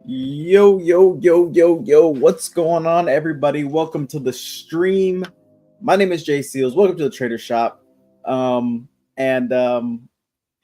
Yo, yo, yo, yo, yo, what's going on, everybody? Welcome to the stream. My name is Jay Seals. Welcome to the Trader Shop. And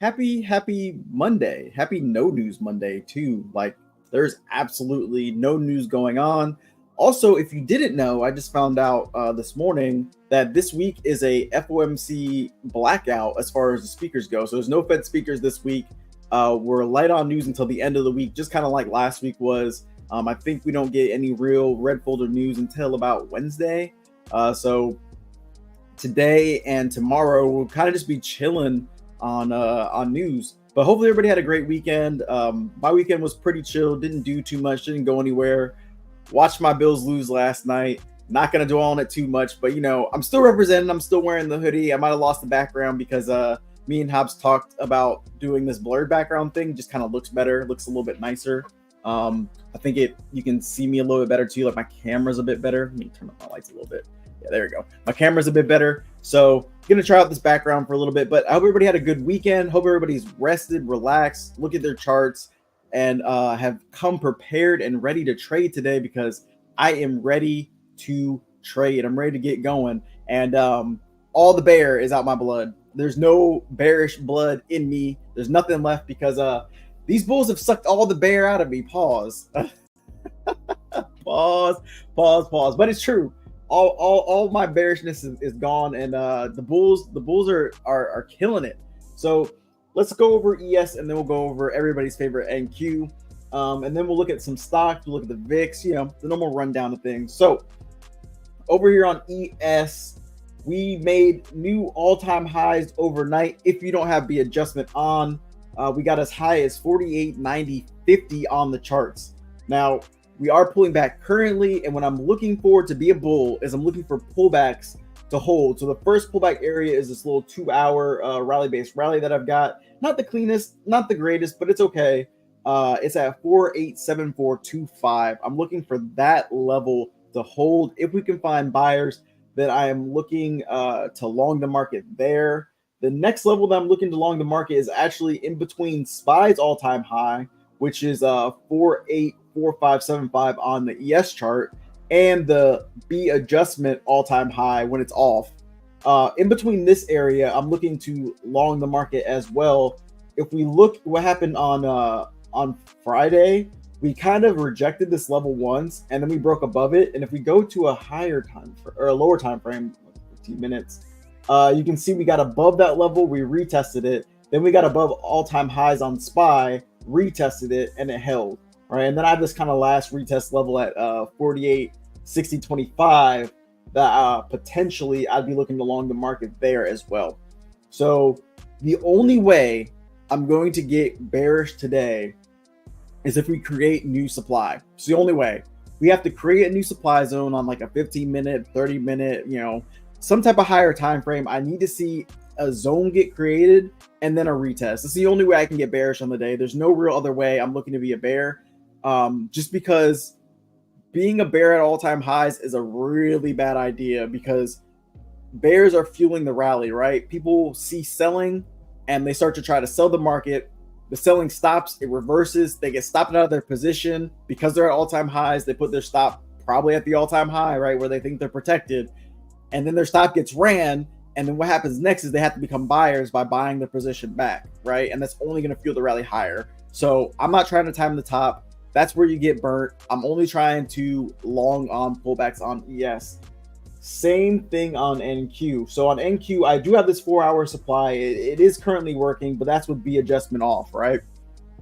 happy Monday. Happy No News Monday, too. Like, there's absolutely no news going on. Also, if you didn't know, I just found out this morning that this week is a FOMC blackout as far as the speakers go. So there's no Fed speakers this week. We're light on news until the end of the week, just kind of like last week was. I think we don't get any real red folder news until about Wednesday. So today and tomorrow we'll kind of just be chilling on news. But hopefully everybody had a great weekend. My weekend was pretty chill. Didn't do too much. Didn't go anywhere. Watched my Bills lose last night. Not gonna dwell on it too much, but I'm still representing. I'm still wearing the hoodie. I might have lost the background because me and Hobbs talked about doing this blurred background thing. Just kind of looks better, looks a little bit nicer. I think you can see me a little bit better too. Like my camera's a bit better. Let me turn up my lights a little bit. Yeah, there we go. My camera's a bit better. So gonna try out this background for a little bit, but I hope everybody had a good weekend. Hope everybody's rested, relaxed, look at their charts, and have come prepared and ready to trade today because I am ready to trade. I'm ready to get going. And all the bear is out my blood. There's no bearish blood in me. There's nothing left because these bulls have sucked all the bear out of me. Pause. Pause. But it's true. All my bearishness is gone, and the bulls are killing it. So let's go over ES, and then we'll go over everybody's favorite NQ, and then we'll look at some stocks. We'll look at the VIX. The normal rundown of things. So over here on ES. We made new all-time highs overnight. If you don't have the adjustment on, we got as high as 48, 90, 50 on the charts. Now, we are pulling back currently, and what I'm looking for to be a bull is I'm looking for pullbacks to hold. So the first pullback area is this little 2-hour rally-based rally that I've got. Not the cleanest, not the greatest, but it's okay. It's at 487425. I'm looking for that level to hold. If we can find buyers, that I am looking to long the market there. The next level that I'm looking to long the market is actually in between SPY's all-time high, which is 484575 on the ES chart, and the B adjustment all-time high when it's off. In between this area, I'm looking to long the market as well. If we look what happened on Friday, we kind of rejected this level once, and then we broke above it. And if we go to a higher time or a lower time frame, 15 minutes, you can see we got above that level. We retested it. Then we got above all-time highs on SPY, retested it, and it held. Right, and then I have this kind of last retest level at 48.6025 that potentially I'd be looking to long the market there as well. So the only way I'm going to get bearish today is if we create new supply. It's the only way. We have to create a new supply zone on like a 15-minute, 30-minute, some type of higher time frame. I need to see a zone get created and then a retest. It's the only way I can get bearish on the day. There's no real other way I'm looking to be a bear. Just because being a bear at all-time highs is a really bad idea because bears are fueling the rally, right? People see selling and they start to try to sell the market. The selling stops, it reverses, they get stopped out of their position because they're at all-time highs. They put their stop probably at the all-time high, right, where they think they're protected. And then their stop gets ran, and then what happens next is they have to become buyers by buying their position back, right? And that's only going to fuel the rally higher. So I'm not trying to time the top. That's where you get burnt. I'm only trying to long on pullbacks on ES. Same thing on NQ. So on NQ, I do have this 4-hour supply. It is currently working, but that's with B adjustment off, right?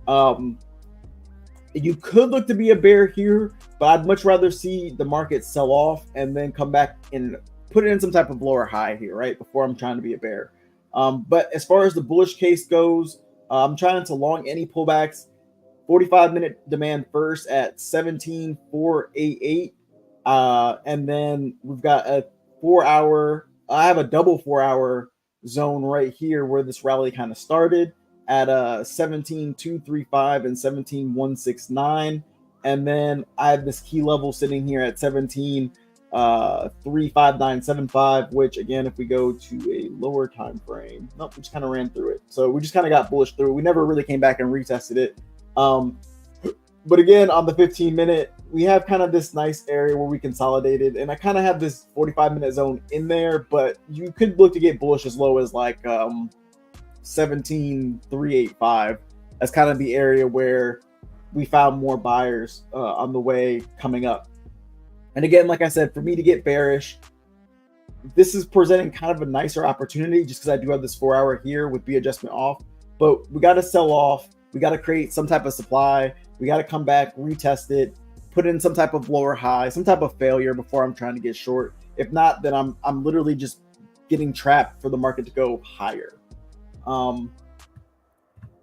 You could look to be a bear here, but I'd much rather see the market sell off and then come back and put it in some type of lower high here, right? Before I'm trying to be a bear. But as far as the bullish case goes, I'm trying to long any pullbacks. 45-minute demand first at 17,488. And then we've got a 4-hour. I have a double 4-hour zone right here where this rally kind of started at 17,235 and 17,169. And then I have this key level sitting here at 17,35975, which again, if we go to a lower time frame, nope, we just kind of ran through it. So we just kind of got bullish through. We never really came back and retested it. But again, on the 15-minute, we have kind of this nice area where we consolidated, and I kind of have this 45-minute zone in there, but you could look to get bullish as low as like 17,385. That's kind of the area where we found more buyers on the way coming up. And again, like I said, for me to get bearish, this is presenting kind of a nicer opportunity just because I do have this 4 hour here with B adjustment off. But we got to sell off. We got to create some type of supply. We got to come back, retest it, put in some type of lower high, some type of failure before I'm trying to get short. If not, then I'm literally just getting trapped for the market to go higher.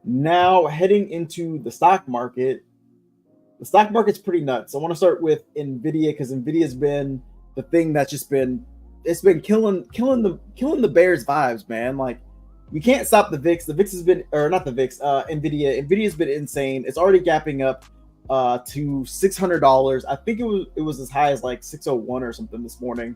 Now heading into the stock market. The stock market's pretty nuts. I want to start with Nvidia because Nvidia's been the thing that's just been killing the bears vibes, man. Like, we can't stop the VIX. The VIX has been, or not the VIX, Nvidia. Nvidia's been insane. It's already gapping up to $600. I think it was as high as like 601 or something this morning.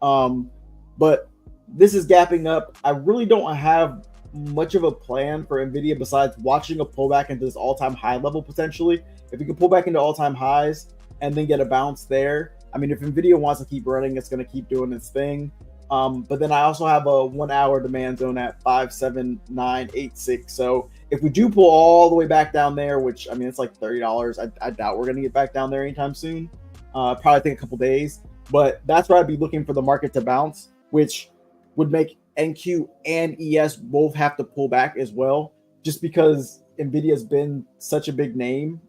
But this is gapping up. I really don't have much of a plan for Nvidia besides watching a pullback into this all-time high level potentially. If we can pull back into all-time highs and then get a bounce there, I mean, if Nvidia wants to keep running, it's going to keep doing its thing. But then I also have a 1 hour demand zone at 57986. So if we do pull all the way back down there, which I mean, it's like $30, I doubt we're going to get back down there anytime soon. Probably take a couple days, but that's where I'd be looking for the market to bounce, which would make NQ and ES both have to pull back as well, just because Nvidia has been such a big name.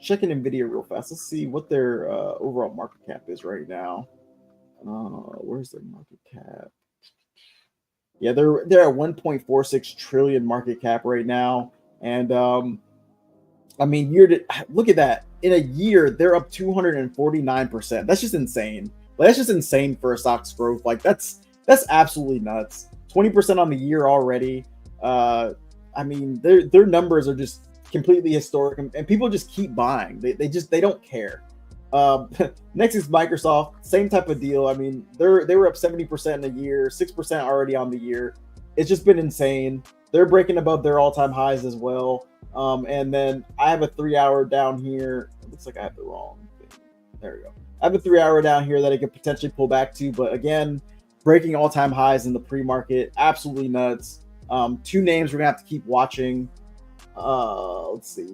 Checking Nvidia real fast. Let's see what their overall market cap is right now. Where's their market cap? Yeah, they're at 1.46 trillion market cap right now, and I mean, look at that. In a year, they're up 249%. That's just insane. Like, that's just insane for a stock's growth. Like, that's absolutely nuts. 20% on the year already. I mean, their numbers are just completely historic, and people just keep buying. They don't care. Next is Microsoft, same type of deal. I mean, they were up 70% in a year, 6% already on the year. It's just been insane. They're breaking above their all-time highs as well. And then I have a 3 hour down here. It looks like I have the wrong thing. There we go. I have a 3 hour down here that I could potentially pull back to, but again, breaking all-time highs in the pre-market, absolutely nuts. Two names we're gonna have to keep watching. Let's see.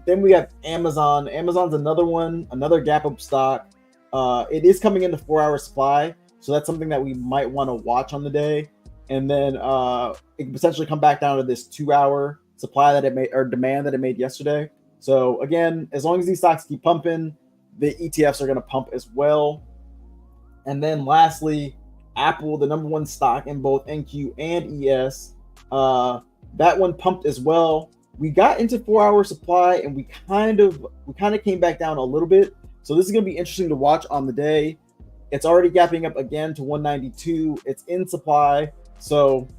Then we have Amazon. Amazon's another gap up stock. It is coming into 4 hour supply, so that's something that we might want to watch on the day. And then it can potentially come back down to this 2 hour supply that it made, or demand that it made yesterday. So again, as long as these stocks keep pumping, the ETFs are going to pump as well. And then lastly, Apple, the number one stock in both NQ and ES, that one pumped as well. We got into 4 hour supply and we kind of came back down a little bit. So this is going to be interesting to watch on the day. It's already gapping up again to 192. It's in supply. So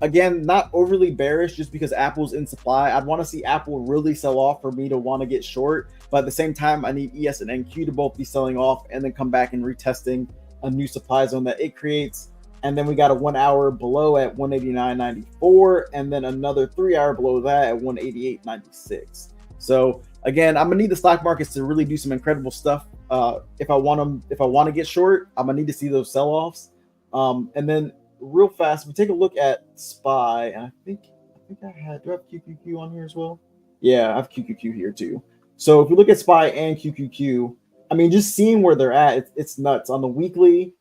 again, not overly bearish just because Apple's in supply. I'd want to see Apple really sell off for me to want to get short. But at the same time, I need ES and NQ to both be selling off and then come back and retesting a new supply zone that it creates. And then we got a 1 hour below at 189.94, and then another 3 hour below that at 188.96. So again, I'm gonna need the stock markets to really do some incredible stuff. If I want to get short, I'm gonna need to see those sell-offs. And then real fast, we take a look at SPY, and I think do I have QQQ on here as well? Yeah, I have QQQ here too. So if we look at SPY and QQQ, I mean, just seeing where they're at, it's nuts. On the weekly,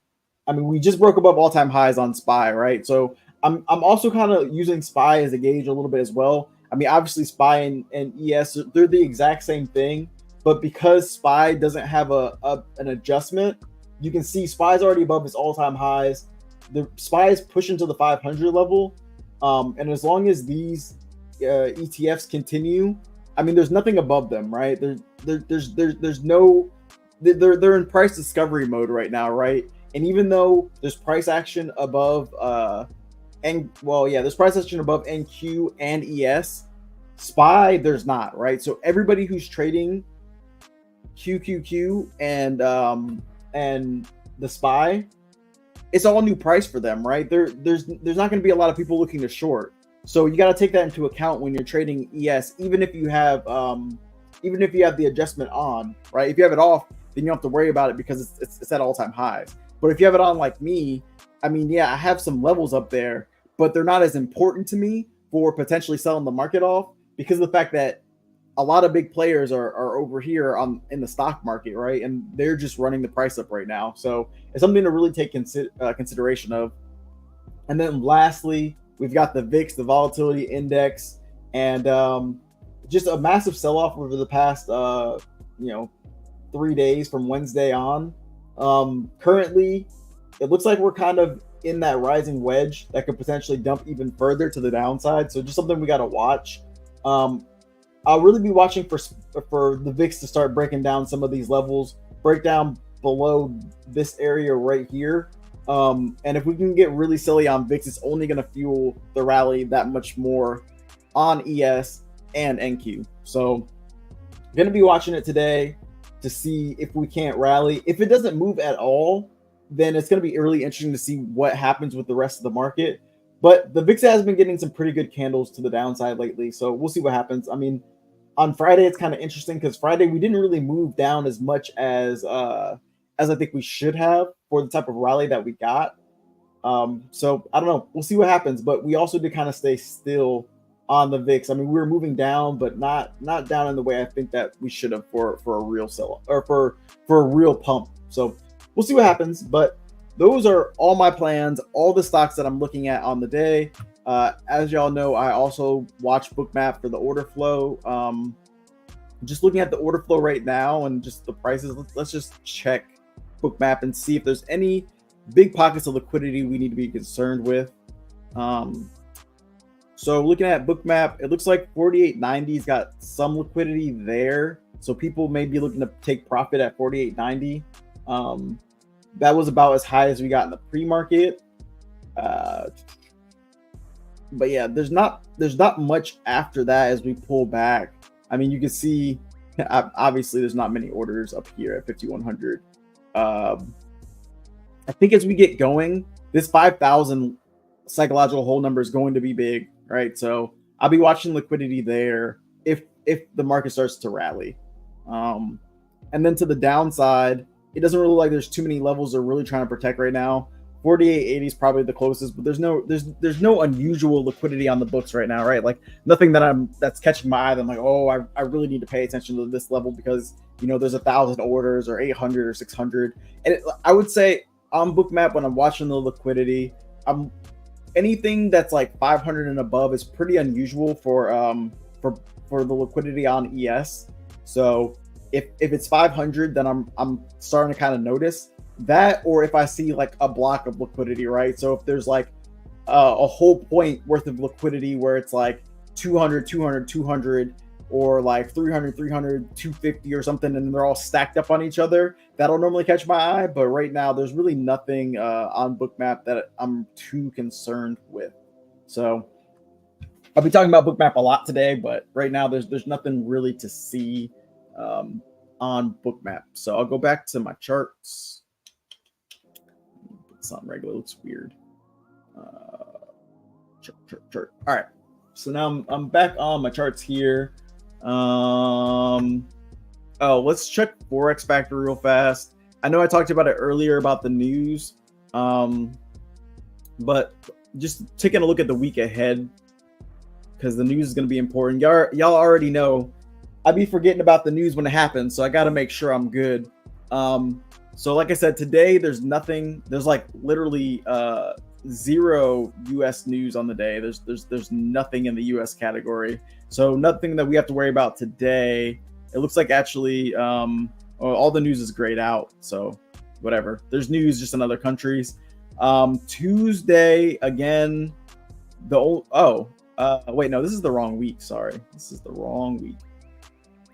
I mean, we just broke above all-time highs on SPY, right? So I'm also kind of using SPY as a gauge a little bit as well. I mean, obviously SPY and ES, they're the exact same thing, but because SPY doesn't have an adjustment, you can see SPY's already above its all-time highs. The SPY is pushing to the 500 level, and as long as these ETFs continue, I mean, there's nothing above them, right? There's no, they're in price discovery mode right now, right? And even though there's price action above, there's price action above NQ and ES, SPY there's not, right? So everybody who's trading QQQ and the SPY, it's all new price for them, right? There's not going to be a lot of people looking to short, so you got to take that into account when you're trading ES, even if you have even if you have the adjustment on, right? If you have it off, then you don't have to worry about it because it's at all-time highs. But if you have it on like me, I mean, yeah, I have some levels up there, but they're not as important to me for potentially selling the market off because of the fact that a lot of big players are over here in the stock market, right? And they're just running the price up right now. So it's something to really take consideration of. And then lastly, we've got the VIX, the volatility index, and just a massive sell-off over the past 3 days from Wednesday on. Currently, it looks like we're kind of in that rising wedge that could potentially dump even further to the downside. So just something we got to watch. I'll really be watching for the VIX to start breaking down some of these levels, break down below this area right here. And if we can get really silly on VIX, it's only going to fuel the rally that much more on ES and NQ. So going to be watching it today to see if we can't rally. If it doesn't move at all, then it's going to be really interesting to see what happens with the rest of the market. But the VIX has been getting some pretty good candles to the downside lately, so we'll see what happens. I mean, on Friday it's kind of interesting because Friday we didn't really move down as much as I think we should have for the type of rally that we got. So I don't know. We'll see what happens. But we also did kind of stay still on the VIX. I mean, we were moving down, but not down in the way I think that we should have for a real sell or for a real pump. So we'll see what happens. But those are all my plans, all the stocks that I'm looking at on the day. As y'all know, I also watch bookmap for the order flow. Just looking at the order flow right now and just the prices, let's just check bookmap and see if there's any big pockets of liquidity we need to be concerned with. So looking at bookmap, it looks like 48.90's got some liquidity there. So people may be looking to take profit at 48.90. That was about as high as we got in the pre-market. But yeah, there's not much after that as we pull back. I mean, you can see obviously there's not many orders up here at 5,100. I think as we get going, this 5,000 psychological hold number is going to be big, right? So I'll be watching liquidity there if the market starts to rally. And then to the downside, it doesn't really look like there's too many levels they're really trying to protect right now. 48.80 is probably the closest, but there's no unusual liquidity on the books right now, right? Like nothing that's catching my eye that I'm like, oh, I really need to pay attention to this level because there's 1,000 orders or 800 or 600. And I would say on bookmap when I'm watching the liquidity, anything that's like 500 and above is pretty unusual for the liquidity on ES. So if it's 500, then I'm starting to kind of notice that, or if I see like a block of liquidity, right? So if there's like a whole point worth of liquidity where it's like 200, 200, 200, or like 300, 300, 250 or something, and they're all stacked up on each other, that'll normally catch my eye. But right now, there's really nothing on bookmap that I'm too concerned with. So I'll be talking about bookmap a lot today, but right now there's nothing really to see on bookmap. So I'll go back to my charts. It's not regular, it looks weird. Chart. All right. So now I'm back on my charts here. Let's check Forex Factor real fast. I know I talked about it earlier about the news, but just taking a look at the week ahead because the news is going to be important. Y'all already know I be forgetting about the news when it happens, so I got to make sure I'm good. So like I said, today there's nothing. There's like literally zero U.S. news on the day. There's nothing in the U.S. category. So nothing that we have to worry about today. It looks like actually all the news is grayed out. So whatever. There's news just in other countries. Tuesday again. Wait, no, this is the wrong week. Sorry, this is the wrong week.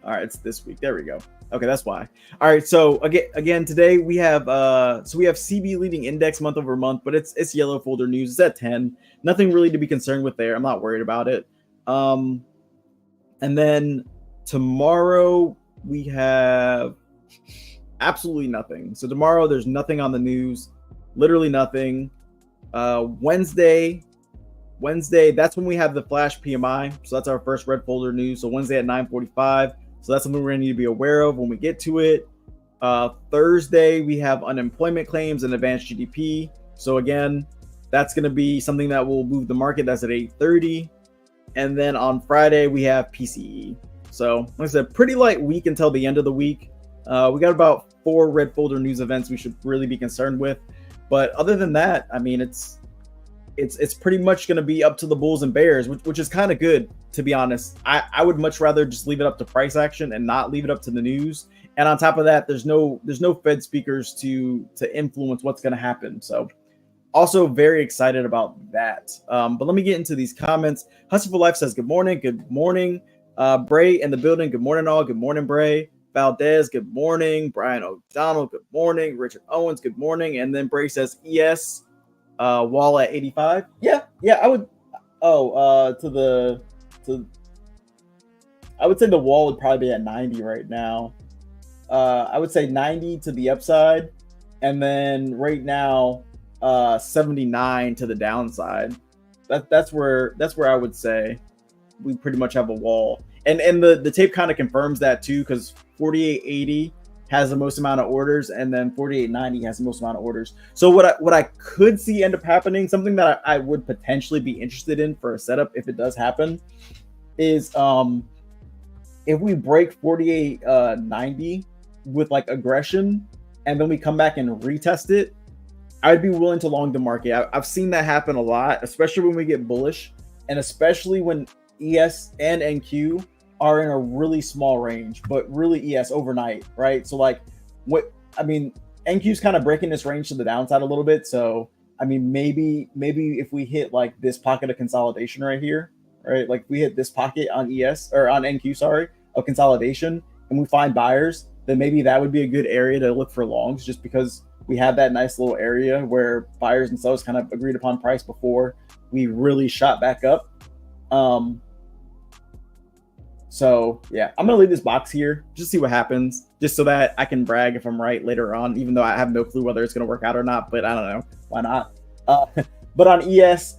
All right, it's this week. There we go. Okay, that's why. All right, so again today we have CB leading index month over month, but it's yellow folder news. It's at 10. Nothing really to be concerned with there. I'm not worried about it. And then tomorrow we have absolutely nothing. So tomorrow there's nothing on the news, literally nothing. Wednesday, that's when we have the flash PMI. So that's our first red folder news. So Wednesday at 9:45. So that's something we're going to need to be aware of when we get to it. Thursday, we have unemployment claims and advanced GDP. So again, that's going to be something that will move the market. That's at 8:30. And then on Friday, we have PCE. So like I said, pretty light week until the end of the week. We got about 4 red folder news events we should really be concerned with. But other than that, I mean, it's pretty much going to be up to the bulls and bears, which is kind of good, to be honest. I would much rather just leave it up to price action and not leave it up to the news. And on top of that, there's no Fed speakers to influence what's going to happen. So also very excited about that. But let me get into these comments. Hustle for Life says, good morning. Good morning. Bray in the building. Good morning, all. Good morning, Bray. Valdez, good morning. Brian O'Donnell, good morning. Richard Owens, good morning. And then Bray says, ES. Wall at 85. Yeah, I would. I would say the wall would probably be at 90 right now. I would say 90 to the upside, and then right now, 79 to the downside. That's where I would say we pretty much have a wall, and the tape kind of confirms that too, because 48.80 has the most amount of orders, and then 48.90 has the most amount of orders. So what I could see end up happening, something that I would potentially be interested in for a setup if it does happen, is if we break 48.90 with like aggression, and then we come back and retest it, I'd be willing to long the market. I've seen that happen a lot, especially when we get bullish, and especially when ES and NQ are in a really small range, but really ES overnight, right? So like NQ's kind of breaking this range to the downside a little bit. So I mean, maybe if we hit like this pocket of consolidation right here, right? Like we hit this pocket on ES or on NQ, sorry, of consolidation, and we find buyers, then maybe that would be a good area to look for longs, just because we have that nice little area where buyers and sellers kind of agreed upon price before we really shot back up. So yeah, I'm gonna leave this box here, just see what happens, just so that I can brag if I'm right later on, even though I have no clue whether it's gonna work out or not, but I don't know, why not? But on ES,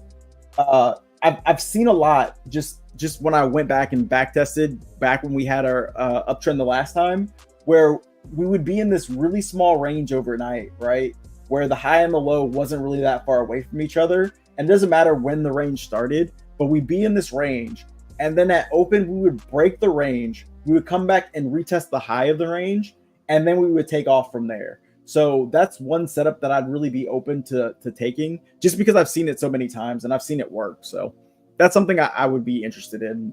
I've seen a lot just when I went back and back tested back when we had our uptrend the last time, where we would be in this really small range overnight, right? Where the high and the low wasn't really that far away from each other. And it doesn't matter when the range started, but we'd be in this range. And then at open, we would break the range. We would come back and retest the high of the range. And then we would take off from there. So that's one setup that I'd really be open to taking, just because I've seen it so many times and I've seen it work. So that's something I would be interested in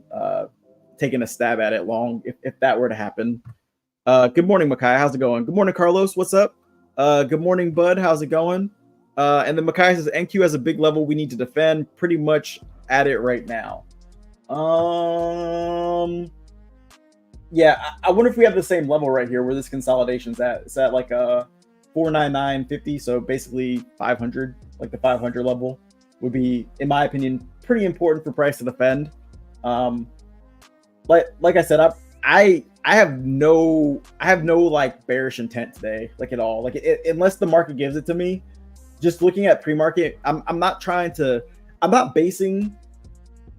taking a stab at it long if that were to happen. Good morning, Makai. How's it going? Good morning, Carlos. What's up? Good morning, Bud. How's it going? And then Makai says NQ has a big level we need to defend. Pretty much at it right now. Yeah, I wonder if we have the same level right here where this consolidation's at. It's at like 499.50, so basically 500. Like the 500 level would be, in my opinion, pretty important for price to defend. Like I said, I have no like bearish intent today, like at all. Like unless the market gives it to me. Just looking at pre-market, I'm not basing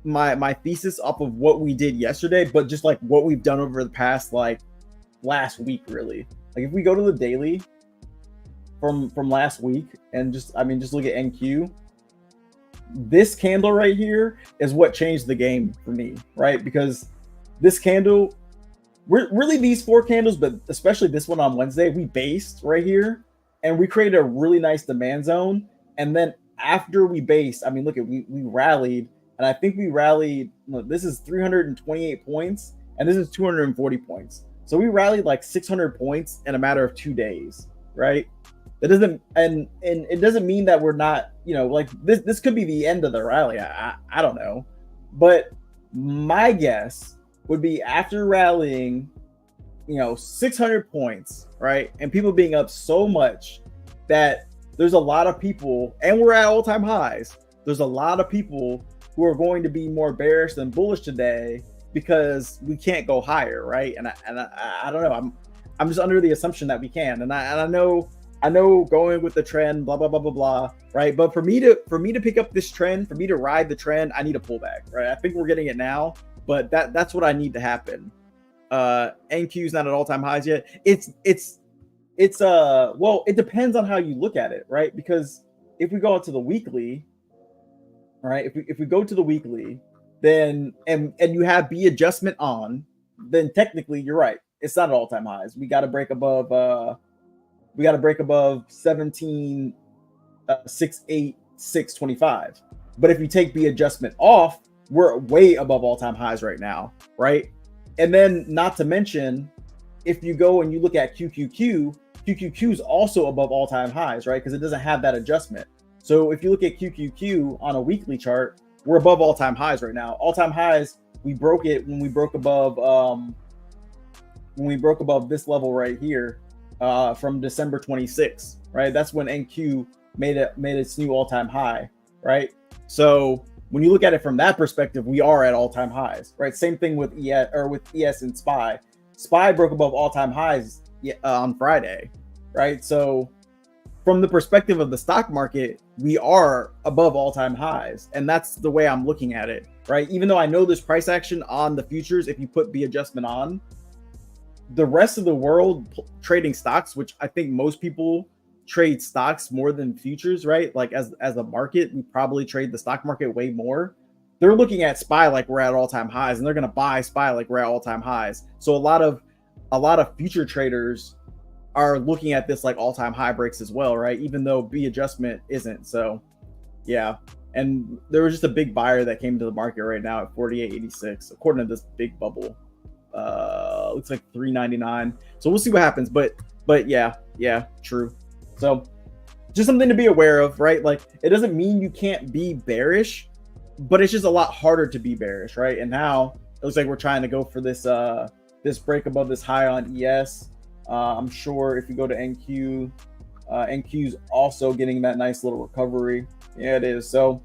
my thesis off of what we did yesterday, but just like what we've done over the past like last week, really. Like if we go to the daily from last week and just look at NQ, this candle right here is what changed the game for me, right? Because this candle, really these 4 candles, but especially this one on Wednesday, we based right here and we created a really nice demand zone. And then after we based, look at we rallied, and I think we rallied, this is 328 points and this is 240 points. So we rallied like 600 points in a matter of 2 days, right? That doesn't, and it doesn't mean that we're not, like this could be the end of the rally. I don't know. But my guess would be after rallying, 600 points, right? And people being up so much that there's a lot of people, and we're at all-time highs. There's a lot of people who are going to be more bearish than bullish today because we can't go higher, right? And I don't know. I'm just under the assumption that we can, and I know going with the trend, blah blah blah blah blah, right? But for me to pick up this trend, for me to ride the trend, I need a pullback, right? I think we're getting it now, but that's what I need to happen. NQ's not at all-time highs yet. Well, it depends on how you look at it, right? Because if we go out to the weekly, right? If we go to the weekly, then and you have B adjustment on, then technically you're right. It's not at all-time highs. We got to break above 17 68625. But if you take B adjustment off, we're way above all-time highs right now, right? And then not to mention, if you go and you look at QQQ is also above all-time highs, right? Because it doesn't have that adjustment. So if you look at QQQ on a weekly chart, we're above all-time highs right now. All-time highs, we broke it when we broke above this level right here from December 26th, right? That's when NQ made its new all-time high, right? So when you look at it from that perspective, we are at all-time highs, right? Same thing with ES and SPY. SPY broke above all-time highs on Friday, right? So from the perspective of the stock market, we are above all-time highs, and that's the way I'm looking at it, right? Even though I know there's price action on the futures, if you put B adjustment on, the rest of the world trading stocks, which I think most people trade stocks more than futures, right? Like as a market, we probably trade the stock market way more. They're looking at SPY like we're at all-time highs, and they're going to buy SPY like we're at all-time highs. So a lot of future traders are looking at this like all-time high breaks as well, right? Even though B adjustment isn't. So yeah. And there was just a big buyer that came to the market right now at 48.86, according to this big bubble. Looks like 3.99. So we'll see what happens. But yeah, true. So just something to be aware of, right? Like it doesn't mean you can't be bearish, but it's just a lot harder to be bearish, right? And now it looks like we're trying to go for this this break above this high on ES. I'm sure if you go to NQ, NQ's also getting that nice little recovery. Yeah, it is. So,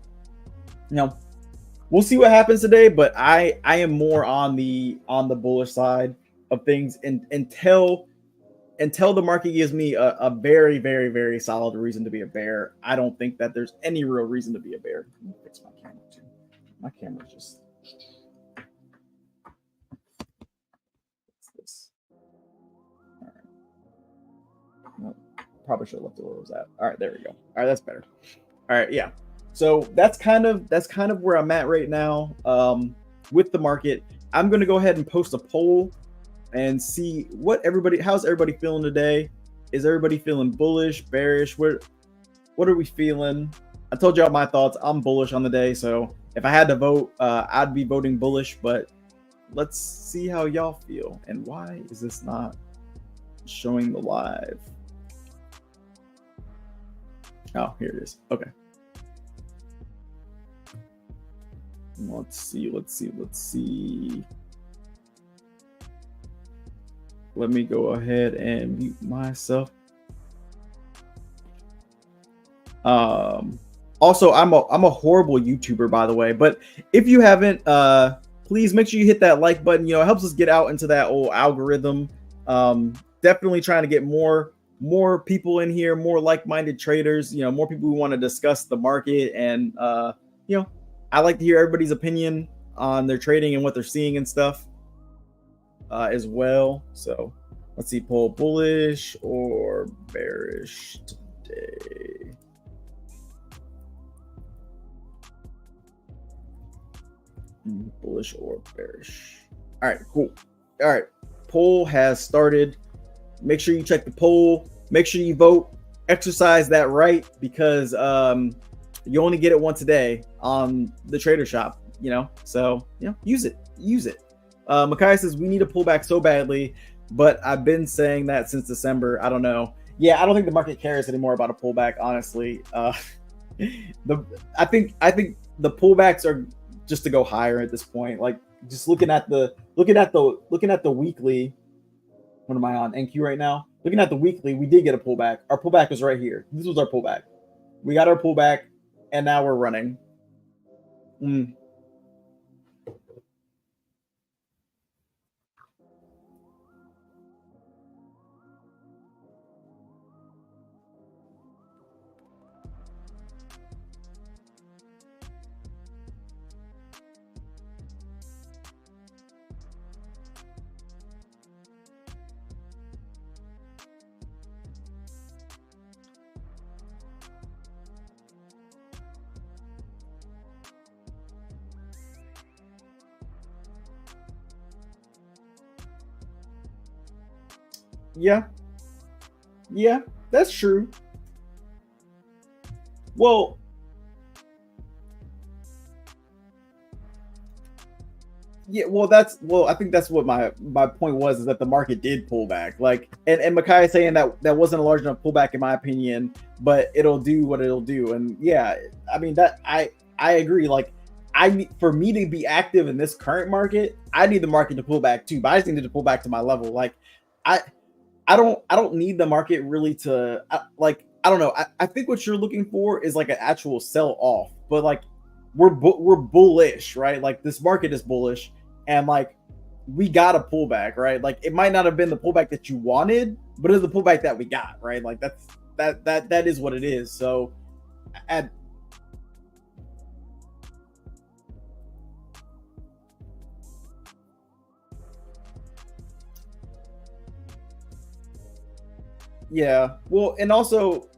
we'll see what happens today, but I am more on the bullish side of things until the market gives me a very, very, very solid reason to be a bear. I don't think that there's any real reason to be a bear. Let me fix my camera too. My camera's just this. All right. Nope. Probably should have left it where it was at. All right, there we go. All right, that's better. All right, yeah. So that's kind of where I'm at right now with the market. I'm gonna go ahead and post a poll and see how's everybody feeling today. Is everybody feeling bullish, bearish? What are we feeling? I told y'all my thoughts. I'm bullish on the day, so if I had to vote, I'd be voting bullish. But let's see how y'all feel. And why is this not showing the live? Oh, here it is. Okay. Let's see. Let me go ahead and mute myself. Also, I'm a horrible YouTuber, by the way. But if you haven't, please make sure you hit that like button. It helps us get out into that old algorithm. Definitely trying to get more people in here, more like-minded traders. More people who want to discuss the market, and I like to hear everybody's opinion on their trading and what they're seeing and stuff as well. So let's see, poll bullish or bearish today. Bullish or bearish. All right, cool. All right, poll has started. Make sure you check the poll. Make sure you vote. Exercise that right, because you only get it once a day on the Trader Shop, so use it. Makai says we need a pullback so badly, but I've been saying that since December. I don't know. Yeah, I don't think the market cares anymore about a pullback, honestly. I think the pullbacks are just to go higher at this point. Like just looking at the weekly. What am I on? NQ right now? Looking at the weekly, we did get a pullback. Our pullback was right here. This was our pullback. We got our pullback, and now we're running. Yeah, yeah, that's true. Well, yeah, well, I think that's what my point was, is that the market did pull back. Like, and Makai is saying that that wasn't a large enough pullback in my opinion, but it'll do what it'll do. And yeah, I mean that I agree. Like, for me to be active in this current market, I need the market to pull back too. But I just need it to pull back to my level. Like, I I don't need the market really to like, I don't know. I think what you're looking for is like an actual sell off, but like we're bullish, right? Like this market is bullish, and like we got a pullback, right? Like it might not have been the pullback that you wanted, but it's the pullback that we got, right? Like that is what it is. So at yeah, well, and also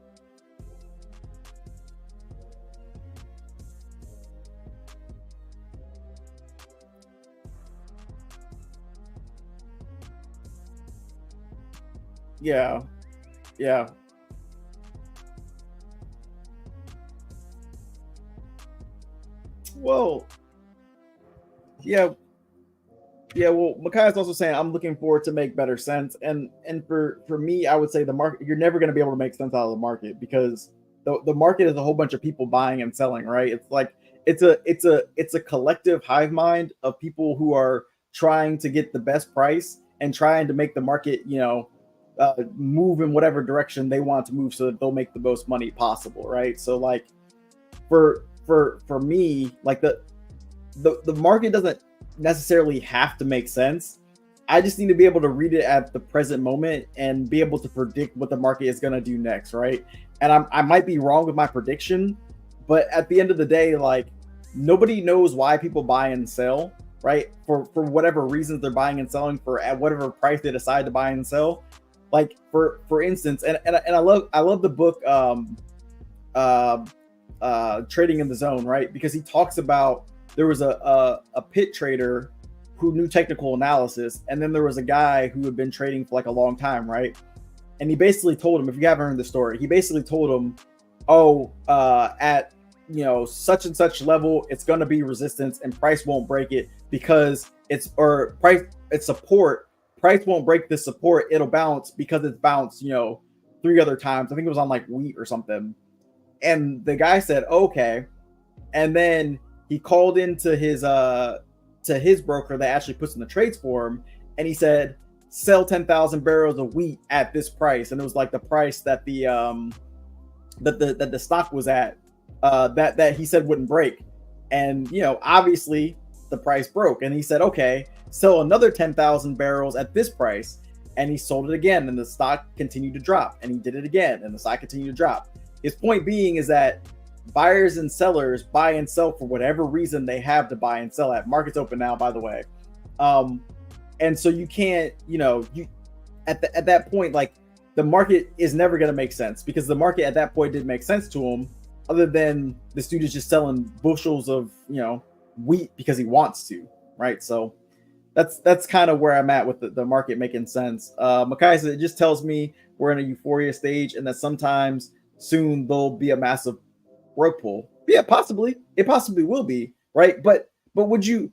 yeah, yeah, well, yeah, yeah, well, Makai is also saying I'm looking forward to make better sense, and for me, I would say the market, you're never going to be able to make sense out of the market, because the market is a whole bunch of people buying and selling, right? It's like it's a collective hive mind of people who are trying to get the best price and trying to make the market, move in whatever direction they want to move so that they'll make the most money possible, right? So like for me, like the market doesn't necessarily have to make sense. I just need to be able to read it at the present moment and be able to predict what the market is going to do next, right? And I might be wrong with my prediction, but at the end of the day, like nobody knows why people buy and sell, right? For whatever reasons they're buying and selling for at whatever price they decide to buy and sell. Like for instance, and I love the book uh, Trading in the Zone, right? Because he talks about there was a pit trader who knew technical analysis, and then there was a guy who had been trading for like a long time, right? And he basically told him, if you haven't heard the story, he basically told him, "Oh, at such and such level, it's going to be resistance, and price won't break it because it's support. Price won't break this support; it'll bounce because it's bounced, three other times. I think it was on like wheat or something." And the guy said, "Okay." And then he called into his to his broker that actually puts in the trades for him, and he said, "Sell 10,000 barrels of wheat at this price." And it was like the price that the stock was at, that he said wouldn't break. And obviously the price broke, and he said, "Okay, sell another 10,000 barrels at this price." And he sold it again, and the stock continued to drop, and he did it again, and the stock continued to drop. His point being is that buyers and sellers buy and sell for whatever reason they have to buy and sell at. Market's open now, by the way. um and so you can't, you at that point, like the market is never going to make sense, because the market at that point didn't make sense to him, other than this dude is just selling bushels of wheat because he wants to, right? So that's kind of where I'm at with the market making sense. Makai said it just tells me we're in a euphoria stage, and that sometimes soon there'll be a massive rug pull. Yeah, possibly. It possibly will be, right? But would you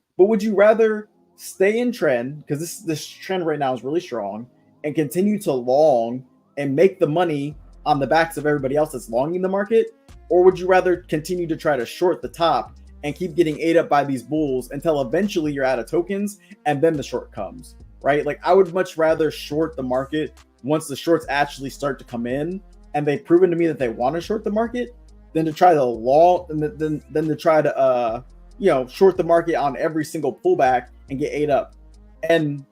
rather stay in trend, because this trend right now is really strong, and continue to long and make the money on the backs of everybody else that's longing the market? Or would you rather continue to try to short the top and keep getting ate up by these bulls until eventually you're out of tokens and then the short comes, right? Like I would much rather short the market once the shorts actually start to come in and they've proven to me that they want to short the market, than to try to long than to try to short the market on every single pullback and get ate up. And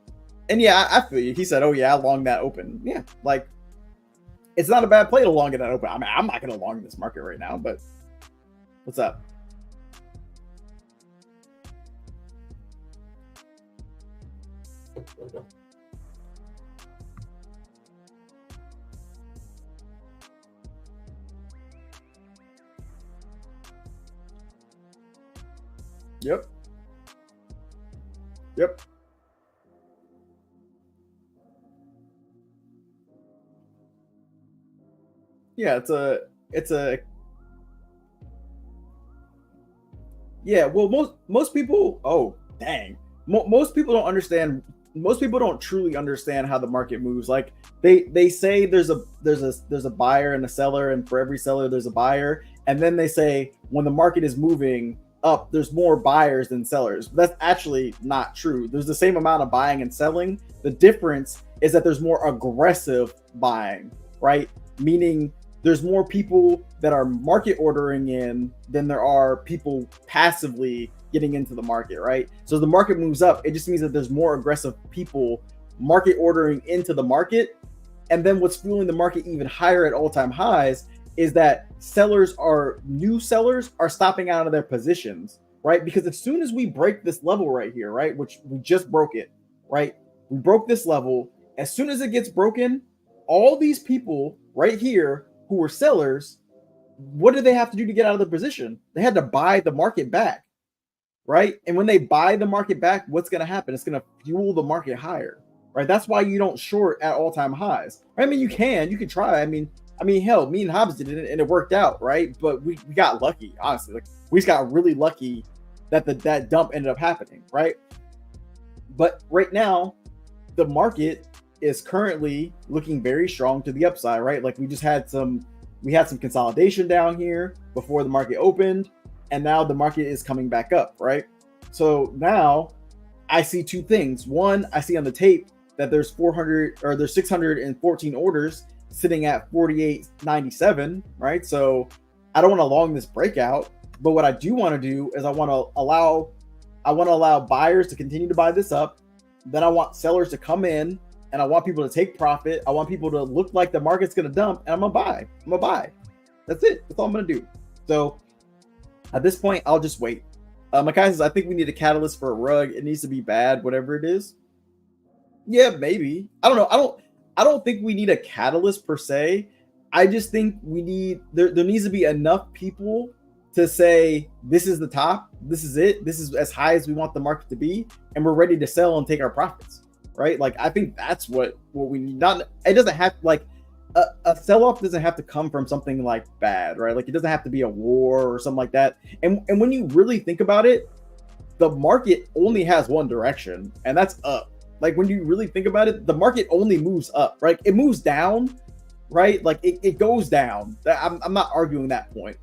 yeah, I feel you. He said, "Oh yeah, I long that open." Yeah, like it's not a bad play to long it that open. I mean, I'm not going to long this market right now, but what's up? Yep, yep. Yeah, it's a yeah. Well, most people. Oh, dang. Most people don't understand. Most people don't truly understand how the market moves. Like they say there's a buyer and a seller, and for every seller there's a buyer, and then they say when the market is moving up, there's more buyers than sellers. That's actually not true. There's the same amount of buying and selling. The difference is that there's more aggressive buying, right? Meaning there's more people that are market ordering in than there are people passively getting into the market, right? So the market moves up, it just means that there's more aggressive people market ordering into the market. And then what's fueling the market even higher at all-time highs is that new sellers are stopping out of their positions, right? Because as soon as we break this level right here, right, which we just broke it, right? We broke this level. As soon as it gets broken, all these people right here who were sellers, what did they have to do to get out of the position? They had to buy the market back, right? And when they buy the market back, what's going to happen? It's going to fuel the market higher, right? That's why you don't short at all-time highs. I mean, you can try. I mean, hell, me and Hobbs did it and it worked out, right? But we got lucky, honestly. Like we just got really lucky that that dump ended up happening, right? But right now, the market is currently looking very strong to the upside, right? Like we had some consolidation down here before the market opened, and now the market is coming back up, right? So now I see two things. One, I see on the tape that there's 614 orders sitting at 48.97, right? So I don't want to long this breakout, but what I do want to do is I want to allow buyers to continue to buy this up. Then I want sellers to come in and I want people to take profit. I want people to look like the market's going to dump and I'm going to buy. That's it. That's all I'm going to do. So at this point, I'll just wait. Makai says, I think we need a catalyst for a rug. It needs to be bad, whatever it is. Yeah, maybe. I don't know. I don't think we need a catalyst per se. I just think there needs to be enough people to say, this is the top, this is it, this is as high as we want the market to be, and we're ready to sell and take our profits, right? Like, I think that's what we need. It doesn't have, like, a sell-off doesn't have to come from something like bad, right? Like, it doesn't have to be a war or something like that. And when you really think about it, the market only has one direction, and that's up. Like, when you really think about it, the market only moves up, right? It moves down, right? Like, it goes down. I'm not arguing that point.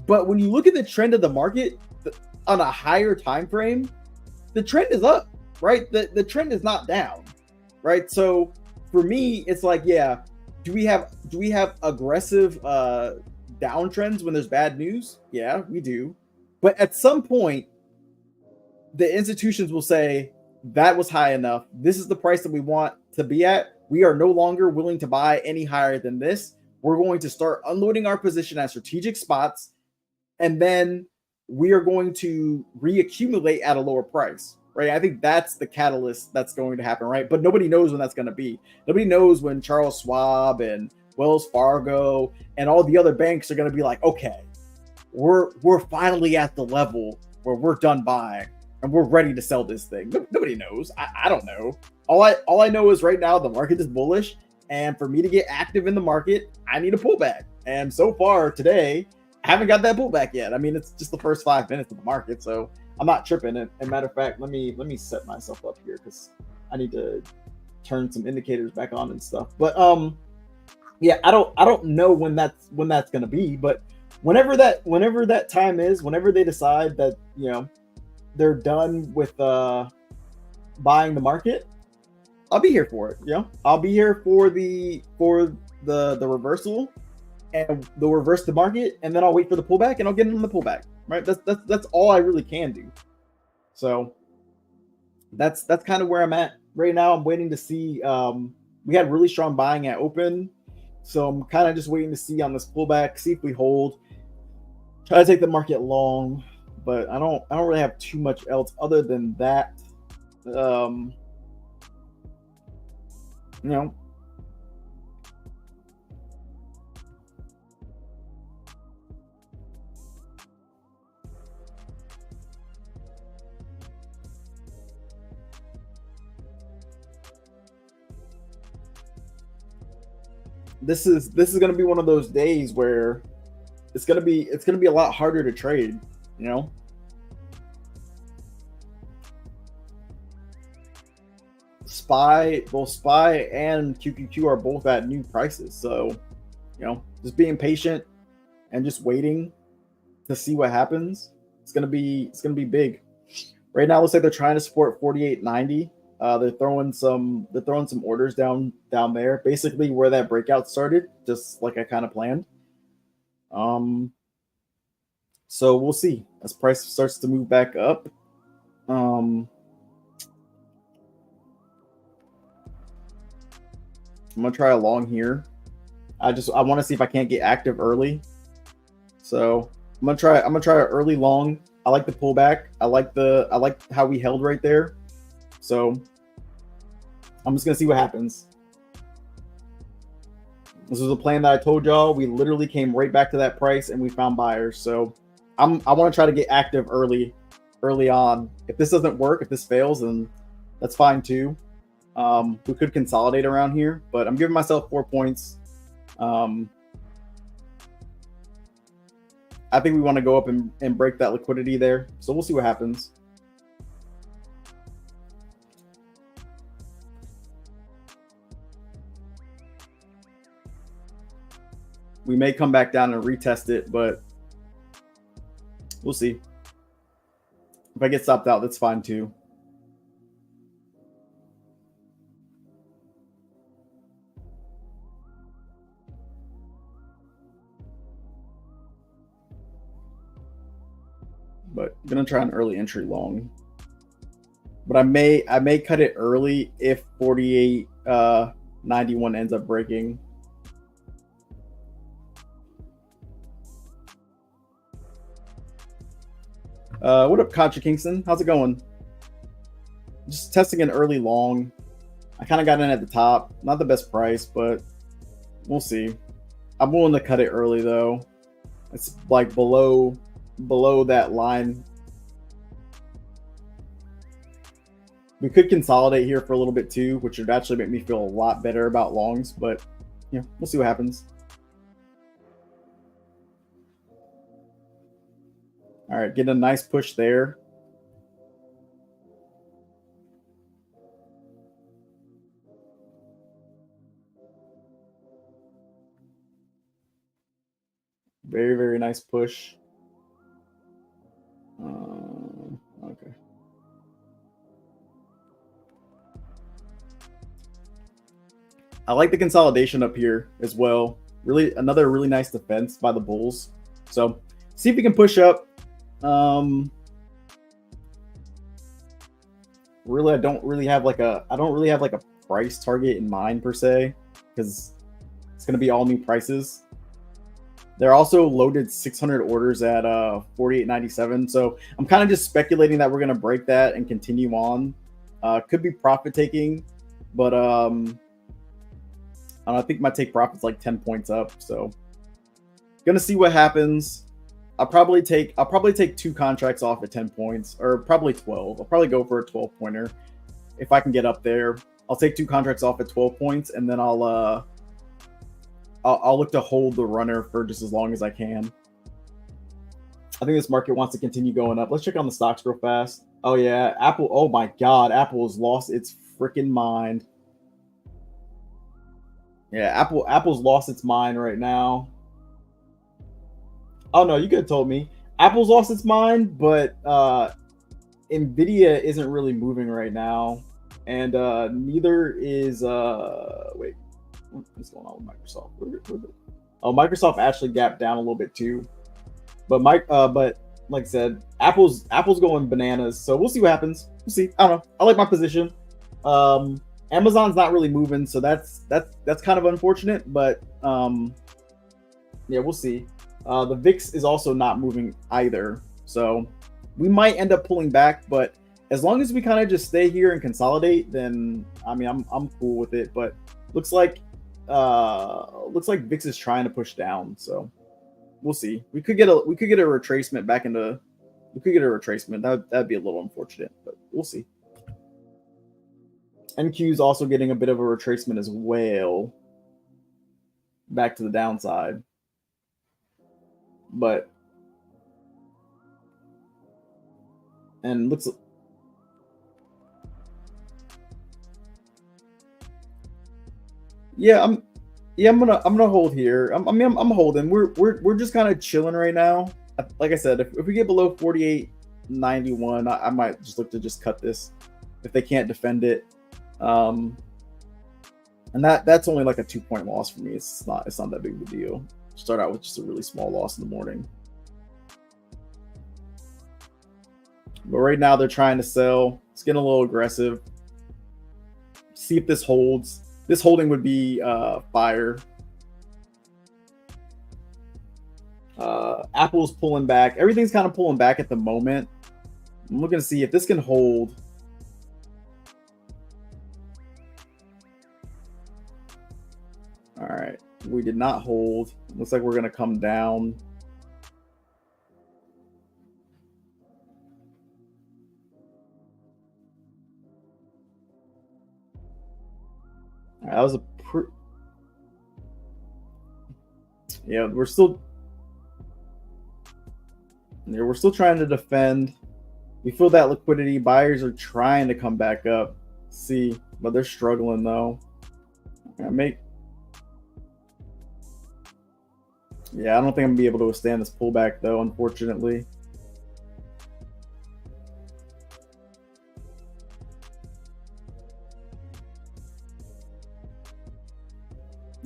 But when you look at the trend of the market on a higher time frame, the trend is up, right? The trend is not down, right? So for me, it's like, yeah, do we have aggressive downtrends when there's bad news? Yeah, we do. But at some point, the institutions will say, that was high enough. This is the price that we want to be at. We are no longer willing to buy any higher than this. We're going to start unloading our position at strategic spots, and then we are going to reaccumulate at a lower price, right? I think that's the catalyst that's going to happen, right? But nobody knows when that's going to be. Nobody knows when Charles Schwab and Wells Fargo and all the other banks are going to be like, okay, we're finally at the level where we're done buying and we're ready to sell this thing. Nobody knows. I don't know. All I know is right now the market is bullish, and for me to get active in the market, I need a pullback. And so far today, I haven't got that pullback yet. I mean, it's just the first 5 minutes of the market, so I'm not tripping. And matter of fact, let me set myself up here because I need to turn some indicators back on and stuff. But yeah, I don't know when that's gonna be, but whenever that time is, whenever they decide that, you know, they're done with buying the market, I'll be here for it. You know, I'll be here for the reversal, and they'll reverse the market, and then I'll wait for the pullback, and I'll get in the pullback. Right? That's all I really can do. So that's kind of where I'm at right now. I'm waiting to see. We had really strong buying at open, so I'm kind of just waiting to see on this pullback, see if we hold. Try to take the market long, but I don't really have too much else other than that. You know, This is going to be one of those days where it's gonna be a lot harder to trade. You know, both Spy and QQQ are both at new prices. So, just being patient and just waiting to see what happens. It's gonna be big. Right now, it looks like they're trying to support 48.90. They're throwing some orders down there, basically where that breakout started, just like I kind of planned. So we'll see as price starts to move back up. I'm gonna try a long here. I want to see if I can't get active early. So I'm gonna try an early long. I like the pullback. I like how we held right there. So I'm just gonna see what happens. This was a plan that I told y'all. We literally came right back to that price and we found buyers. So I want to try to get active early on. If this doesn't work, if this fails, then that's fine too. We could consolidate around here, but I'm giving myself 4 points. I think we want to go up and break that liquidity there. So we'll see what happens. We may come back down and retest it, but we'll see. If I get stopped out, that's fine too. But I'm gonna try an early entry long. But I may cut it early if 48.91 ends up breaking. What up, Contra Kingston? How's it going? Just testing an early long. I kind of got in at the top. Not the best price, but we'll see. I'm willing to cut it early though. It's like below that line. We could consolidate here for a little bit too, which would actually make me feel a lot better about longs, but yeah, we'll see what happens. All right, getting a nice push there. Very, very nice push. Okay. I like the consolidation up here as well. Really, another really nice defense by the Bulls. So see if we can push up. Really, I don't really have like a price target in mind per se, because it's gonna be all new prices. They're also loaded 600 orders at 48.97. So I'm kind of just speculating that we're gonna break that and continue on. Could be profit taking, but I think my take profit's like 10 points up. So gonna see what happens. I'll probably take 2 contracts off at 10 points, or probably 12. I'll probably go for a 12 pointer if I can get up there. I'll take 2 contracts off at 12 points, and then I'll look to hold the runner for just as long as I can. I think this market wants to continue going up. Let's check on the stocks real fast. Oh yeah, Apple. Oh my God, Apple has lost its freaking mind. Yeah, Apple's lost its mind right now. Oh no, you could have told me. Apple's lost its mind, but Nvidia isn't really moving right now, and neither is wait, what's going on with Microsoft? Oh, Microsoft actually gapped down a little bit too, but like I said, Apple's going bananas. So we'll see what happens. We'll see. I don't know. I like my position. Amazon's not really moving, so that's kind of unfortunate. But yeah, we'll see. The VIX is also not moving either, so we might end up pulling back. But as long as we kind of just stay here and consolidate, then I mean I'm cool with it. But looks like VIX is trying to push down, so we'll see. We could get a retracement back into. We could get a retracement. That'd be a little unfortunate, but we'll see. NQ is also getting a bit of a retracement as well. back to the downside. But and looks yeah, I'm gonna hold here. I'm holding. We're just kind of chilling right now. Like I said, if we get below 48.91, I might just look to just cut this if they can't defend it. And that's only like a 2-point loss for me. It's not that big of a deal. Start out with just a really small loss in the morning. But right now they're trying to sell. It's getting a little aggressive. See if this holds. This holding would be fire. Apple's pulling back. Everything's kind of pulling back at the moment. I'm looking to see if this can hold. All right. We did not hold. Looks like we're going to come down. That was a yeah, we're still trying to defend. We feel that liquidity. Buyers are trying to come back up. See, but they're struggling though. Yeah, I don't think I'm gonna be able to withstand this pullback though, unfortunately.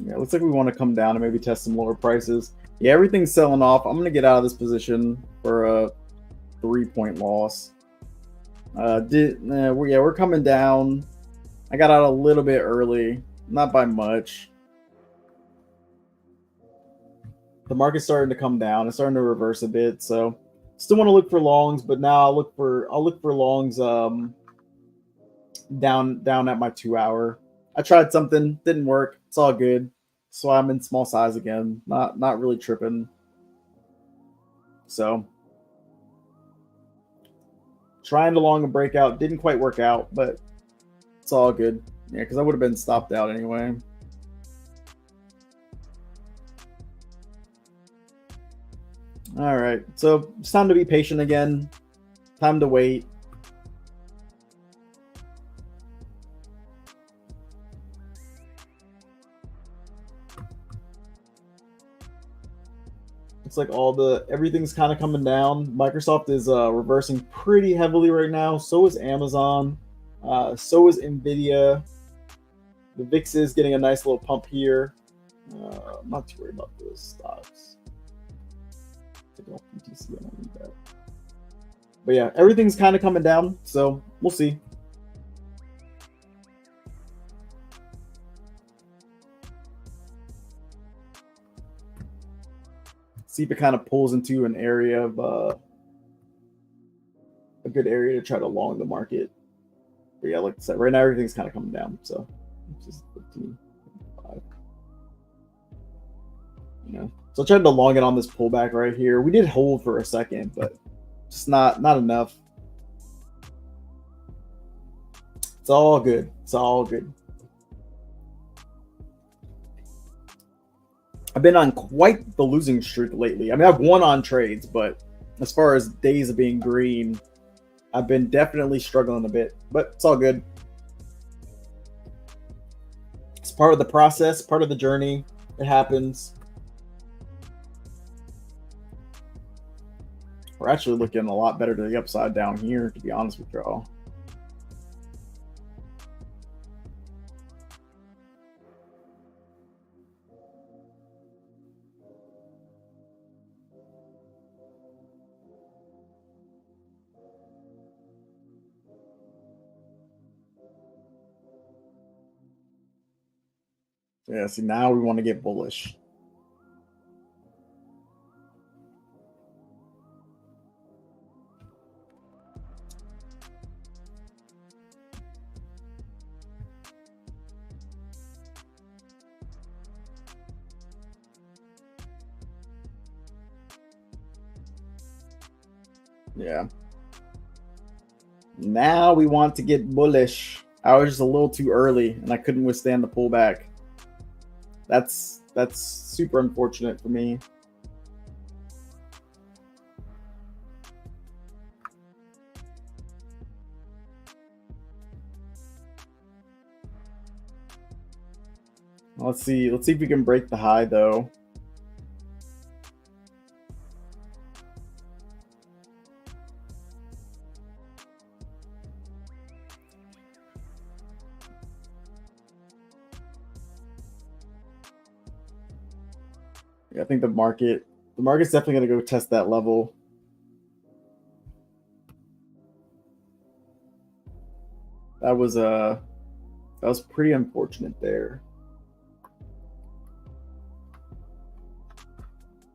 Yeah, looks like we want to come down and maybe test some lower prices. Yeah, everything's selling off. I'm going to get out of this position for a 3-point loss. We're coming down. I got out a little bit early, not by much. The market's starting to come down. It's starting to reverse a bit, so still want to look for longs, but now I'll look for longs down at my 2-hour. I tried something, didn't work. It's all good. So I'm in small size again. Not really tripping. So trying to long a breakout, didn't quite work out, but it's all good. Yeah, because I would have been stopped out anyway. All right, so it's time to be patient again. Time to wait. Looks like everything's kind of coming down. Microsoft is reversing pretty heavily right now. So is Amazon. So is Nvidia. The VIX is getting a nice little pump here. I'm not too worried about those stocks. Take off BTC, I don't need that. But yeah, everything's kind of coming down. So we'll see. See if it kind of pulls into an area of a good area to try to long the market. But yeah, like I said, right now everything's kind of coming down. So it's just 15, 5. So I tried to long it on this pullback right here. We did hold for a second, but just not enough. It's all good. It's all good. I've been on quite the losing streak lately. I mean, I've won on trades, but as far as days of being green, I've been definitely struggling a bit, but it's all good. It's part of the process, part of the journey. It happens. We're actually looking a lot better to the upside down here, to be honest with y'all. Yeah, see, now we want to get bullish. Yeah. Now we want to get bullish. I was just a little too early, and I couldn't withstand the pullback. That's super unfortunate for me. Let's see if we can break the high though. Yeah, I think the market's definitely going to go test that level. That was pretty unfortunate there.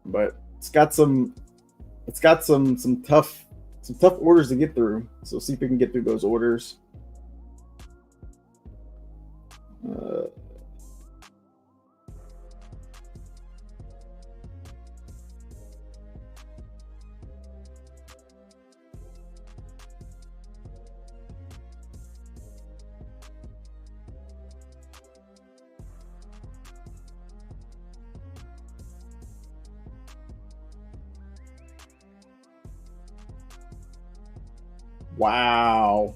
But it's got some tough orders to get through. So see if we can get through those orders. Wow.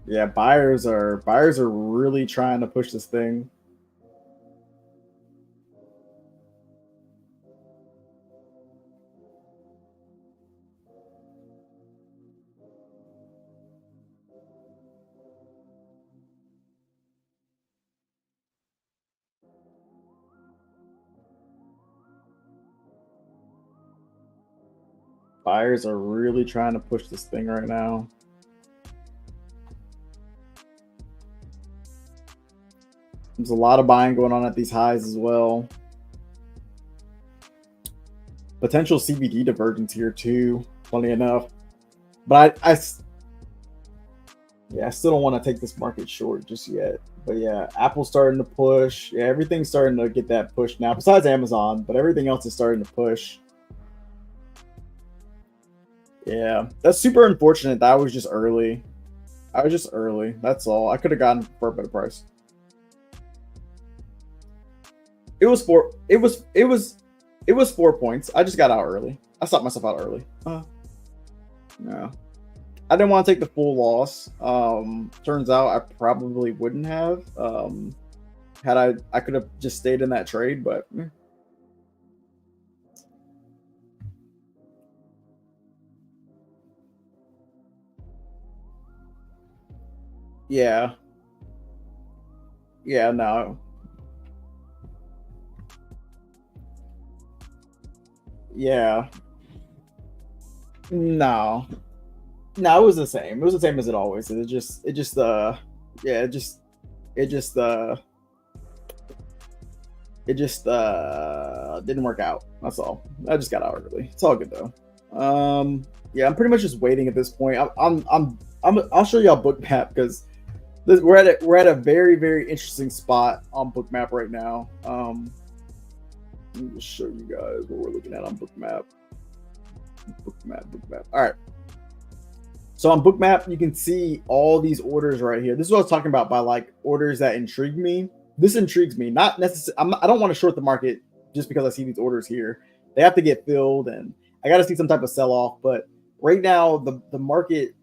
Yeah, buyers are really trying to push this thing. Buyers are really trying to push this thing right now. There's a lot of buying going on at these highs as well. Potential CBD divergence here too, funny enough. But I still don't want to take this market short just yet. But yeah, Apple's starting to push. Yeah, everything's starting to get that push now, besides Amazon, but everything else is starting to push. Yeah, that's super unfortunate. That was just early. I was just early. That's all. I could have gotten for a better price. It was 4 points. I just got out early. I stopped myself out early. Yeah. I didn't want to take the full loss. Turns out I probably wouldn't have. Had I could have just stayed in that trade, but yeah. Yeah, no. Yeah. No. No, it was the same. It was the same as it always is. Yeah, it just didn't work out. That's all. I just got out early. It's all good though. Yeah, I'm pretty much just waiting at this point. I'll show y'all bookmap because we're at a very, very interesting spot on bookmap right now. Let me just show you guys what we're looking at on bookmap. Bookmap. All right. So on bookmap, you can see all these orders right here. This is what I was talking about by like orders that intrigue me. This intrigues me. Not necessarily. I don't want to short the market just because I see these orders here. They have to get filled, and I got to see some type of sell off. But right now, the market,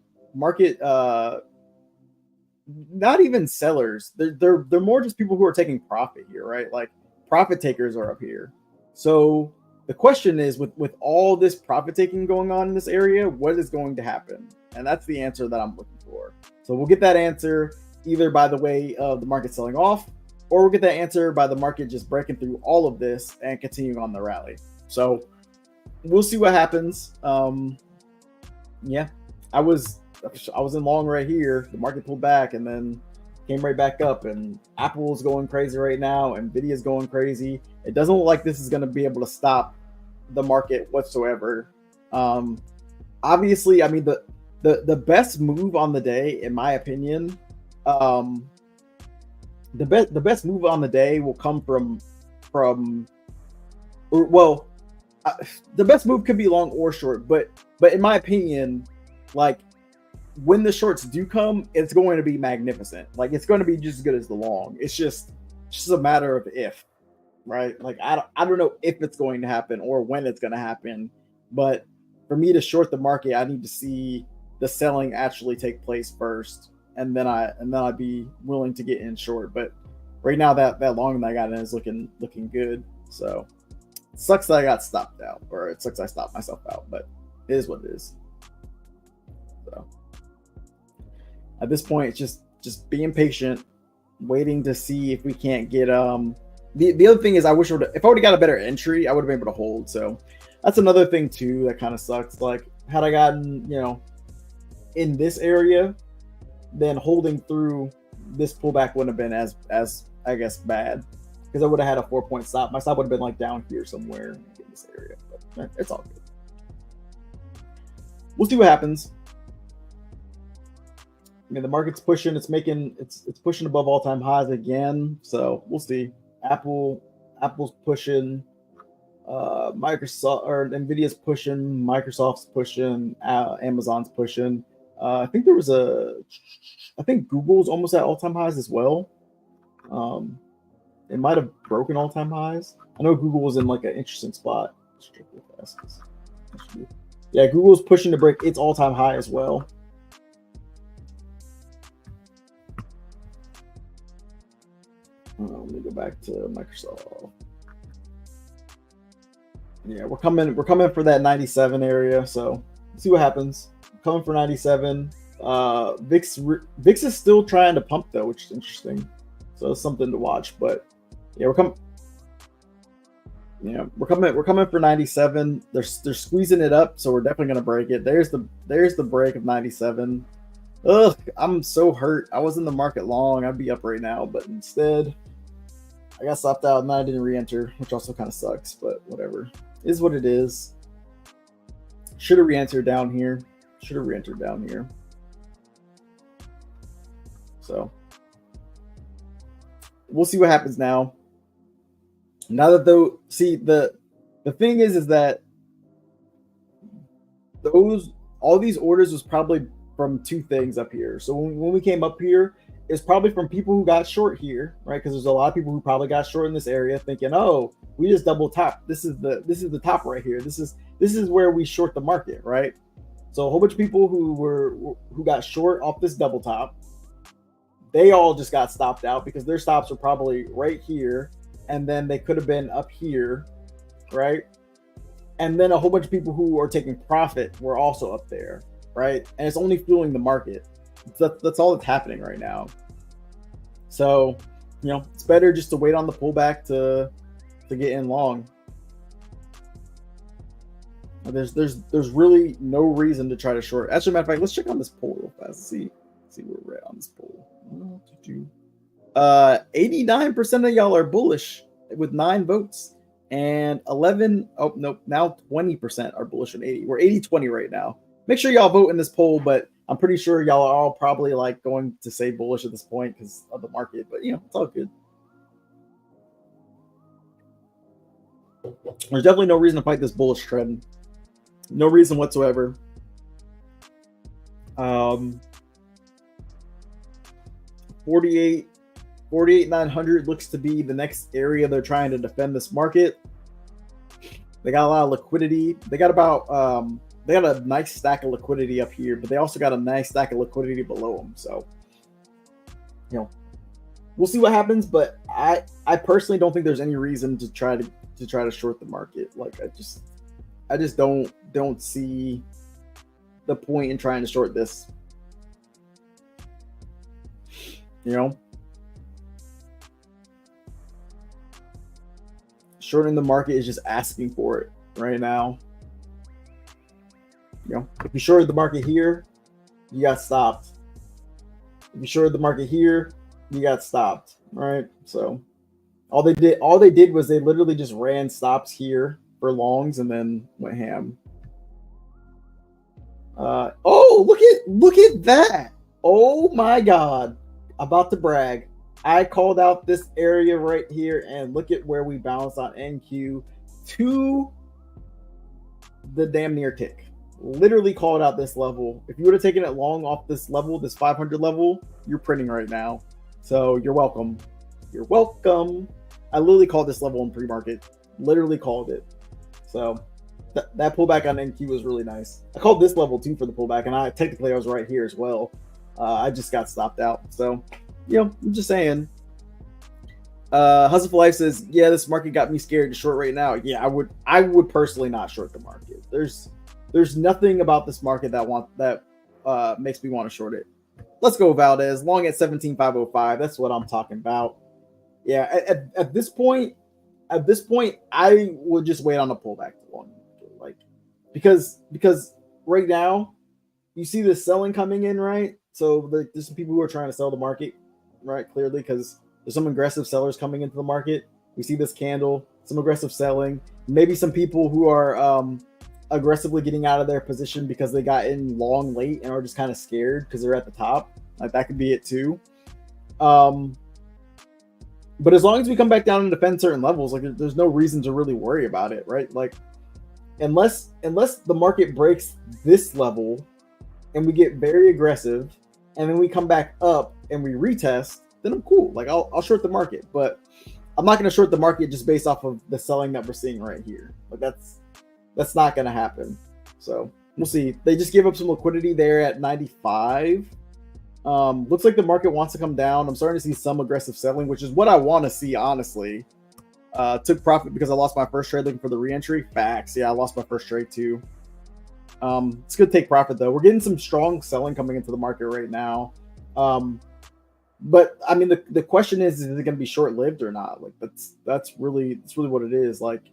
not even sellers. They're more just people who are taking profit here, right? Like profit takers are up here. So the question is, with all this profit taking going on in this area, what is going to happen? And that's the answer that I'm looking for. So we'll get that answer either by the way of the market selling off, or we'll get that answer by the market just breaking through all of this and continuing on the rally. So we'll see what happens. Yeah, I was in long right here. The market pulled back and then came right back up, and Apple's going crazy right now. Nvidia's going crazy. It doesn't look like this is going to be able to stop the market whatsoever. Obviously, I mean the best move on the day, in my opinion, the best move on the day will come the best move could be long or short, but in my opinion, like when the shorts do come, it's going to be magnificent. Like it's going to be just as good as the long. It's just a matter of if. right? Like I don't know if it's going to happen or when it's going to happen, but for me to short the market, I need to see the selling actually take place first, and then I'd be willing to get in short. But right now, that long that I got in is looking good. So it sucks that I got stopped out, or it sucks I stopped myself out, but it is what it is. So at this point, it's just being patient, waiting to see if we can't get the other thing is, I wish if I would have got a better entry, I would have been able to hold. So that's another thing too that kind of sucks. Like, had I gotten, in this area, then holding through this pullback wouldn't have been as I guess bad, because I would have had a 4-point stop. My stop would have been like down here somewhere in this area, but it's all good. We'll see what happens. I mean, the market's pushing. It's pushing above all-time highs again. So we'll see. Apple's pushing. Microsoft or Nvidia's pushing. Microsoft's pushing. Amazon's pushing. I think Google's almost at all-time highs as well. It might have broken all-time highs. I know Google was in like an interesting spot. Yeah, Google's pushing to break its all-time high as well. Let me go back to Microsoft. Yeah, we're coming for that 97 area. So see what happens. Coming for 97. VIX is still trying to pump though, which is interesting. So it's something to watch. But yeah, we're coming for 97. They're squeezing it up, so we're definitely gonna break it. There's the break of 97. Ugh, I'm so hurt. I was in the market long. I'd be up right now, but instead I got stopped out and I didn't re-enter, which also kind of sucks, but whatever. It is what it is. Should have re-entered down here. So we'll see what happens now. Now that the thing is that all these orders was probably from two things up here. So when we came up here, it's probably from people who got short here, right? Because there's a lot of people who probably got short in this area, thinking, "Oh, we just double top. This is the top right here. This is where we short the market, right?" So a whole bunch of people who got short off this double top, they all just got stopped out because their stops were probably right here, and then they could have been up here, right? And then a whole bunch of people who are taking profit were also up there, right? And it's only fueling the market. That's all that's happening right now. So, it's better just to wait on the pullback to get in long. There's really no reason to try to short. As a matter of fact, let's check on this poll real fast. See where we're at on this poll. 89% of y'all are bullish with 9 votes, and 11. Oh nope, now 20% are bullish and 80. We're 80-20 right now. Make sure y'all vote in this poll, but I'm pretty sure y'all are all probably like going to say bullish at this point because of the market, but it's all good. There's definitely no reason to fight this bullish trend. No reason whatsoever. 48,900 looks to be the next area they're trying to defend this market. They got a lot of liquidity. They got about they got a nice stack of liquidity up here, but they also got a nice stack of liquidity below them. So, we'll see what happens. But I personally don't think there's any reason to try to short the market. Like I just don't see the point in trying to short this. Shorting the market is just asking for it right now. If you shorted the market here, you got stopped. If you shorted the market here, you got stopped. Right? So all they did was they literally just ran stops here for longs and then went ham. Oh, look at that. Oh my God. About to brag. I called out this area right here, and look at where we bounced on NQ to the damn near tick. Literally called out this level. If you would have taken it long off this level, this 500 level, you're printing right now. So you're welcome. You're welcome. I literally called this level in pre-market. Literally called it. So that pullback on NQ was really nice. I called this level too for the pullback, and I was right here as well. I just got stopped out. So, I'm just saying. Hustle for Life says, yeah, this market got me scared to short right now. Yeah, I would personally not short the market. There's nothing about this market that makes me want to short it. Let's go Valdez, long at 17,505. That's what I'm talking about. Yeah, at this point, I would just wait on a pullback to long, like because right now you see the selling coming in, right? So there's some people who are trying to sell the market, right? Clearly, because there's some aggressive sellers coming into the market. We see this candle, some aggressive selling. Maybe some people who are aggressively getting out of their position because they got in long late and are just kind of scared because they're at the top. Like that could be it too. But as long as we come back down and defend certain levels, like there's no reason to really worry about it, right? Like unless the market breaks this level and we get very aggressive and then we come back up and we retest, then I'm cool. Like I'll short the market, but I'm not going to short the market just based off of the selling that we're seeing right here. Like that's not going to happen. So we'll see. They just gave up some liquidity there at 95. Looks like the market wants to come down. I'm starting to see some aggressive selling, which is what I want to see, honestly. Took profit because I lost my first trade looking for the reentry. Facts. Yeah, I lost my first trade too. It's good to take profit though. We're getting some strong selling coming into the market right now. But I mean, the question is it going to be short lived or not? Like that's really what it is. Like,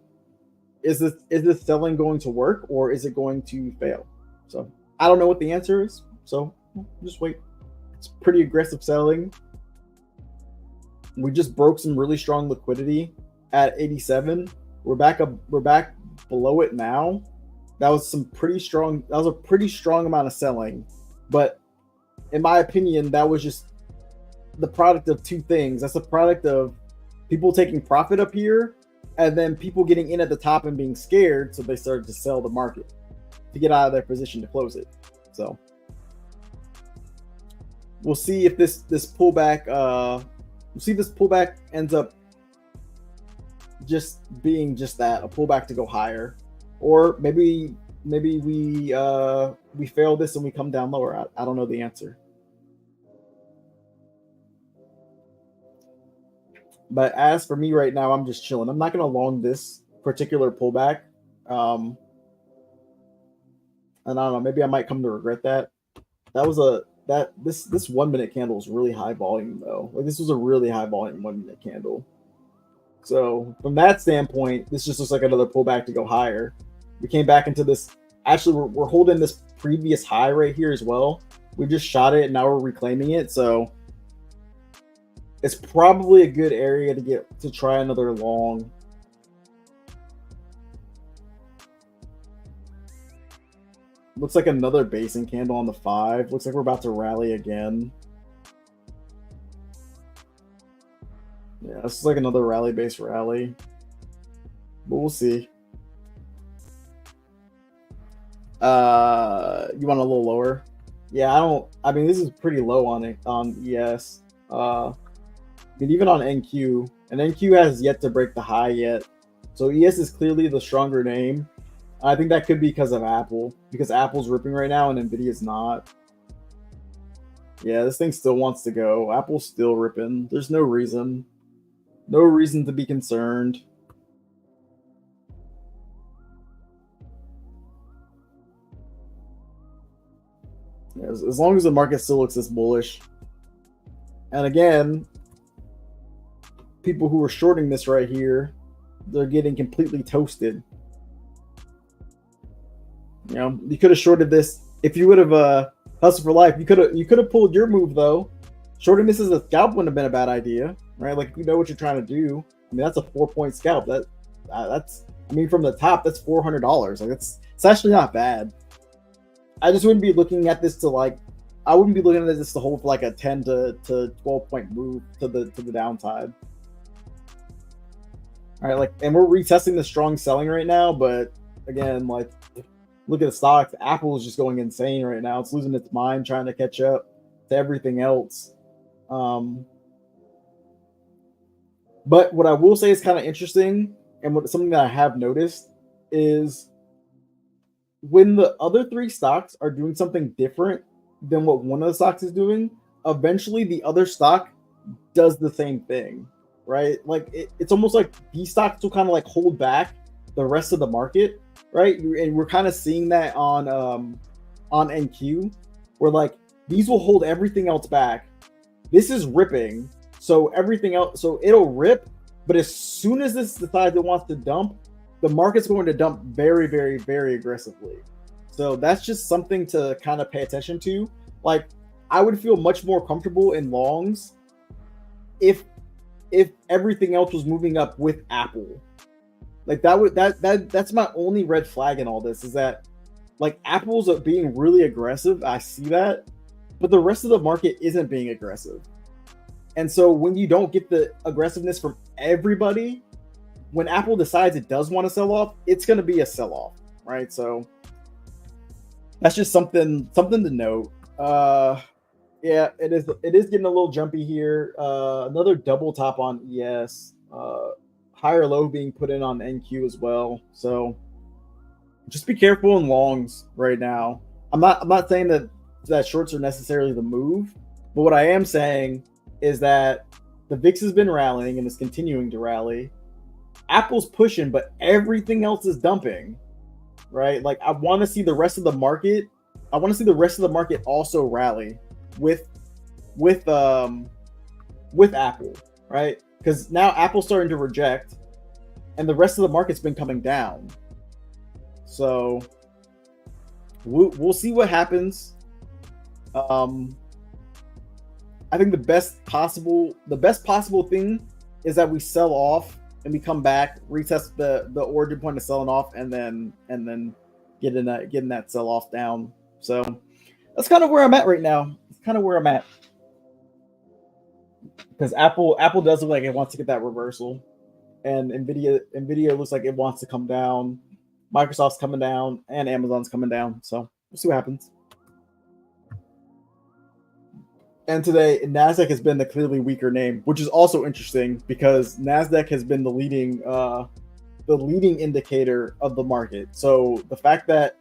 is this selling going to work or is it going to fail? So I don't know what the answer is. So just wait. It's pretty aggressive selling. We just broke some really strong liquidity at 87. We're back below it now. That was a pretty strong amount of selling. But in my opinion, that was just the product of two things. That's the product of people taking profit up here and then people getting in at the top and being scared, so they started to sell the market to get out of their position to close it. So we'll see if this pullback ends up just being just that, a pullback to go higher, or maybe we fail this and we come down lower. I don't know the answer. But as for me right now, I'm just chilling. I'm not going to long this particular pullback. And I don't know, maybe I might come to regret that. This 1 minute candle is really high volume though. Like this was a really high volume 1 minute candle. So from that standpoint, this just looks like another pullback to go higher. We came back into this. Actually, we're holding this previous high right here as well. We just shot it and now we're reclaiming it. So it's probably a good area to try another long. Looks like another basing candle on the 5. Looks like we're about to rally again. Yeah, this is like another rally-based rally. But we'll see. You want a little lower? Yeah, I mean, this is pretty low on ES. Even on NQ, and NQ has yet to break the high yet. So ES is clearly the stronger name. I think that could be because of Apple, because Apple's ripping right now and Nvidia's not. Yeah, this thing still wants to go. Apple's still ripping. There's no reason to be concerned. Yeah, as long as the market still looks this bullish. And again, people who are shorting this right here, they're getting completely toasted. You know, you could have shorted this if you would have hustled for life. You could have pulled your move though. Shorting this as a scalp wouldn't have been a bad idea, right? Like if you know what you're trying to do. I mean, that's a 4-point scalp. That's I mean, from the top, that's $400. Like it's actually not bad. I just wouldn't be looking at this to I wouldn't be looking at this to hold for like a 10 to 12 point move to the downside. All right, and we're retesting the strong selling right now, but again, look at the stocks. Apple is just going insane right now. It's losing its mind trying to catch up to everything else. But what I will say is kind of interesting, and something that I have noticed is when the other three stocks are doing something different than what one of the stocks is doing, eventually the other stock does the same thing, right? Like it's almost like these stocks will kind of like hold back the rest of the market, right? And we're kind of seeing that on NQ, where like these will hold everything else back. This is ripping, so everything else, so it'll rip, but as soon as this decides it wants to dump, the market's going to dump very, very, very aggressively. So that's just something to kind of pay attention to. Like I would feel much more comfortable in longs if everything else was moving up with Apple. Like that's my only red flag in all this, is that like Apple's being really aggressive. I see that, but the rest of the market isn't being aggressive. And so when you don't get the aggressiveness from everybody, when Apple decides it does want to sell off, it's going to be a sell off, right? So that's just something to note. Yeah, it is getting a little jumpy here. Another double top on ES. Higher low being put in on NQ as well. So just be careful in longs right now. I'm not saying that shorts are necessarily the move, but what I am saying is that the VIX has been rallying and is continuing to rally. Apple's pushing, but everything else is dumping, right? Like I want to see the rest of the market. I want to see the rest of the market also rally with Apple, right? Because now Apple's starting to reject, and the rest of the market's been coming down. So we'll see what happens. I think the best possible thing is that we sell off and we come back, retest the origin point of selling off, and then getting that sell off down. So that's kind of where I'm at right now. It's kind of where I'm at, because Apple does look like it wants to get that reversal, and Nvidia looks like it wants to come down. Microsoft's coming down, and Amazon's coming down. So we'll see what happens. And today, NASDAQ has been the clearly weaker name, which is also interesting because NASDAQ has been the leading indicator of the market. So the fact that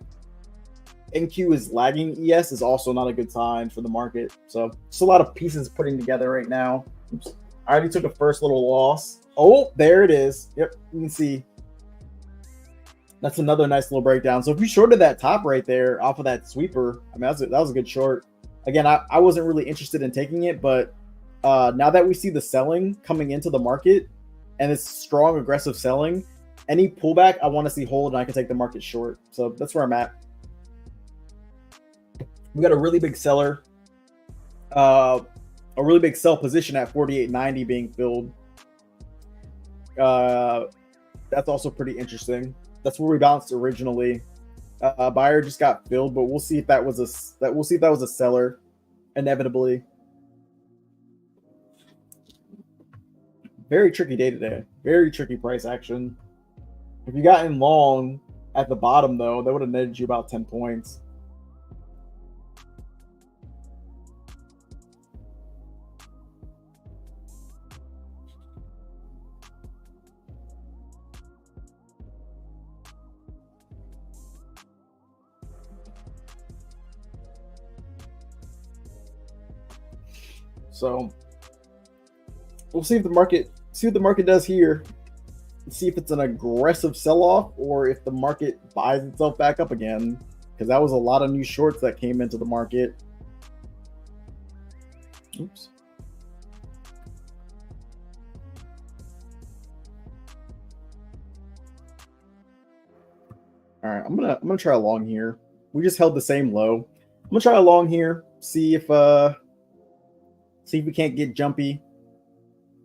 NQ is lagging ES is also not a good sign for the market. So just a lot of pieces putting together right now. Oops. I already took a first little loss. Oh, there it is. Yep, you can see. That's another nice little breakdown. So if you shorted that top right there off of that sweeper, I mean, that was a good short. Again, I wasn't really interested in taking it, but now that we see the selling coming into the market and it's strong, aggressive selling, any pullback I want to see hold, and I can take the market short. So that's where I'm at. We got a really big seller, a really big sell position at 48.90 being filled. That's also pretty interesting. That's where we bounced originally. Buyer just got filled, but we'll see if that was a seller. Inevitably, very tricky day today. Very tricky price action. If you got in long at the bottom, though, that would have netted you about 10 points. So we'll see if the market does here. See if it's an aggressive sell-off or if the market buys itself back up again, because that was a lot of new shorts that came into the market. Oops. All right, I'm gonna try a long here. We just held the same low. I'm gonna try a long here. See if we can't get jumpy.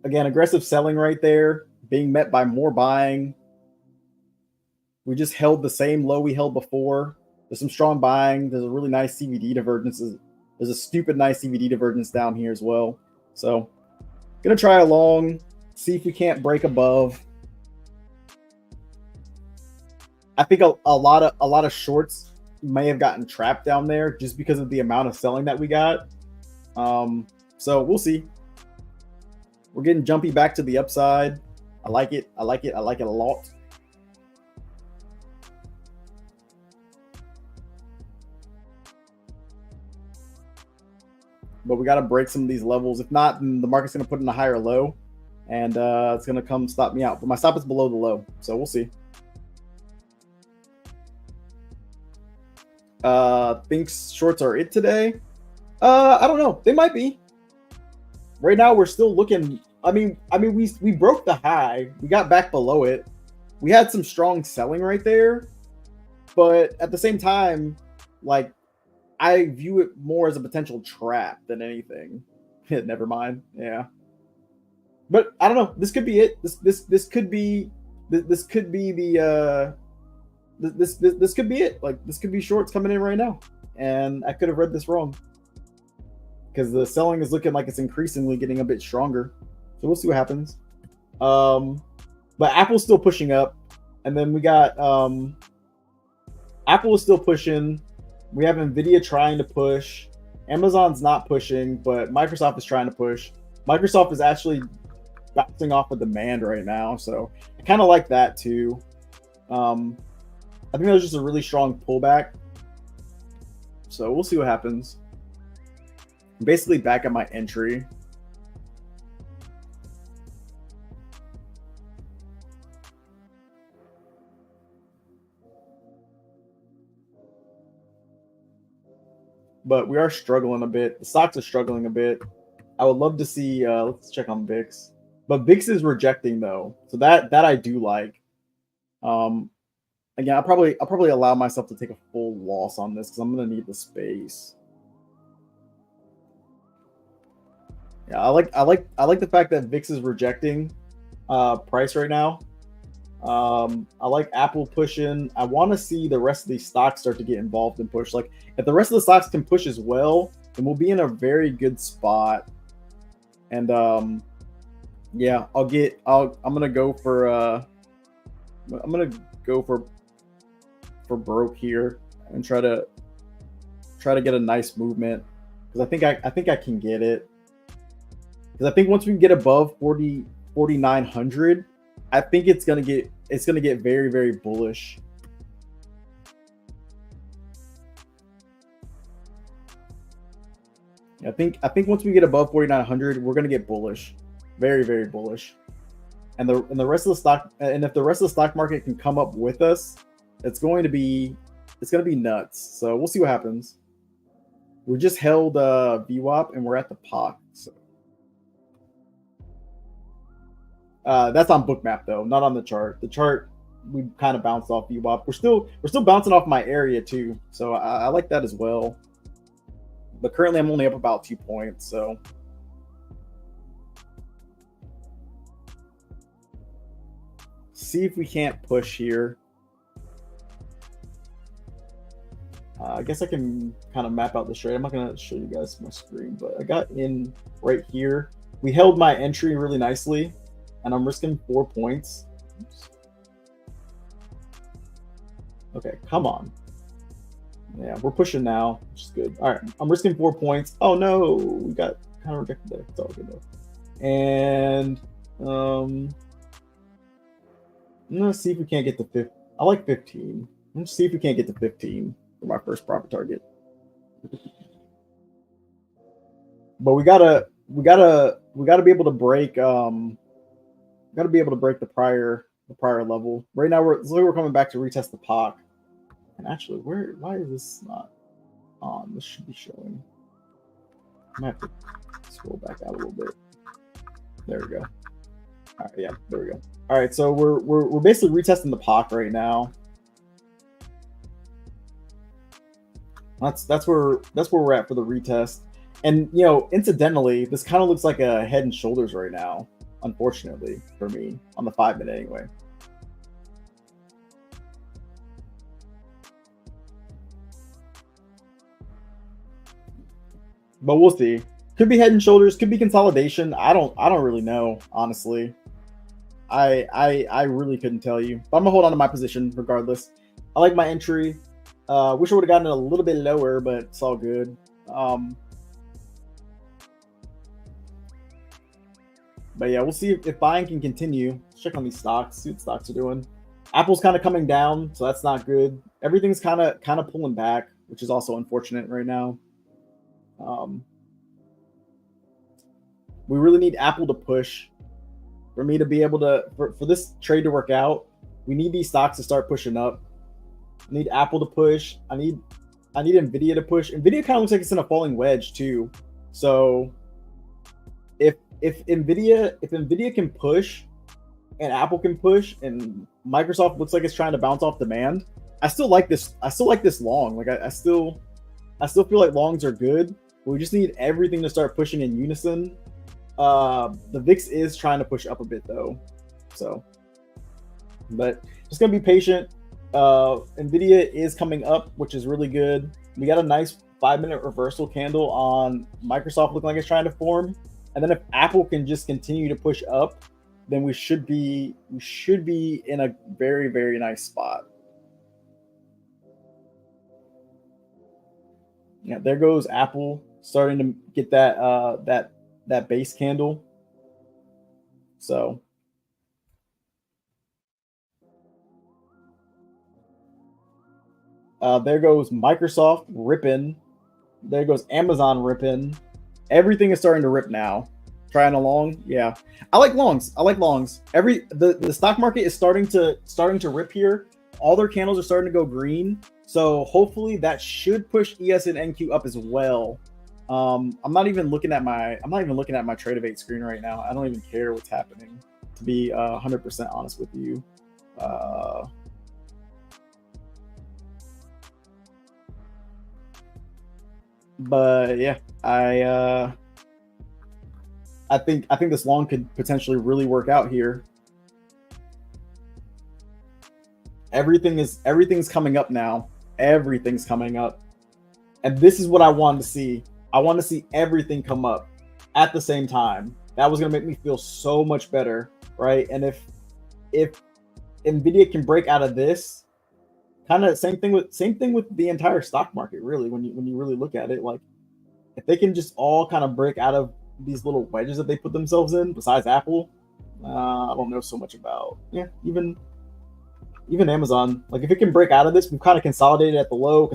Again, aggressive selling right there, being met by more buying. We just held the same low we held before. There's some strong buying. There's a really nice CVD divergence. There's a stupid nice CVD divergence down here as well. So gonna try a long, see if we can't break above. I think a lot of shorts may have gotten trapped down there just because of the amount of selling that we got. So we'll see. We're getting jumpy back to the upside. I like it. I like it. I like it a lot. But we got to break some of these levels. If not, then the market's going to put in a higher low, and it's going to come stop me out. But my stop is below the low, so we'll see. Thinks shorts are it today. I don't know. They might be. Right now, we're still looking. I mean, we broke the high. We got back below it. We had some strong selling right there, but at the same time, like, I view it more as a potential trap than anything. Never mind. Yeah, but I don't know. This could be it. This could be this could be the this could be it. Like, this could be shorts coming in right now, and I could have read this wrong because the selling is looking like it's increasingly getting a bit stronger. So we'll see what happens. But Apple's still pushing up, and then we got Apple is still pushing. We have Nvidia trying to push. Amazon's not pushing, but Microsoft is trying to push. Microsoft is actually bouncing off of demand right now, so I kind of like that too. I think that was just a really strong pullback. So we'll see what happens. I'm basically back at my entry. But we are struggling a bit. The stocks are struggling a bit. I would love to see. Let's check on VIX. But VIX is rejecting though, so that I do like. Again, I'll probably allow myself to take a full loss on this because I'm gonna need the space. Yeah, I like the fact that VIX is rejecting price right now. I like Apple pushing. I want to see the rest of these stocks start to get involved and push. Like, if the rest of the stocks can push as well, then we'll be in a very good spot. And yeah, I'm gonna go for broke here and try to get a nice movement, because I think I can get it. Because I think once we get above 4,900, I think it's gonna get very, very bullish. I think once we get above 4,900, we're gonna get bullish, very, very bullish. And the rest of the stock, and if the rest of the stock market can come up with us, it's gonna be nuts. So we'll see what happens. We just held VWAP and we're at the POC. So. That's on bookmap though, not on the chart. The chart, we kind of bounced off VWAP. We're still bouncing off my area too, so I like that as well. But currently, I'm only up about 2 points. So see if we can't push here. I guess I can kind of map out the trade. I'm not gonna show you guys my screen, but I got in right here. We held my entry really nicely. And I'm risking 4 points. Oops. Okay, come on. Yeah, we're pushing now, which is good. All right, I'm risking 4 points. Oh no, we got kind of rejected there. It's all good though. And I'm gonna see if we can't get to 15. I like 15. Let's see if we can't get to 15 for my first profit target. But we gotta be able to break. Got to be able to break the prior level. Right now we're coming back to retest the POC. And actually, why is this not on? This should be showing. I might have to scroll back out a little bit. There we go. All right, yeah, there we go. All right, so we're basically retesting the POC right now. That's where we're at for the retest. And you know, incidentally, this kind of looks like a head and shoulders right now. Unfortunately for me, on the 5 minute anyway. But we'll see. Could be head and shoulders, could be consolidation. I don't really know, honestly. I really couldn't tell you. But I'm gonna hold on to my position regardless. I like my entry. Wish I would have gotten it a little bit lower, but it's all good. But yeah, we'll see if buying can continue. Let's check on these stocks, see what stocks are doing. Apple's kind of coming down, so that's not good. Everything's kind of pulling back, which is also unfortunate right now. We really need Apple to push for me to be able to for this trade to work out. We need these stocks to start pushing up. I need Apple to push. I need Nvidia to push. Nvidia kind of looks like it's in a falling wedge too. So if Nvidia can push and Apple can push and Microsoft looks like it's trying to bounce off demand, I still like this. I still like this long. Like I still feel like longs are good. But we just need everything to start pushing in unison. The VIX is trying to push up a bit though. So, but just gonna be patient. Nvidia is coming up, which is really good. We got a nice 5-minute reversal candle on Microsoft looking like it's trying to form. And then if Apple can just continue to push up, then we should be in a very, very nice spot. Yeah, there goes Apple starting to get that base candle. So there goes Microsoft ripping. There goes Amazon ripping. Everything is starting to rip now. Trying along, yeah. I like longs. The stock market is starting to rip here. All their candles are starting to go green. So hopefully that should push ES and NQ up as well. I'm not even looking at my Trade-Evate screen right now. I don't even care what's happening, to be 100% honest with you. But yeah, I think this long could potentially really work out here. Everything's coming up now. Everything's coming up. And this is what I wanted to see. I want to see everything come up at the same time. That was going to make me feel so much better, right? And if Nvidia can break out of this, kind of same thing with the entire stock market, really, when you really look at it, like if they can just all kind of break out of these little wedges that they put themselves in, besides Apple, I don't know so much about. Yeah, even Amazon. Like if it can break out of this, we've kind of consolidating at the low.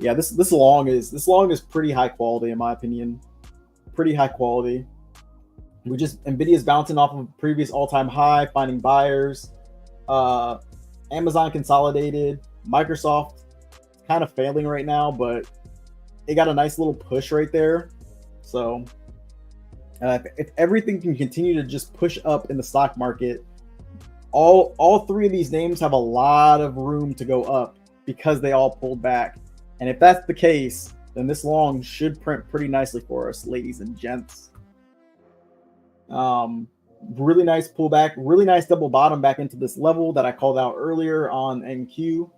Yeah, this long is pretty high quality in my opinion. Pretty high quality. Nvidia's bouncing off of a previous all-time high, finding buyers. Amazon consolidated. Microsoft kind of failing right now, but it got a nice little push right there. So if everything can continue to just push up in the stock market, all three of these names have a lot of room to go up because they all pulled back. And if that's the case, then this long should print pretty nicely for us, ladies and gents. Really nice pullback, really nice double bottom back into this level that I called out earlier on NQ.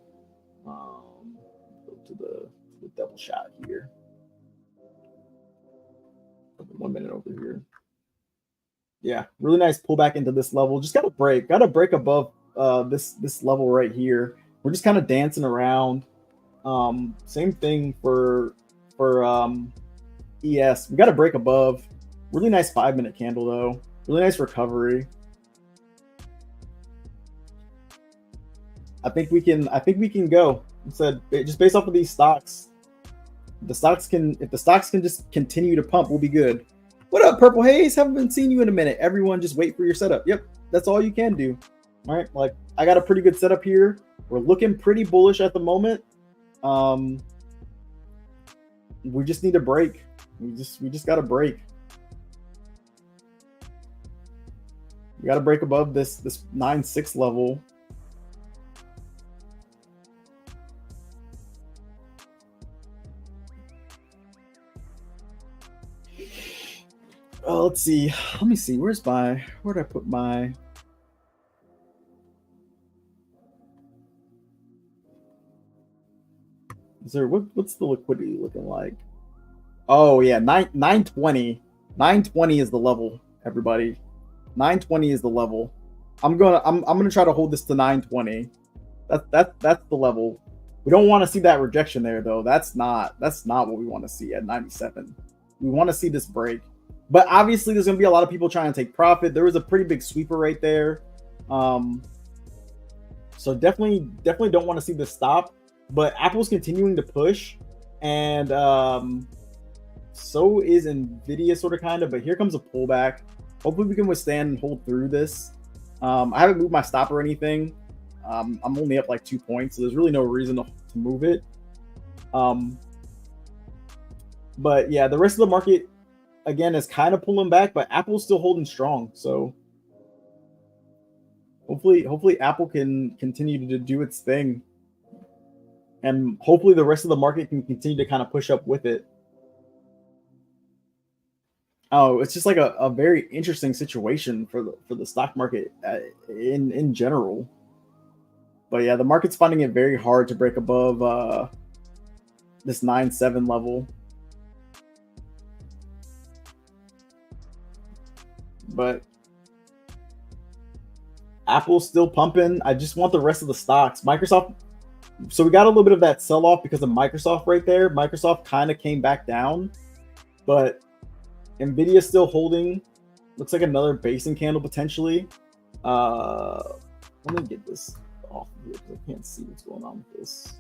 Go to the double shot here. 1 minute over here. Yeah, really nice pullback into this level. Just got to break above this level right here. We're just kind of dancing around. Same thing for ES. We got to break above. Really nice 5-minute candle though. Really nice recovery. I think we can go. Said just based off of these stocks. If the stocks can just continue to pump, we'll be good. What up, Purple Haze? Haven't been seeing you in a minute. Everyone just wait for your setup. Yep, that's all you can do. All right, like I got a pretty good setup here. We're looking pretty bullish at the moment. We just need a break. We just got to break. We got to break above this 9.6 level. Let's see. Let me see. Where did I put my? Is there what's the liquidity looking like? Oh yeah, 920. 920 is the level, everybody. 920 is the level. I'm gonna try to hold this to 920. That's the level. We don't want to see that rejection there though. That's not what we want to see at 97. We want to see this break. But obviously, there's going to be a lot of people trying to take profit. There was a pretty big sweeper right there. So definitely don't want to see this stop. But Apple's continuing to push, and so is Nvidia, sort of, kind of. But here comes a pullback. Hopefully, we can withstand and hold through this. I haven't moved my stop or anything. I'm only up like 2 points, so there's really no reason to move it. But yeah, the rest of the market again is kind of pulling back, but Apple's still holding strong. So hopefully Apple can continue to do its thing, and hopefully the rest of the market can continue to kind of push up with it. Oh, it's just like a very interesting situation for the stock market in general. But yeah, the market's finding it very hard to break above this 9.7 level. But Apple's still pumping. I just want the rest of the stocks. Microsoft. So we got a little bit of that sell-off because of Microsoft right there. Microsoft kind of came back down, but Nvidia still holding. Looks like another basing candle potentially. Let me get this off of here because I can't see what's going on with this.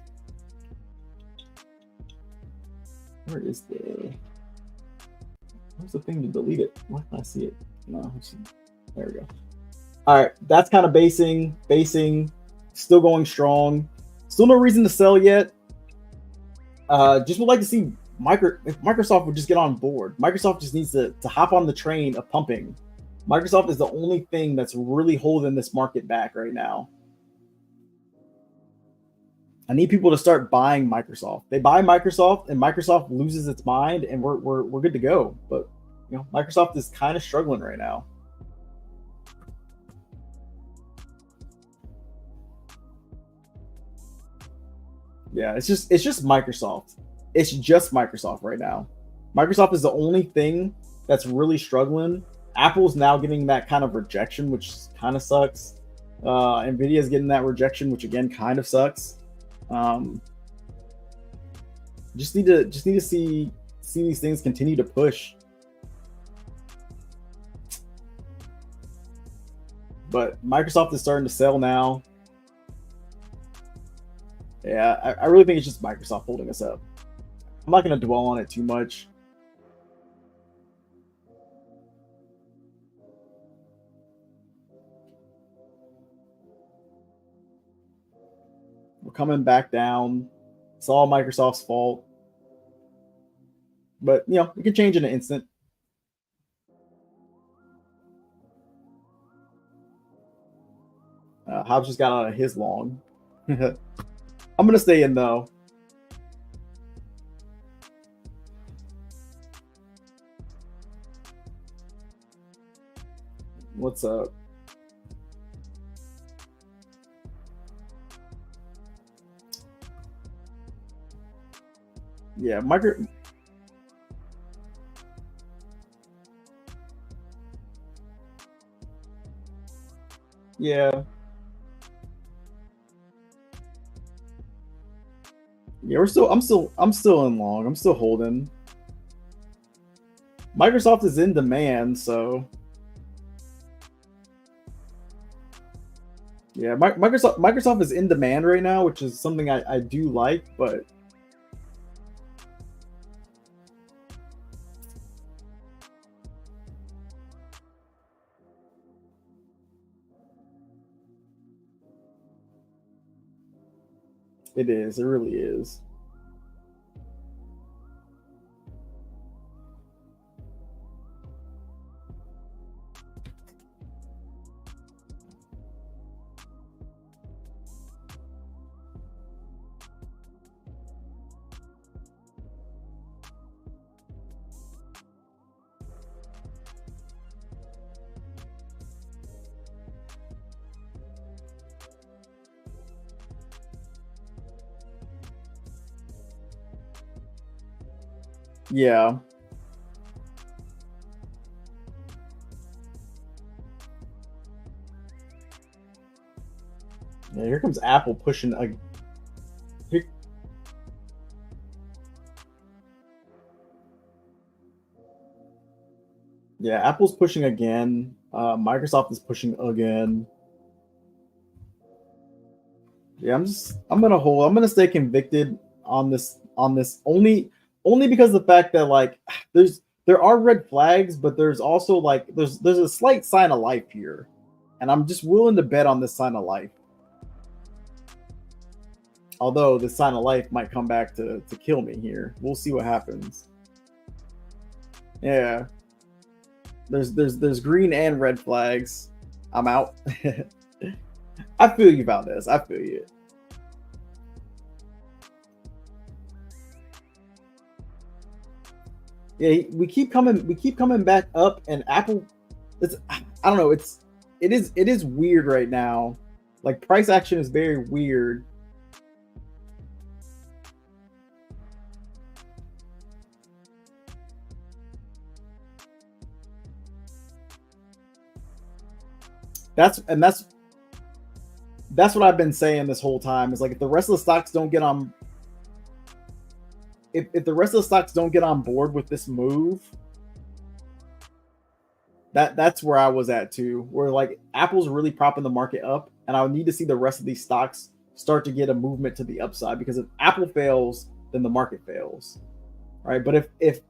Where is where's the thing to delete it? Why can't I see it? No, there we go. All right, that's kind of basing, still going strong. Still no reason to sell yet. Just would like to see if Microsoft would just get on board. Microsoft just needs to hop on the train of pumping. Microsoft is the only thing that's really holding this market back right now. I need people to start buying Microsoft. They buy Microsoft, and Microsoft loses its mind, and we're good to go. But you know, Microsoft is kind of struggling right now. Yeah, it's just Microsoft. It's just Microsoft right now. Microsoft is the only thing that's really struggling. Apple's now getting that kind of rejection, which kind of sucks. Nvidia is getting that rejection, which again kind of sucks. Just need to see these things continue to push. But Microsoft is starting to sell now. Yeah, I really think it's just Microsoft holding us up. I'm not going to dwell on it too much. We're coming back down. It's all Microsoft's fault. But, you know, we can change in an instant. Hobbs just got out of his long. I'm going to stay in, though. What's up? Yeah, Yeah. Yeah, I'm still in long. I'm still holding. Microsoft is in demand, so yeah, Microsoft is in demand right now, which is something I do like, but it is. It really is. Yeah. Yeah, here comes Apple pushing a. Here, Yeah, Apple's pushing again. Microsoft is pushing again. Yeah, I'm gonna hold. I'm gonna stay convicted on this only because of the fact that like there are red flags, but there's also like there's a slight sign of life here, and I'm just willing to bet on this sign of life. Although the sign of life might come back to kill me here. We'll see what happens. Yeah. There's green and red flags. I'm out. I feel you about this. I feel you. Yeah, we keep coming back up, and Apple, it's I don't know, it is weird right now. Like price action is very weird. That's what I've been saying this whole time. Is like if the rest of the stocks don't get on if the rest of the stocks don't get on board with this move, that's where I was at too. Where like Apple's really propping the market up, and I would need to see the rest of these stocks start to get a movement to the upside, because if Apple fails, then the market fails. Right? But if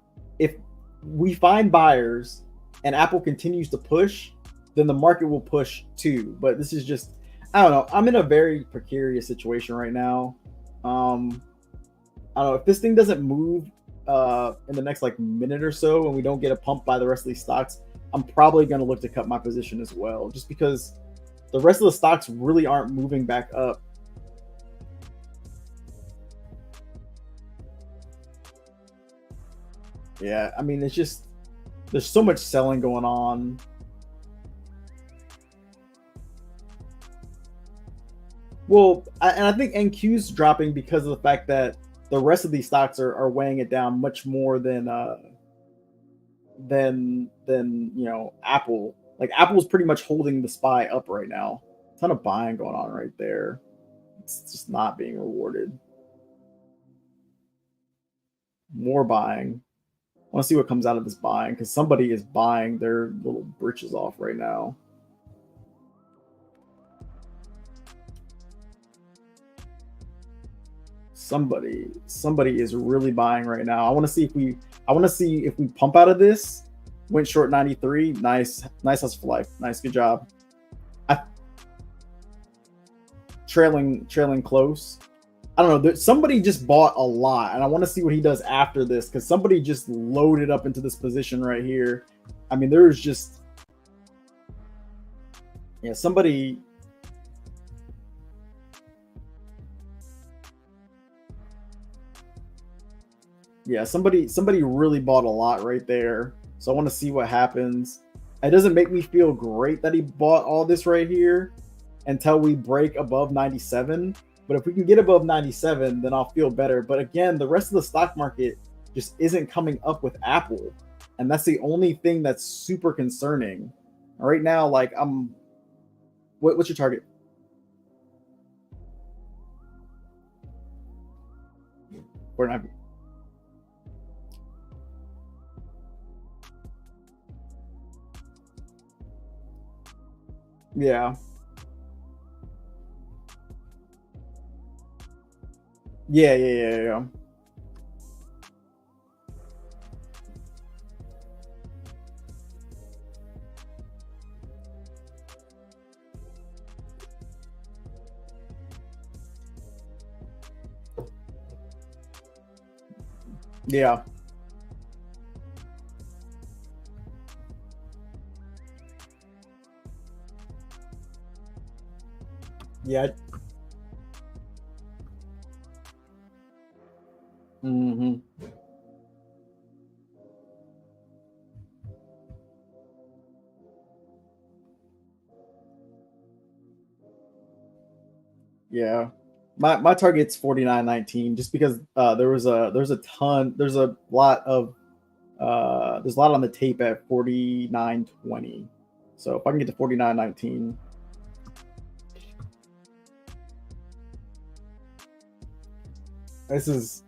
we find buyers and Apple continues to push, then the market will push too. But this is just, I don't know. I'm in a very precarious situation right now. I don't know if this thing doesn't move in the next like minute or so, and we don't get a pump by the rest of these stocks, I'm probably going to look to cut my position as well, just because the rest of the stocks really aren't moving back up. Yeah, I mean, it's just there's so much selling going on. Well, and I think NQ's dropping because of the fact that the rest of these stocks are weighing it down much more than Apple. Like Apple's pretty much holding the SPY up right now. A ton of buying going on right there. It's just not being rewarded. More buying. I want to see what comes out of this buying, because somebody is buying their little britches off right now. Somebody is really buying right now. I want to see if we pump out of this. Went short 93. Nice hustle for life. Nice, good job. Trailing close. I don't know. Somebody just bought a lot, and I want to see what he does after this, because somebody just loaded up into this position right here. I mean, there's just somebody. Yeah, somebody really bought a lot right there. So I want to see what happens. It doesn't make me feel great that he bought all this right here until we break above 97. But if we can get above 97, then I'll feel better. But again, the rest of the stock market just isn't coming up with Apple. And that's the only thing that's super concerning. Right now, like what's your target? We're not. Yeah. Yeah. Yeah. Yeah. Mm-hmm. Yeah. My target's 49.19, just because there's a lot of there's a lot on the tape at 49.20. So if I can get to 49.19. This is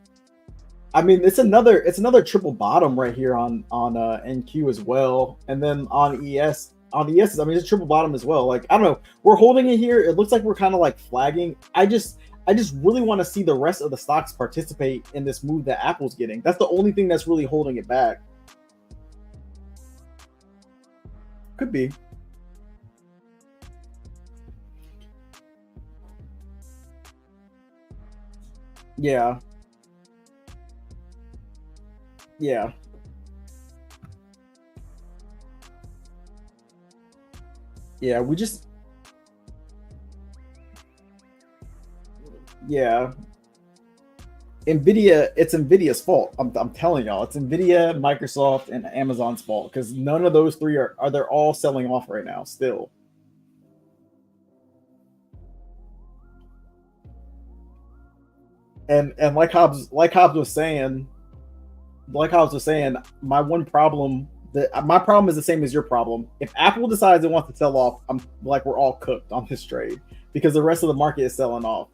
I mean, it's another triple bottom right here on NQ as well, and then on ES. I mean, it's triple bottom as well. Like, I don't know, we're holding it here. It looks like we're kind of like flagging. I just really want to see the rest of the stocks participate in this move that Apple's getting. That's the only thing that's really holding it back. Could be. Yeah, yeah, yeah. We just yeah. Nvidia, it's Nvidia's fault. I'm telling y'all, it's Nvidia, Microsoft, and Amazon's fault because none of those three are they're all selling off right now still. And like Hobbs was saying, my problem is the same as your problem. If Apple decides it wants to sell off, I'm like we're all cooked on this trade because the rest of the market is selling off.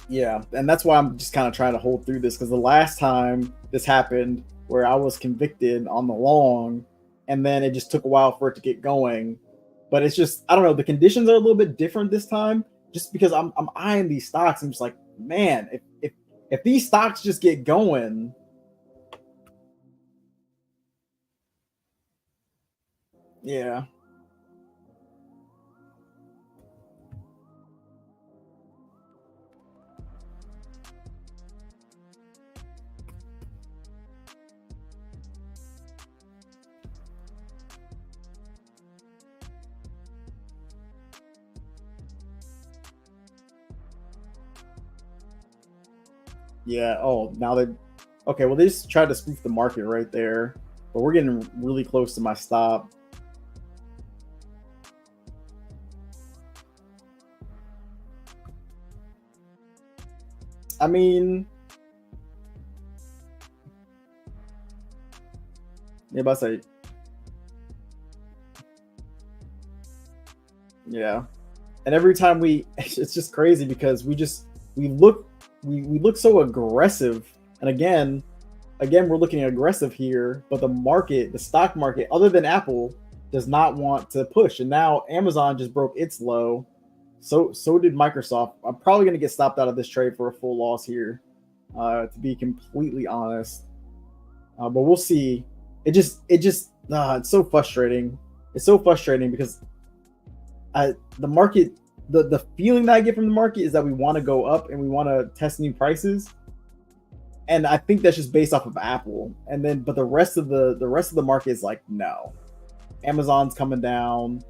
Yeah, and that's why I'm just kind of trying to hold through this because the last time this happened, where I was convicted on the long, and then it just took a while for it to get going. But it's just I don't know. The conditions are a little bit different this time, just because I'm eyeing these stocks. I'm just like, man, if these stocks just get going, yeah, yeah. Oh, now they okay. Well, they just tried to spoof the market right there, but we're getting really close to my stop. I mean, if I say, yeah. And every time it's just crazy because we look we look so aggressive. And again, we're looking aggressive here, but the stock market, other than Apple, does not want to push. And now Amazon just broke its low. So did Microsoft. I'm probably going to get stopped out of this trade for a full loss here, to be completely honest. But we'll see. It's so frustrating. It's so frustrating because the market, the feeling that I get from the market is that we want to go up and we want to test new prices, and I think that's just based off of Apple. And then, but the rest of the market is like, no, Amazon's coming down.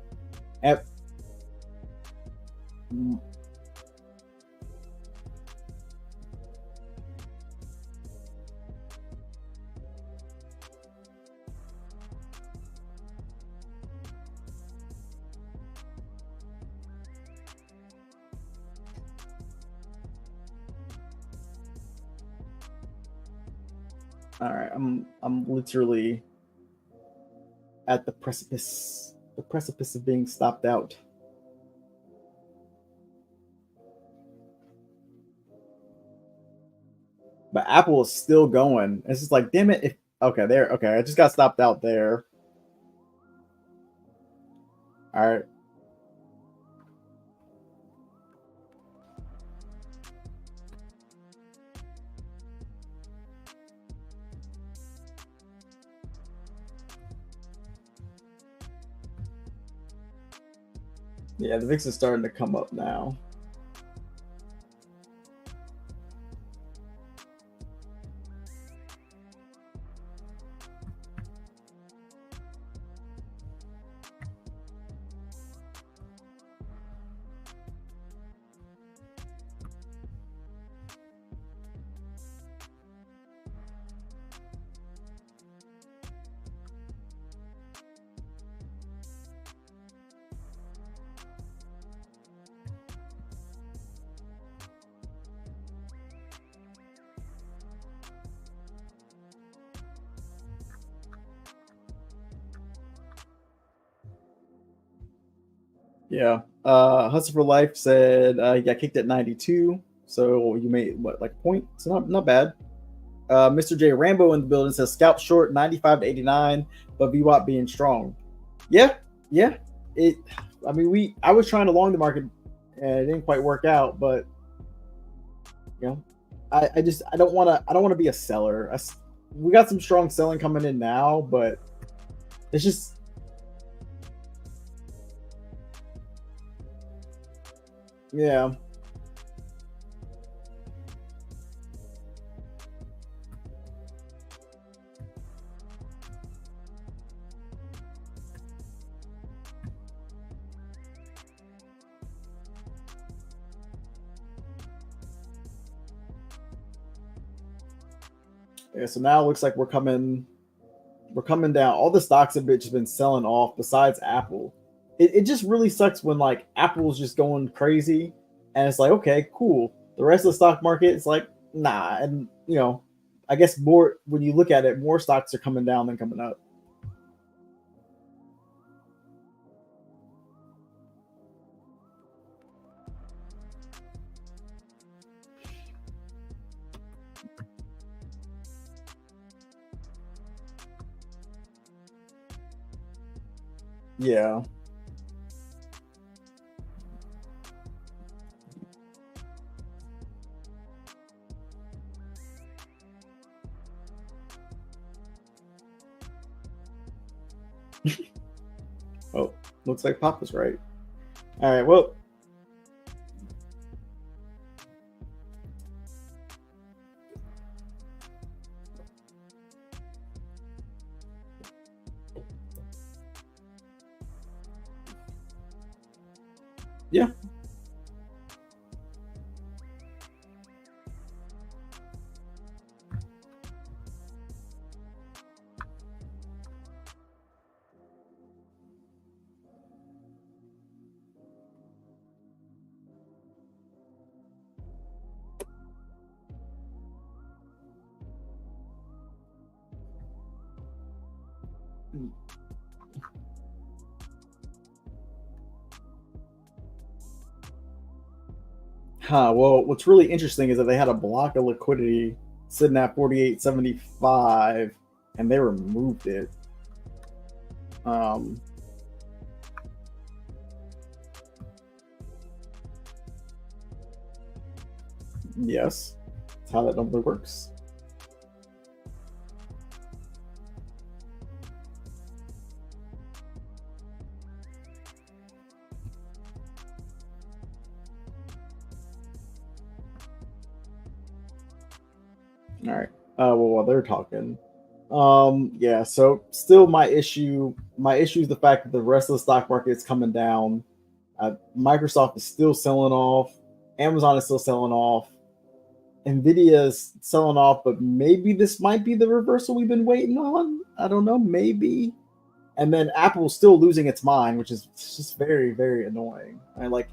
All right, I'm literally at the precipice of being stopped out. But Apple is still going. It's just like, damn it. Okay, there. Okay, I just got stopped out there. All right. Yeah, the VIX is starting to come up now. Yeah. Hustle for Life said he got kicked at 92. So you made what, like a point? So not bad. Mr. J Rambo in the building says scalp short 95 to 89, but VWAP being strong. Yeah, yeah. It. I mean, I was trying to long the market, and it didn't quite work out. But you know, I don't want to be a seller. We got some strong selling coming in now, but it's just. Yeah. Yeah, so now it looks like we're coming down. All the stocks have just been selling off besides Apple. It just really sucks when like Apple's just going crazy and it's like, okay, cool. The rest of the stock market is like, nah. And I guess more when you look at it, more stocks are coming down than coming up. Yeah. Oh, looks like Pop was right. All right, well. Yeah. Well, what's really interesting is that they had a block of liquidity sitting at 48.75 and they removed it. Um, yes, that's how that normally works. All right. Well, while they're talking, yeah. So still, my issue is the fact that the rest of the stock market is coming down. Microsoft is still selling off. Amazon is still selling off. Nvidia is selling off, but maybe this might be the reversal we've been waiting on. I don't know. Maybe. And then Apple's still losing its mind, which is just very, very annoying. Like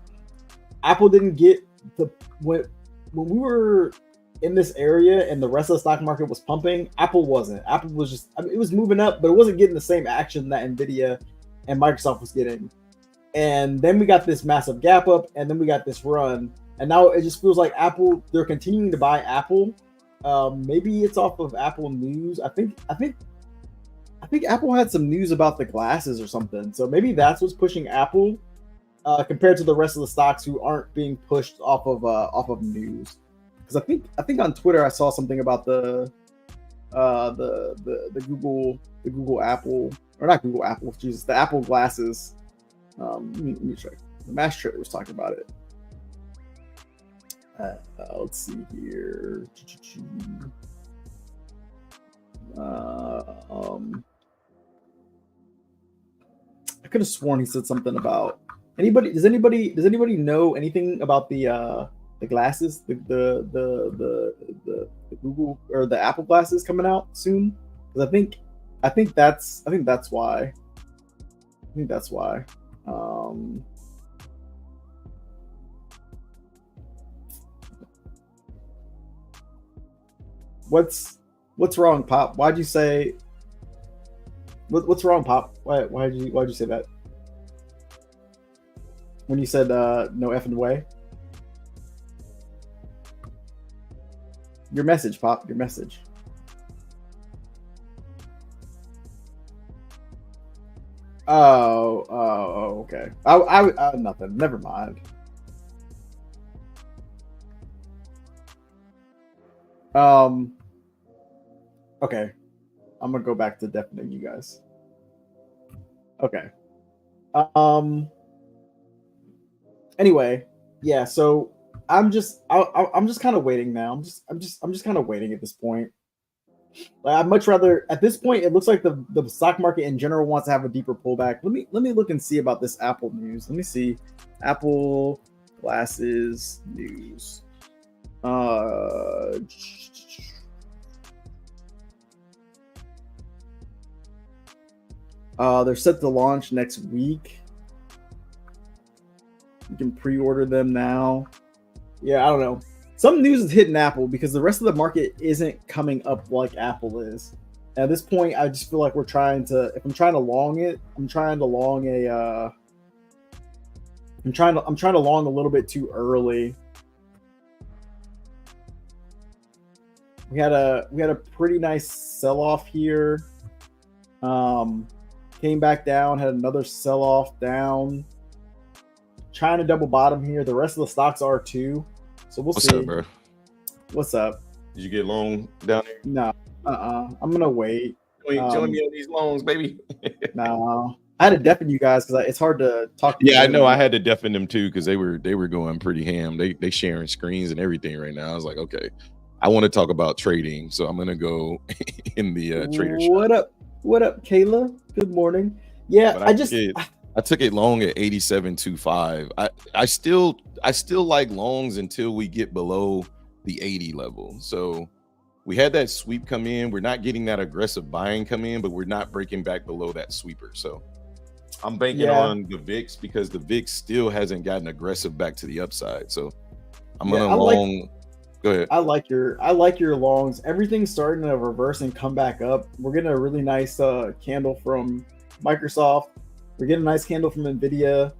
Apple didn't get the when we were in this area and the rest of the stock market was pumping, Apple wasn't. Apple was just, it was moving up, but it wasn't getting the same action that Nvidia and Microsoft was getting. And then we got this massive gap up, and then we got this run, and now it just feels like Apple, they're continuing to buy Apple. Maybe it's off of Apple News. I think Apple had some news about the glasses or something, so maybe that's what's pushing Apple compared to the rest of the stocks who aren't being pushed off of news. Because I think on Twitter I saw something about the Google Apple, or not Google Apple, Jesus, the Apple glasses. Let me check. The Mass Trader was talking about it. Let's see here. I could have sworn he said something about anybody. Does anybody know anything about the glasses, the Google or the Apple glasses coming out soon? Because I think that's why. I think that's why. What's wrong, Pop? Why'd you say? What's wrong, Pop? Why'd you say that? when you said no effing way? Your message, Pop. Your message. Oh, okay. I nothing. Never mind. Okay. I'm gonna go back to deafening you guys. Okay. Anyway, yeah. So I'm just kind of waiting now. I'm just kind of waiting at this point. Like, I'd much rather at this point. It looks like the stock market in general wants to have a deeper pullback. Let me look and see about this Apple news. Let me see Apple glasses news. They're set to launch next week. You can pre-order them now. Yeah, I don't know. Some news is hitting Apple because the rest of the market isn't coming up like Apple is. At this point, I just feel like we're trying to. If I'm trying to long it, I'm trying to long a. I'm trying to long a little bit too early. We had a pretty nice sell-off here. Came back down, had another sell-off down. Trying to double bottom here. The rest of the stocks are too. So we'll see. What's up, bro? What's up? Did you get long down there? No. I'm gonna wait. Join me on these loans, baby. No. I had to deafen you guys because it's hard to talk. Yeah, I know. I had to deafen them too because they were going pretty ham. They sharing screens and everything right now. I was like, okay, I want to talk about trading, so I'm gonna go in the trader shop. What up? What up, Kayla? Good morning. Yeah, I took it long at 87.25. I still like longs until we get below the 80 level. So we had that sweep come in. We're not getting that aggressive buying come in, but we're not breaking back below that sweeper. So I'm banking on the VIX because the VIX still hasn't gotten aggressive back to the upside. So I'm gonna long. Go ahead. I like your longs. Everything's starting to reverse and come back up. We're getting a really nice candle from Microsoft. We're getting a nice candle from Nvidia.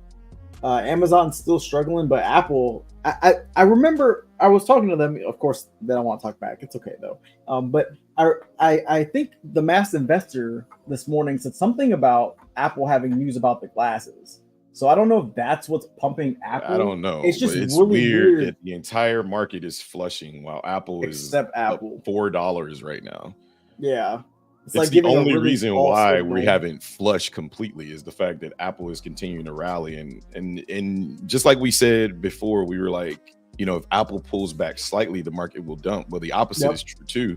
Amazon's still struggling, but Apple. I remember I was talking to them. Of course, they don't want to talk back. It's okay though. But I think the mass investor this morning said something about Apple having news about the glasses. So I don't know if that's what's pumping Apple. I don't know. It's just really weird that the entire market is flushing while Apple is $4 right now. Yeah. It's like the only reason why we haven't flushed completely is the fact that Apple is continuing to rally. And just like we said before, we were like, if Apple pulls back slightly, the market will dump. Well, the opposite is true too.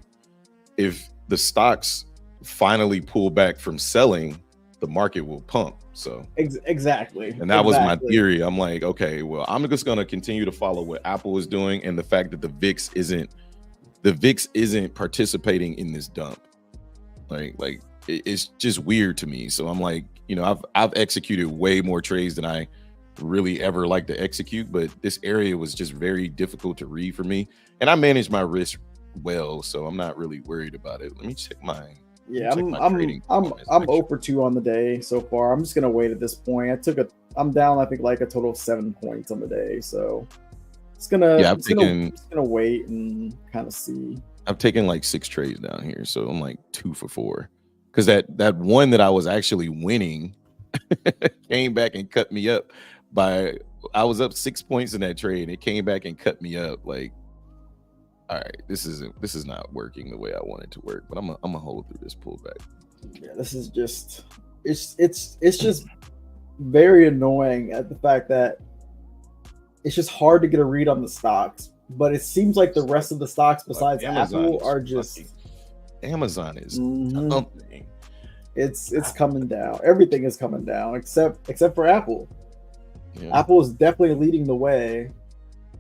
If the stocks finally pull back from selling, the market will pump. So exactly. And that was my theory. I'm like, okay, well, I'm just going to continue to follow what Apple is doing. And the fact that the VIX isn't participating in this dump. Like it's just weird to me. So I'm like, I've executed way more trades than I really ever like to execute, but this area was just very difficult to read for me. And I managed my risk well, so I'm not really worried about it. Let me check mine. Yeah, I'm 0 for 2 on the day so far. I'm just gonna wait at this point. I'm down, I think, like a total of 7 points on the day. So it's gonna wait and kind of see. I've taken like 6 trades down here, so I'm like 2 for 4. Because that one that I was actually winning came back and cut me up I was up 6 points in that trade. It came back and cut me up. Like, all right, this is not working the way I want it to work, but I'm gonna hold through this pullback. Yeah, this is just it's just very annoying at the fact that it's just hard to get a read on the stocks, but it seems like the rest of the stocks besides Apple are just Amazon is something. It's coming down. Everything is coming down except for Apple. Yeah. Apple is definitely leading the way,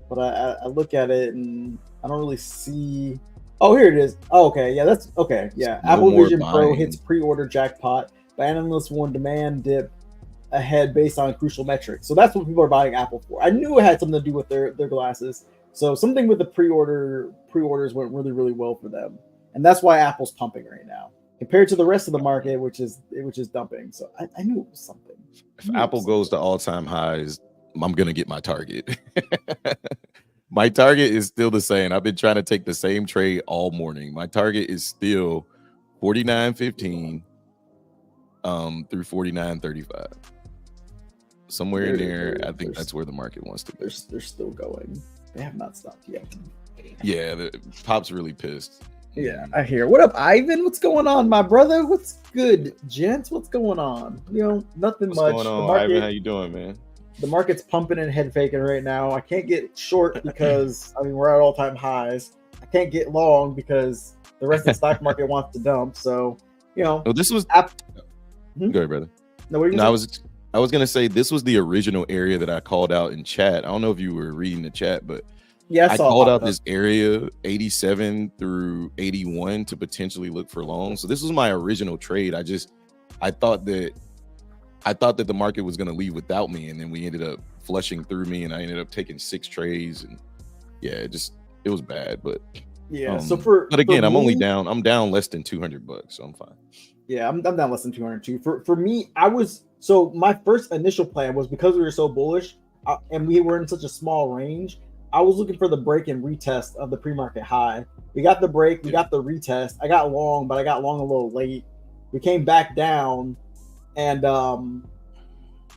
but I look at it and I don't really see. Oh, here it is. Oh, okay. Yeah, that's okay. Yeah, Apple Vision Pro hits pre-order jackpot, but analysts warn demand dip ahead based on crucial metrics. So that's what people are buying Apple for. I knew it had something to do with their glasses. So something with the pre-orders went really, really well for them, and that's why Apple's pumping right now compared to the rest of the market, which is dumping. So I knew it was something. If Apple goes to all-time highs, I'm gonna get my target. My target is still the same. I've been trying to take the same trade all morning. My target is still 49.15 through 49.35. Somewhere in there, I think that's where the market wants to be. They're still going. They have not stopped yet. Yeah, the Pop's really pissed. Yeah, I hear. What up, Ivan? What's going on, my brother? What's good, gents? What's going on? You know, nothing much. What's going on, Ivan? How you doing, man? The market's pumping and head faking right now. I can't get short because I mean we're at all-time highs. I can't get long because the rest of the stock market wants to dump. So, you know. Oh, this was. Go ahead, brother. No, what are you I was gonna say this was the original area that I called out in chat. I don't know if you were reading the chat, but yeah, I called out this area 87 through 81 to potentially look for long. So this was my original trade. I thought that the market was going to leave without me, and then we ended up flushing through me, and I ended up taking 6 trades, and yeah, it was bad, but yeah. But again, I'm down less than $200, so I'm fine. Yeah, I'm down less than 200 too. For me, my first initial plan was because we were so bullish and we were in such a small range. I was looking for the break and retest of the pre-market high. We got the break, we got the retest. I got long, but I got long a little late. We came back down, and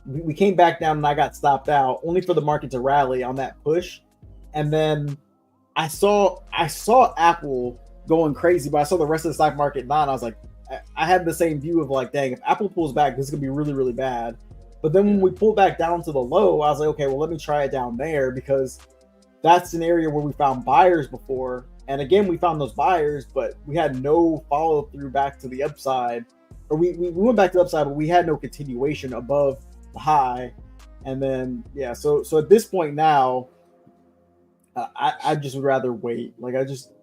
we came back down, and I got stopped out, only for the market to rally on that push. And then I saw Apple going crazy, but I saw the rest of the stock market not. I was like, I had the same view of like, dang, if Apple pulls back, this is gonna be really, really bad. But then when we pulled back down to the low, I was like, okay, well, let me try it down there, because that's an area where we found buyers before. And again, we found those buyers, but we had no follow through back to the upside. Or we went back to the upside, but we had no continuation above the high. And then, yeah, so at this point now, I just would rather wait. Like,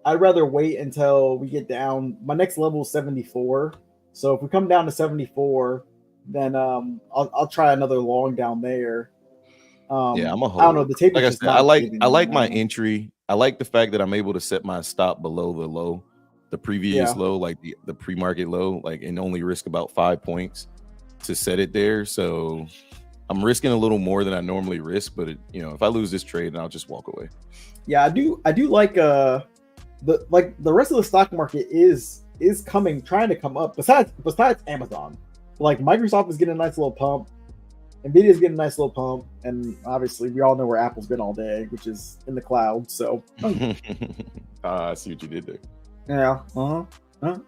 I'd rather wait until we get down. My next level is 74. So if we come down to 74, then I'll try another long down there. Yeah, I'm a hold. I don't know. The tape. Like I said, I like my entry. I like the fact that I'm able to set my stop below the low, the previous low, like the pre-market low, like, and only risk about 5 points to set it there. So I'm risking a little more than I normally risk, but if I lose this trade, then I'll just walk away. Yeah, I do like the rest of the stock market is trying to come up. Besides Amazon, like Microsoft is getting a nice little pump. Nvidia's getting a nice little pump, and obviously we all know where Apple's been all day, which is in the cloud. So I see what you did there. Yeah.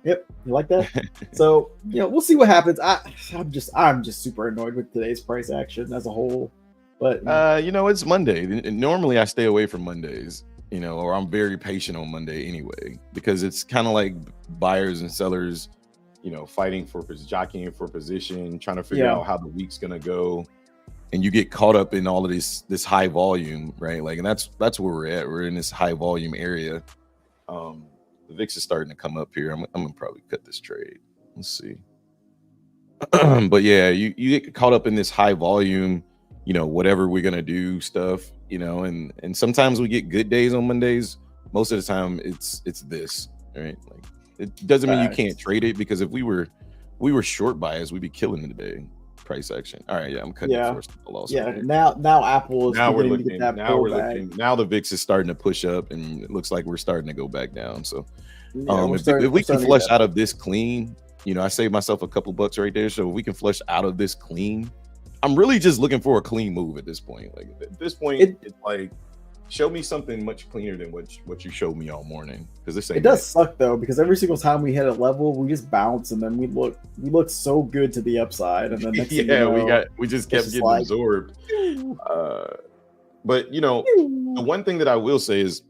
Yep. You like that? So we'll see what happens. I'm just super annoyed with today's price action as a whole. But it's Monday. Normally I stay away from Mondays, or I'm very patient on Monday anyway, because it's kind of like buyers and sellers, fighting jockeying for position, trying to figure out how the week's gonna go, and you get caught up in all of this high volume, right? Like, and that's where we're at. We're in this high volume area. The VIX is starting to come up here. I'm gonna probably cut this trade. Let's see. But yeah, you get caught up in this high volume, whatever we're gonna do stuff, and sometimes we get good days on Mondays. Most of the time it's this, right? Like, it doesn't mean you can't trade it, because if we were short bias, we'd be killing it today. Price action. All right, yeah, I'm cutting it for the loss. Yeah, now Apple is now we're looking. Now the VIX is starting to push up, and it looks like we're starting to go back down. So, if we can flush out of this clean, I saved myself a couple bucks right there. So if we can flush out of this clean, I'm really just looking for a clean move at this point. Like, at this point, it's like, show me something much cleaner than what you showed me all morning. Because this ain't. It does suck though, because every single time we hit a level, we just bounce, and then we look so good to the upside, and then next thing we just kept getting absorbed. But the one thing that I will say is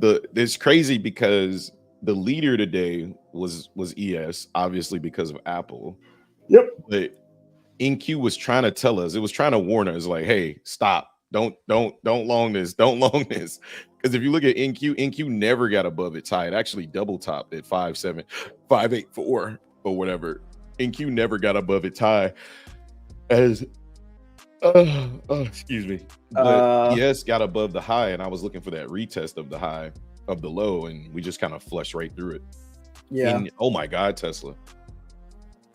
it's crazy, because the leader today was ES, obviously because of Apple. Yep. But NQ was trying to tell us, it was trying to warn us, like, hey, stop. Don't long this. Don't long this. Because if you look at NQ never got above its high. It actually double topped at 5.84 or whatever. NQ never got above its high. As excuse me. But ES got above the high, and I was looking for that retest of the high of the low, and we just kind of flushed right through it. Yeah. And, oh my God, Tesla.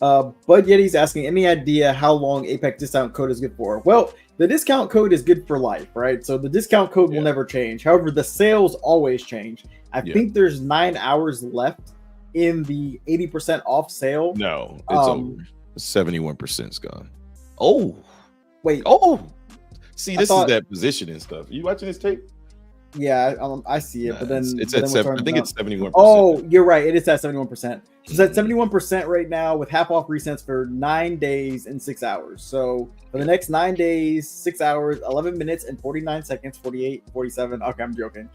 Bud Yeti's asking, any idea how long Apex discount code is good for? Well, the discount code is good for life, right? So the discount code will never change. However, the sales always change. I think there's 9 hours left in the 80% off sale. No, it's over. 71%'s gone. Oh, wait. Oh, see, this is that positioning stuff. You watching this tape? Yeah, I see it, but then it's at 7. I think it's 71%. Oh, you're right. It is at 71%. So it's at 71% right now with half off resets for 9 days and 6 hours. So for the next 9 days, 6 hours, 11 minutes and 49 seconds, 48, 47. Okay, I'm joking.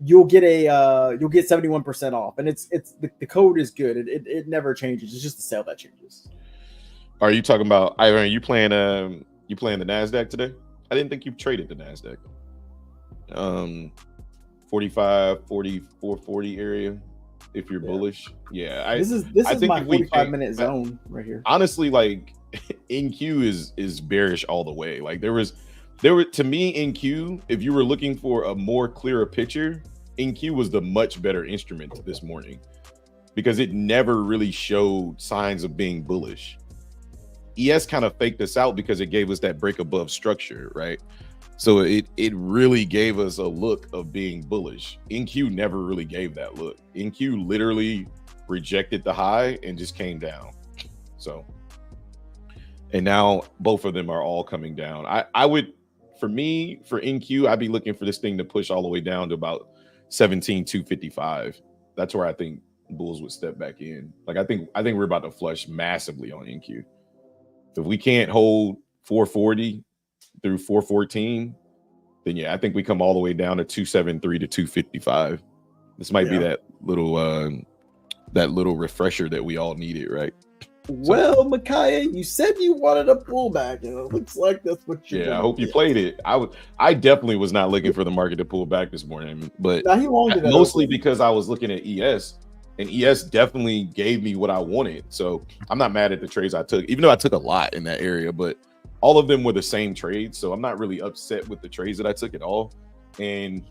You'll get 71% off, and it's the code is good. It never changes. It's just the sale that changes. Are you talking about Ivan? Are you playing the NASDAQ today? I didn't think you traded the NASDAQ. 45, 44, 40 area. If you're bullish, this is my 45-minute zone right here. Honestly, like NQ is bearish all the way. Like there were to me NQ. If you were looking for a more clearer picture, NQ was the much better instrument this morning because it never really showed signs of being bullish. ES kind of faked us out because it gave us that break above structure, right? So it really gave us a look of being bullish. NQ never really gave that look. NQ literally rejected the high and just came down. So, and now both of them are all coming down. I would, for NQ, I'd be looking for this thing to push all the way down to about 17,255. That's where I think bulls would step back in. Like I think we're about to flush massively on NQ. If we can't hold 440 through 414, then I think we come all the way down to 273 to 255. This might be that little refresher that we all needed, right? Well, Micaiah, you said you wanted a pullback, and it looks like that's what you did. I hope you played it. I definitely was not looking for the market to pull back this morning, but mostly because I was looking at ES, and ES definitely gave me what I wanted. So I'm not mad at the trades I took, even though I took a lot in that area, but all of them were the same trades. So I'm not really upset with the trades that I took at all. And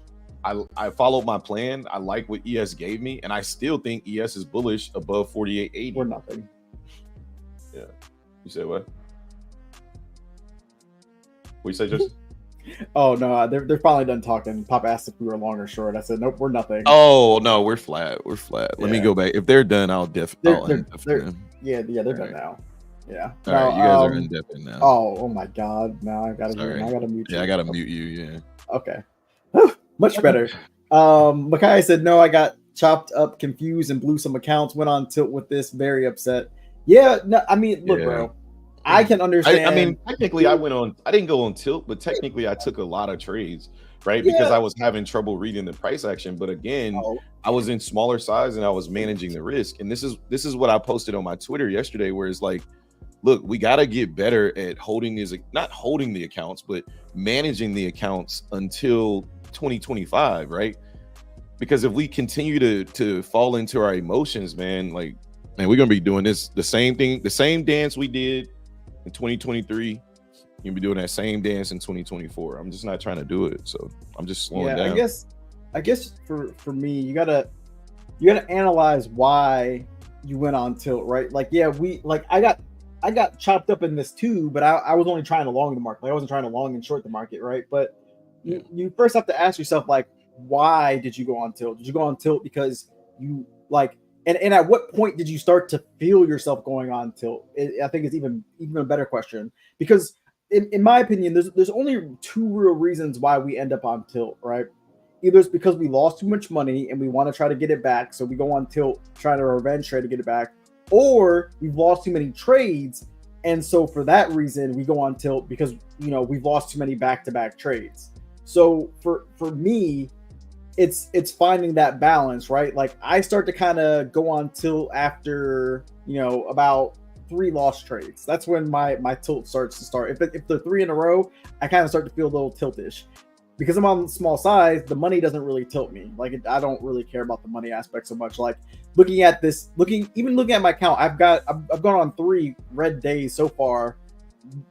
I followed my plan. I like what ES gave me, and I still think ES is bullish above 48.80. Or nothing. Yeah. You said what? What you say, Justin? Oh no, they're finally done talking. Pop asked if we were long or short. I said nope, we're nothing. Oh no, we're flat. We're flat. Let me go back. If they're done, I'll definitely. They're done now. Yeah. All right, you guys are indifferent now. Oh my God! Now I gotta mute you. Yeah, I gotta mute you. Yeah. Okay. Much better. Makai said no. I got chopped up, confused, and blew some accounts. Went on tilt with this. Very upset. Yeah. No, I mean, look, bro. I can understand. I mean, technically, I didn't go on tilt, but technically, I took a lot of trades, right? Because I was having trouble reading the price action. But again, I was in smaller size and I was managing the risk. And this is what I posted on my Twitter yesterday, where it's like, look, we got to get better at not holding the accounts, but managing the accounts until 2025, right? Because if we continue to fall into our emotions, man, we're gonna be doing the same thing, the same dance we did in 2023. You're gonna be doing that same dance in 2024. I'm just not trying to do it, so I'm just slowing down. I guess for me, you gotta analyze why you went on tilt, right? I got chopped up in this too, but I was only trying to long the market. I wasn't trying to long and short the market, right? But you first have to ask yourself, why did you go on tilt? Did you go on tilt because you and at what point did you start to feel yourself going on tilt? I think it's even a better question, because in my opinion, there's only two real reasons why we end up on tilt, right? Either it's because we lost too much money and we want to try to get it back, so we go on tilt, trying to revenge trade to get it back, or we've lost too many trades, and so for that reason we go on tilt because we've lost too many back-to-back trades. So for me, it's finding that balance, right? Like I start to kind of go on tilt after about 3 lost trades. That's when my tilt starts to start. If they're 3 in a row, I kind of start to feel a little tiltish. Because I'm on small size, the money doesn't really tilt me. I don't really care about the money aspect so much. Looking at my account, I've gone on 3 red days so far,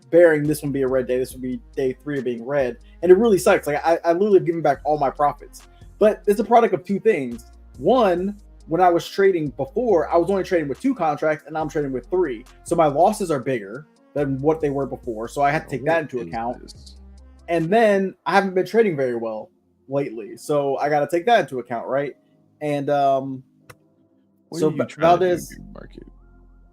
bearing this one be a red day. This would be day 3 of being red, and it really sucks. I literally have given back all my profits. But it's a product of 2 things. One, when I was trading before, I was only trading with 2 contracts, and now I'm trading with 3. So my losses are bigger than what they were before. So I had to take that into account. And then I haven't been trading very well lately, so I got to take that into account, right? And so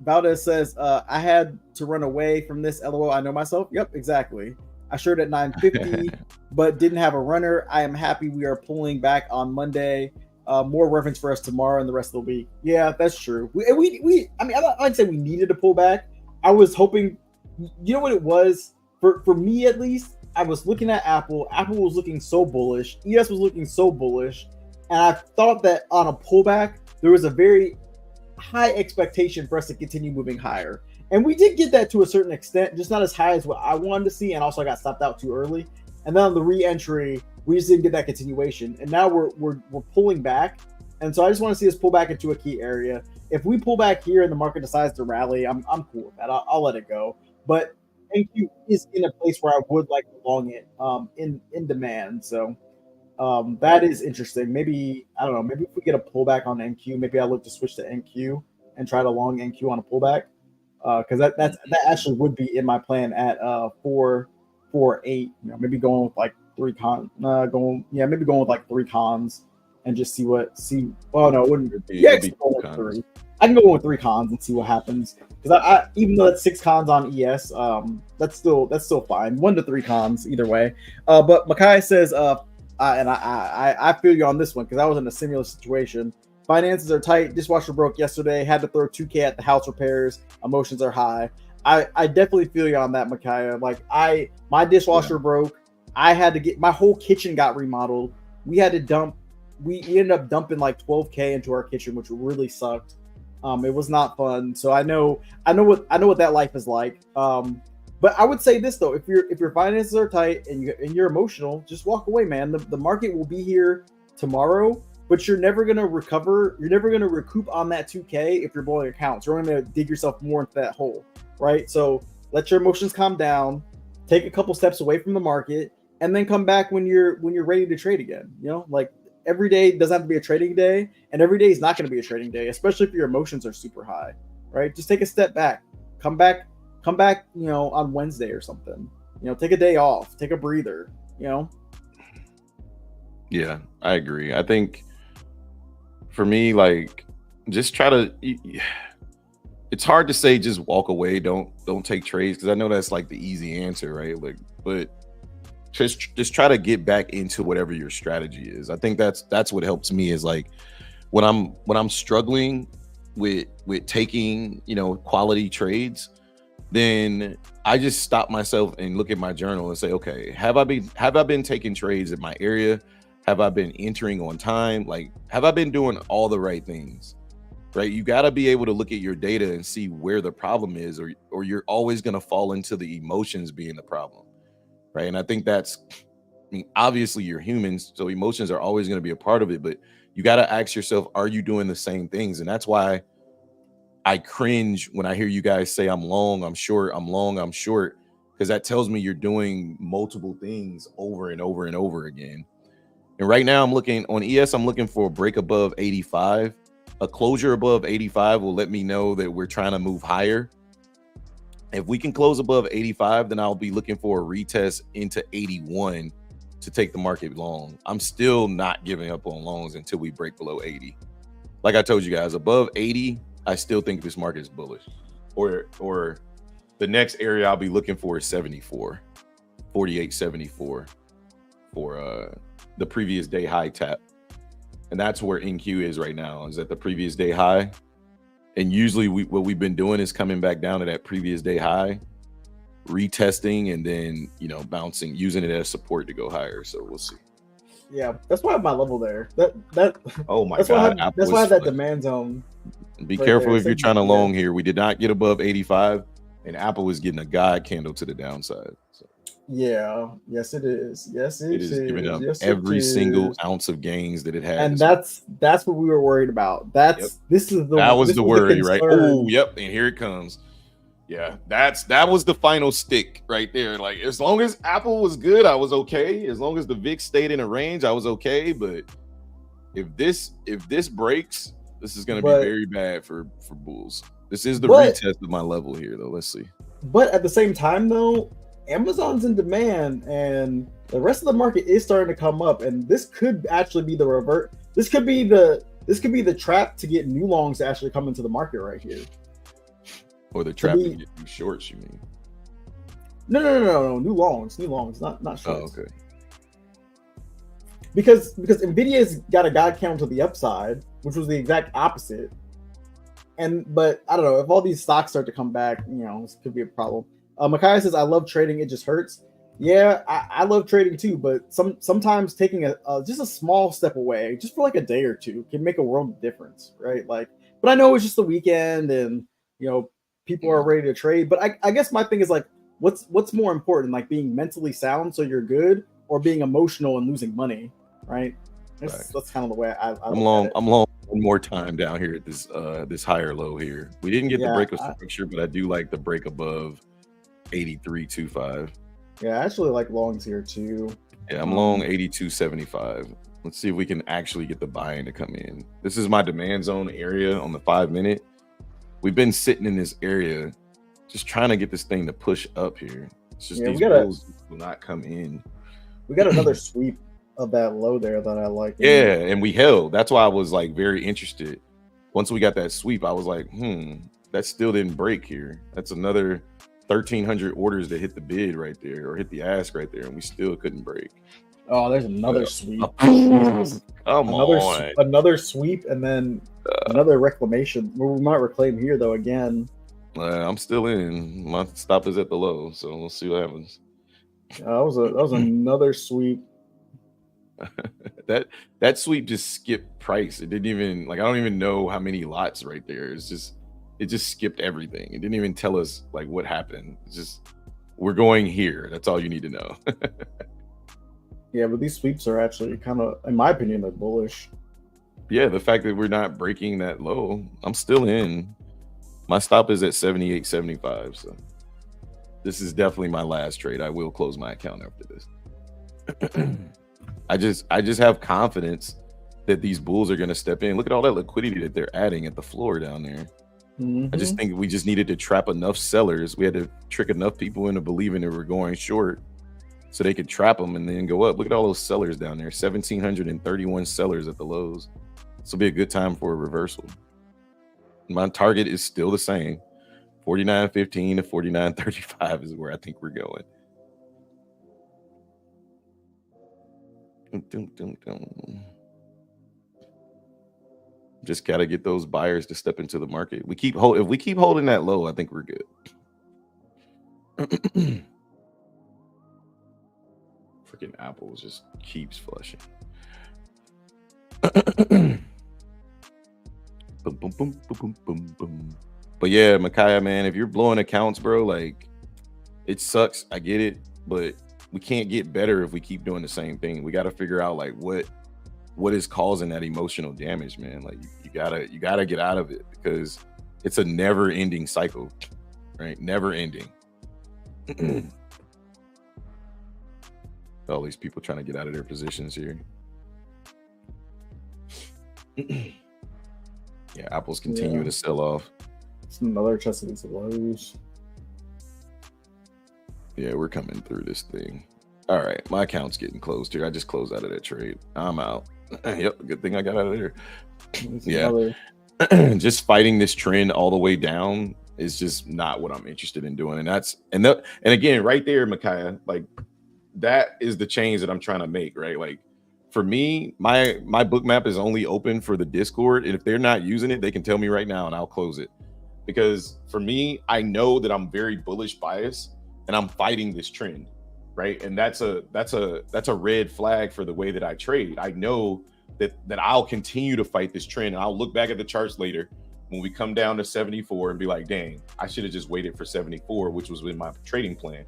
Valdez says, I had to run away from this. LOL. I know myself. Yep, exactly. I shirted at 950, but didn't have a runner. I am happy we are pulling back on Monday. More reference for us tomorrow and the rest of the week. Yeah, that's true. I mean, I'd say we needed to pull back. I was hoping, you know what it was? For me, at least, I was looking at Apple. Apple was looking so bullish. ES was looking so bullish. And I thought that on a pullback, there was a very high expectation for us to continue moving higher. And we did get that to a certain extent, just not as high as what I wanted to see. And also I got stopped out too early. And then on the re-entry, we just didn't get that continuation. And now we're pulling back. And so I just want to see us pull back into a key area. If we pull back here and the market decides to rally, I'm cool with that. I'll let it go. But NQ is in a place where I would like to long it in demand. So that is interesting. Maybe, I don't know, maybe if we get a pullback on NQ, maybe I'll look to switch to NQ and try to long NQ on a pullback. Because that actually would be in my plan at 448. Maybe going with like 3 cons. Maybe going with like 3 cons and just see. Well, no, it wouldn't be. Yeah, I can go with 3 cons and see what happens. Because I even though that's 6 cons on ES, that's still fine. 1 to 3 cons either way. But Makai says, and I feel you on this one because I was in a similar situation. Finances are tight. Dishwasher broke yesterday. Had to throw 2K at the house repairs. Emotions are high. I definitely feel you on that, Micaiah. Like my dishwasher broke. I had to get my whole kitchen got remodeled. We had to dump. We ended up dumping like 12K into our kitchen, which really sucked. It was not fun. So I know what that life is like. But I would say this though: if your finances are tight and you're emotional, just walk away, man. The market will be here tomorrow. But you're never going to recover. You're never going to recoup on that 2K if you're blowing accounts. You're going to dig yourself more into that hole, right? So let your emotions calm down, take a couple steps away from the market, and then come back when you're ready to trade again. Like every day doesn't have to be a trading day, and every day is not going to be a trading day, especially if your emotions are super high, right? Just take a step back, come back, on Wednesday or something. Take a day off, take a breather. Yeah, I agree. I think. For me, like, just try to. It's hard to say just walk away, don't take trades, because I know that's like the easy answer, right? Like, but just try to get back into whatever your strategy is. I think that's what helps me is like when I'm struggling with taking quality trades, then I just stop myself and look at my journal and say, okay, have I been taking trades in my area? Have I been entering on time? Like, have I been doing all the right things? Right? You got to be able to look at your data and see where the problem is, or you're always going to fall into the emotions being the problem. Right? And I think obviously you're humans, so emotions are always going to be a part of it, but you got to ask yourself, are you doing the same things? And that's why I cringe when I hear you guys say I'm long, I'm short, I'm long, I'm short, because that tells me you're doing multiple things over and over and over again. And right now I'm looking on ES, I'm looking for a break above 85. A closure above 85 will let me know that we're trying to move higher. If we can close above 85, then I'll be looking for a retest into 81 to take the market long. I'm still not giving up on longs until we break below 80. Like I told you guys, above 80, I still think this market is bullish. Or the next area I'll be looking for is 74, 48.74 for the previous day high tap. And that's where NQ is right now, is at the previous day high. And usually what we've been doing is coming back down to that previous day high, retesting, and then, bouncing, using it as support to go higher. So we'll see. Yeah, that's why I have my level there. Oh my God. That's why I have that demand zone. Be careful there. If you're trying to long here. We did not get above 85, and Apple is getting a God candle to the downside. So. Yeah, yes, it is. Yes, it is giving up every single ounce of gains that it had. And that's what we were worried about. This was the worry, right? Oh, yep. And here it comes. Yeah, that was the final stick right there. Like, as long as Apple was good, I was okay. As long as the VIX stayed in a range, I was okay. But if this breaks, This is going to be But very bad for bulls. This is the but retest of my level here, though. Let's see. but at the same time, though, Amazon's in demand, and the rest of the market is starting to come up, and this could actually be the revert. This could be the trap to get new longs to actually come into the market right here. Or the trap to get new shorts, you mean? No. New longs, not shorts. Oh, okay. Because Nvidia's got a god count to the upside, which was the exact opposite. But I don't know, if all these stocks start to come back, this could be a problem. Makai says, I love trading, it just hurts. Yeah, I love trading too, but sometimes taking just a small step away, just for like a day or two, can make a world of difference, right? Like, but I know it's just the weekend, and people are ready to trade. But I guess my thing is like, what's more important, like being mentally sound so you're good, or being emotional and losing money, right? That's kind of the way I'm long one more time down here at this higher low here. We didn't get the break of structure, but I do like the break above 83.25. Yeah, I actually like longs here too. Yeah, I'm long 82.75. Let's see if we can actually get the buy-in to come in. This is my demand zone area on the 5-minute. We've been sitting in this area just trying to get this thing to push up here. It's just these bulls will not come in. We got another sweep of that low there that I like. Yeah, and we held. That's why I was like very interested. Once we got that sweep, I was like, that still didn't break here. That's another 1,300 orders that hit the bid right there, or hit the ask right there, and we still couldn't break. Oh, there's another sweep. Another sweep, and then another reclamation. We might reclaim here though again. I'm still in. My stop is at the low, so we'll see what happens. That was another sweep. that sweep just skipped price. It didn't even I don't even know how many lots right there. It just skipped everything. It didn't even tell us like what happened. It's just, we're going here. That's all you need to know. Yeah, but these sweeps are actually kind of, in my opinion, they're bullish. Yeah, the fact that we're not breaking that low, I'm still in. My stop is at 78.75. So this is definitely my last trade. I will close my account after this. I just have confidence that these bulls are going to step in. Look at all that liquidity that they're adding at the floor down there. I just think we just needed to trap enough sellers. We had to trick enough people into believing that we're going short so they could trap them and then go up. Look at all those sellers down there. 1,731 sellers at the lows. This will be a good time for a reversal. My target is still the same. 49.15 to 49.35 is where I think we're going. Just got to get those buyers to step into the market. If we keep holding that low, I think we're good. Freaking Apple just keeps flushing. Boom, boom, boom, boom, boom, boom. But yeah, Micaiah, man, if you're blowing accounts, bro, like, it sucks. I get it, but we can't get better if we keep doing the same thing. We got to figure out like what is causing that emotional damage, man. Like you gotta get out of it, because it's a never-ending cycle, right? Never ending. All these people trying to get out of their positions here. Yeah, Apple's continuing to sell off. It's another chest of these lows. Yeah, we're coming through this thing. All right, my account's getting closed here. I just closed out of that trade. I'm out. Yep, good thing I got out of there. Yeah, just fighting this trend all the way down is just not what I'm interested in doing. And again, right there, Micaiah, like that is the change that I'm trying to make, right? Like for me, my bookmap is only open for the Discord, and if they're not using it, they can tell me right now and I'll close it. Because for me, I know that I'm very bullish bias and I'm fighting this trend. Right. And that's a red flag for the way that I trade. I know that I'll continue to fight this trend. And I'll look back at the charts later when we come down to 74 and be like, dang, I should have just waited for 74, which was in my trading plan.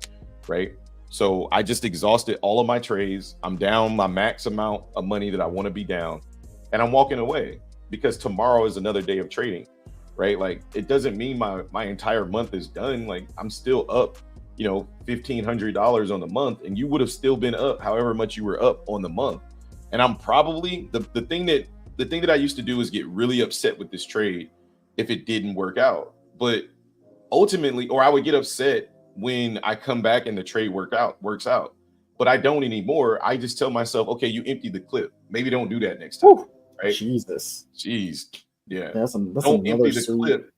Right. So I just exhausted all of my trades. I'm down my max amount of money that I want to be down, and I'm walking away because tomorrow is another day of trading. Right. Like it doesn't mean my entire month is done. Like I'm still up, $1,500 on the month, and you would have still been up however much you were up on the month. And I'm probably the thing that the thing that I used to do is get really upset with this trade if it didn't work out. But ultimately, or I would get upset when I come back and the trade works out. But I don't anymore. I just tell myself, okay, you emptied the clip. Maybe don't do that next time. Whew. Right? Jesus. Jeez. Yeah. That's Don't empty the clip.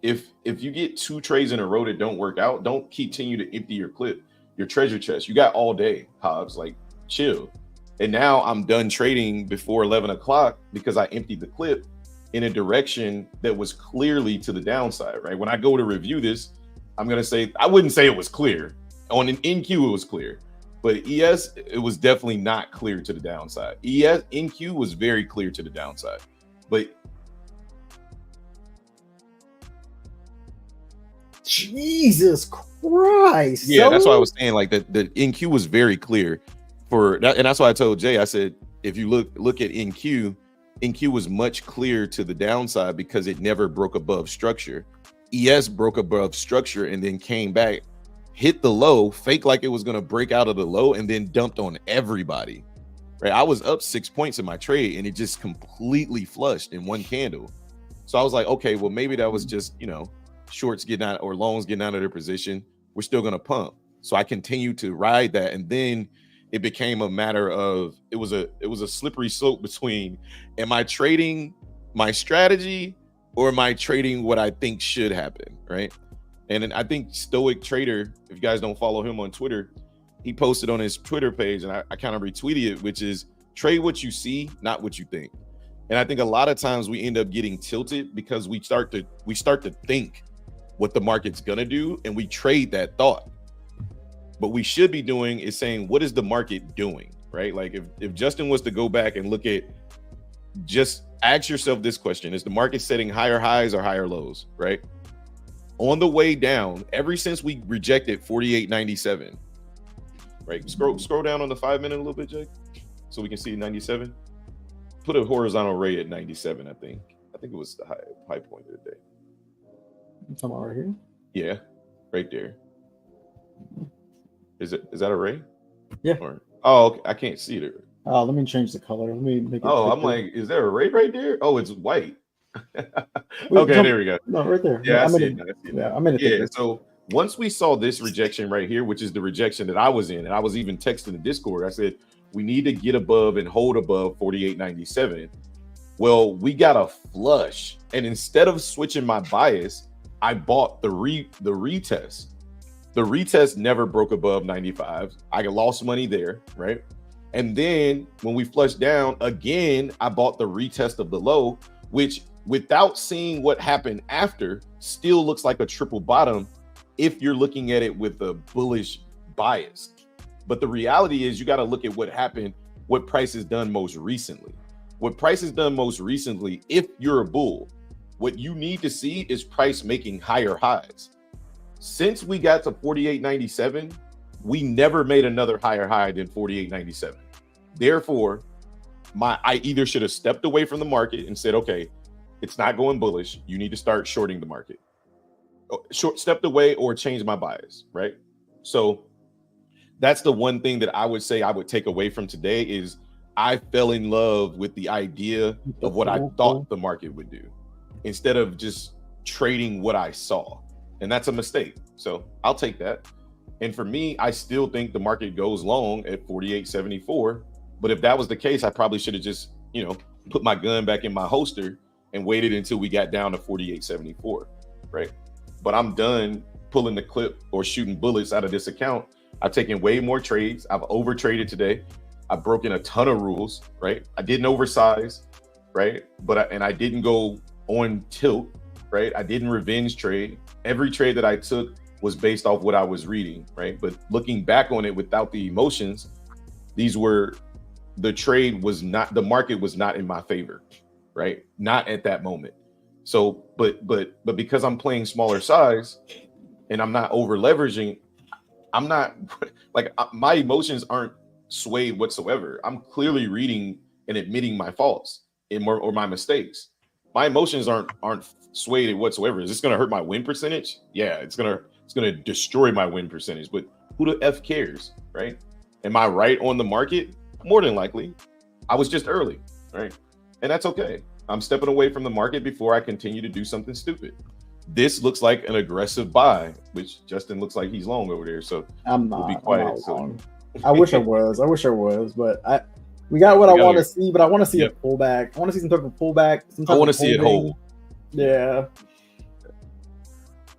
If you get 2 trades in a row that don't work out, don't continue to empty your clip, your treasure chest. You got all day, Hobbs. Like, chill. And now I'm done trading before 11 o'clock because I emptied the clip in a direction that was clearly to the downside, right? When I go to review this, I'm going to say, I wouldn't say it was clear. On an NQ, it was clear. But ES, it was definitely not clear to the downside. NQ was very clear to the downside. But Jesus Christ. Yeah, that's why I was saying, like, the NQ was very clear for that, and that's why I told Jay, I said, if you look at NQ was much clearer to the downside because it never broke above structure. ES broke above structure and then came back, hit the low, fake like it was going to break out of the low, and then dumped on everybody. Right, I was up 6 points in my trade and it just completely flushed in one candle. So I was like, okay, well, maybe that was just, shorts getting out or longs getting out of their position. We're still going to pump. So I continued to ride that, and then it became a matter of it was a slippery slope between, am I trading my strategy or am I trading what I think should happen, right? And then I think Stoic Trader, if you guys don't follow him on Twitter, he posted on his Twitter page, and I kind of retweeted it, which is trade what you see, not what you think. And I think a lot of times we end up getting tilted because we start to think what the market's gonna do, and we trade that thought. What we should be doing is saying, what is the market doing, right? Like if Justin was to go back and look at, just ask yourself this question: is the market setting higher highs or higher lows, right? On the way down, ever since we rejected 48.97, right? Scroll down on the 5 minute a little bit, Jake, so we can see 97. Put a horizontal ray at 97. I think it was the high point of the day. You talking about right here? Yeah, right there. Is that a ray? Yeah. Okay, I can't see it. Let me change the color. Let me make it. Oh, I'm like, is there a ray right there? Oh, it's white. Okay, there we go. No, right there. Yeah, I see it. Yeah, I'm in it. Yeah. So once we saw this rejection right here, which is the rejection that I was in, and I was even texting the Discord, I said we need to get above and hold above 48.97. Well, we got a flush, and instead of switching my bias, I bought the retest. The retest never broke above 95. I lost money there, right? And then when we flushed down again, I bought the retest of the low, which without seeing what happened after still looks like a triple bottom if you're looking at it with a bullish bias. But the reality is you got to look at what happened, what price has done most recently. What price has done most recently, if you're a bull, what you need to see is price making higher highs. Since we got to 48.97, we never made another higher high than 48.97. Therefore, I either should have stepped away from the market and said, okay, it's not going bullish. You need to start shorting the market. Stepped away or changed my bias, right? So that's the one thing that I would say I would take away from today is I fell in love with the idea of what I thought the market would do instead of just trading what I saw. And that's a mistake. So I'll take that. And for me, I still think the market goes long at 48.74. But if that was the case, I probably should have just, put my gun back in my holster and waited until we got down to 48.74, right? But I'm done pulling the clip or shooting bullets out of this account. I've taken way more trades. I've overtraded today. I've broken a ton of rules, right? I didn't oversize, right? But I didn't go on tilt, right? I didn't revenge trade. Every trade that I took was based off what I was reading, right? But looking back on it without the emotions, the market was not in my favor, right? Not at that moment. So, but because I'm playing smaller size and I'm not over leveraging, I'm not like my emotions aren't swayed whatsoever. I'm clearly reading and admitting my faults or my mistakes. My emotions aren't swayed whatsoever. Is this going to hurt my win percentage? Yeah, it's going to destroy my win percentage. But who the F cares, right? Am I right on the market? More than likely. I was just early, right? and that's okay. I'm stepping away from the market before I continue to do something stupid. This looks like an aggressive buy, which Justin looks like he's long over there. So I'm we'll be not. I'm quiet. not So long. I wish I was. I wish I was, but we got what I want to see. But I want to see a pullback. I want to see some type of pullback. I want to see it hold. Yeah.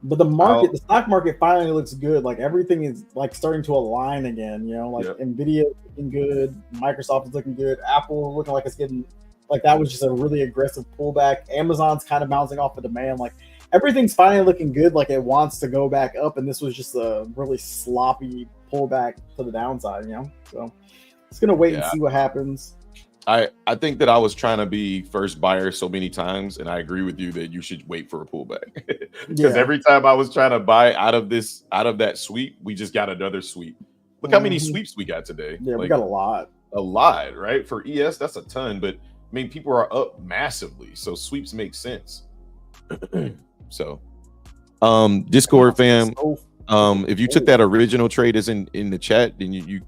But the stock market finally looks good. Like everything is like starting to align again. You know, like Nvidia is looking good, Microsoft is looking good, Apple looking like it's getting like that was just a really aggressive pullback. Amazon's kind of bouncing off of demand. Like everything's finally looking good. Like it wants to go back up, and this was just a really sloppy pullback to the downside. You know, so it's gonna wait and see what happens. I think that I was trying to be first buyer so many times, and I agree with you that you should wait for a pullback. Because every time I was trying to buy out of that sweep, we just got another sweep. Look how many sweeps we got today. Yeah, like, we got a lot, right? For ES, that's a ton, but I mean, people are up massively, so sweeps make sense. So, Discord fam, if you took that original trade as in the chat, then you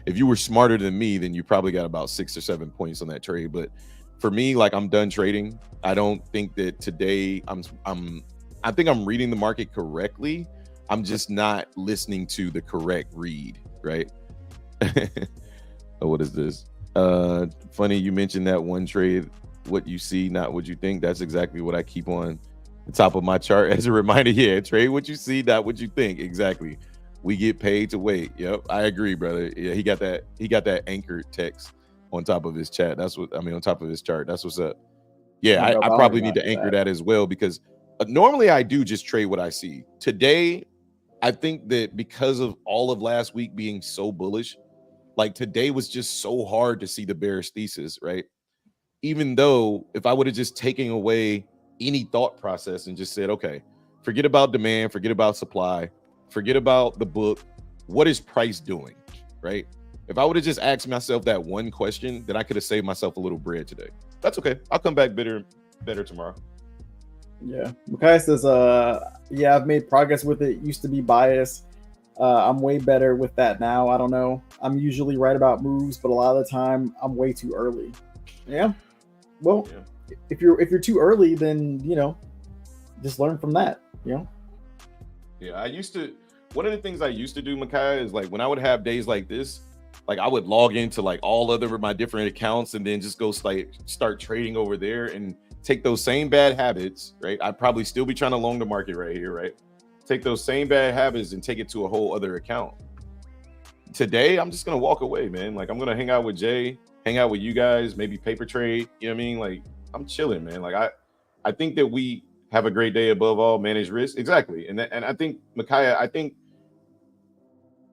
if you were smarter than me, then you probably got about 6 or 7 points on that trade. But for me, like I'm done trading. I don't think that today I think I'm reading the market correctly. I'm just not listening to the correct read, right? Oh, what is this? Funny you mentioned that one trade, what you see, not what you think. That's exactly what I keep on the top of my chart as a reminder. Yeah, trade what you see, not what you think. Exactly. We get paid to wait. Yep, I agree, brother. Yeah, he got that anchored text on top of his chat. That's what I mean, on top of his chart. That's what's up. Yeah, I probably need to anchor that as well, because normally I do just trade what I see. Today, I think that because of all of last week being so bullish, like today was just so hard to see the bearish thesis, right? Even though if I would have just taken away any thought process and just said, okay, forget about demand, forget about supply, forget about the book. What is price doing, right? If I would have just asked myself that one question, then I could have saved myself a little bread today. That's okay. I'll come back better tomorrow. Yeah. Makai says, yeah, I've made progress with it. Used to be biased. I'm way better with that now. I don't know. I'm usually right about moves, but a lot of the time I'm way too early. Yeah. Well, if you're too early, then just learn from that. Yeah, one of the things I used to do, Makai, is like when I would have days like this, like I would log into like all other my different accounts and then just go start trading over there and take those same bad habits, right? I'd probably still be trying to long the market right here, right? Take those same bad habits and take it to a whole other account. Today, I'm just going to walk away, man. Like I'm going to hang out with Jay, hang out with you guys, maybe paper trade. You know what I mean? Like I'm chilling, man. Like I think that we have a great day above all, manage risk. Exactly. And I think, Micaiah, I think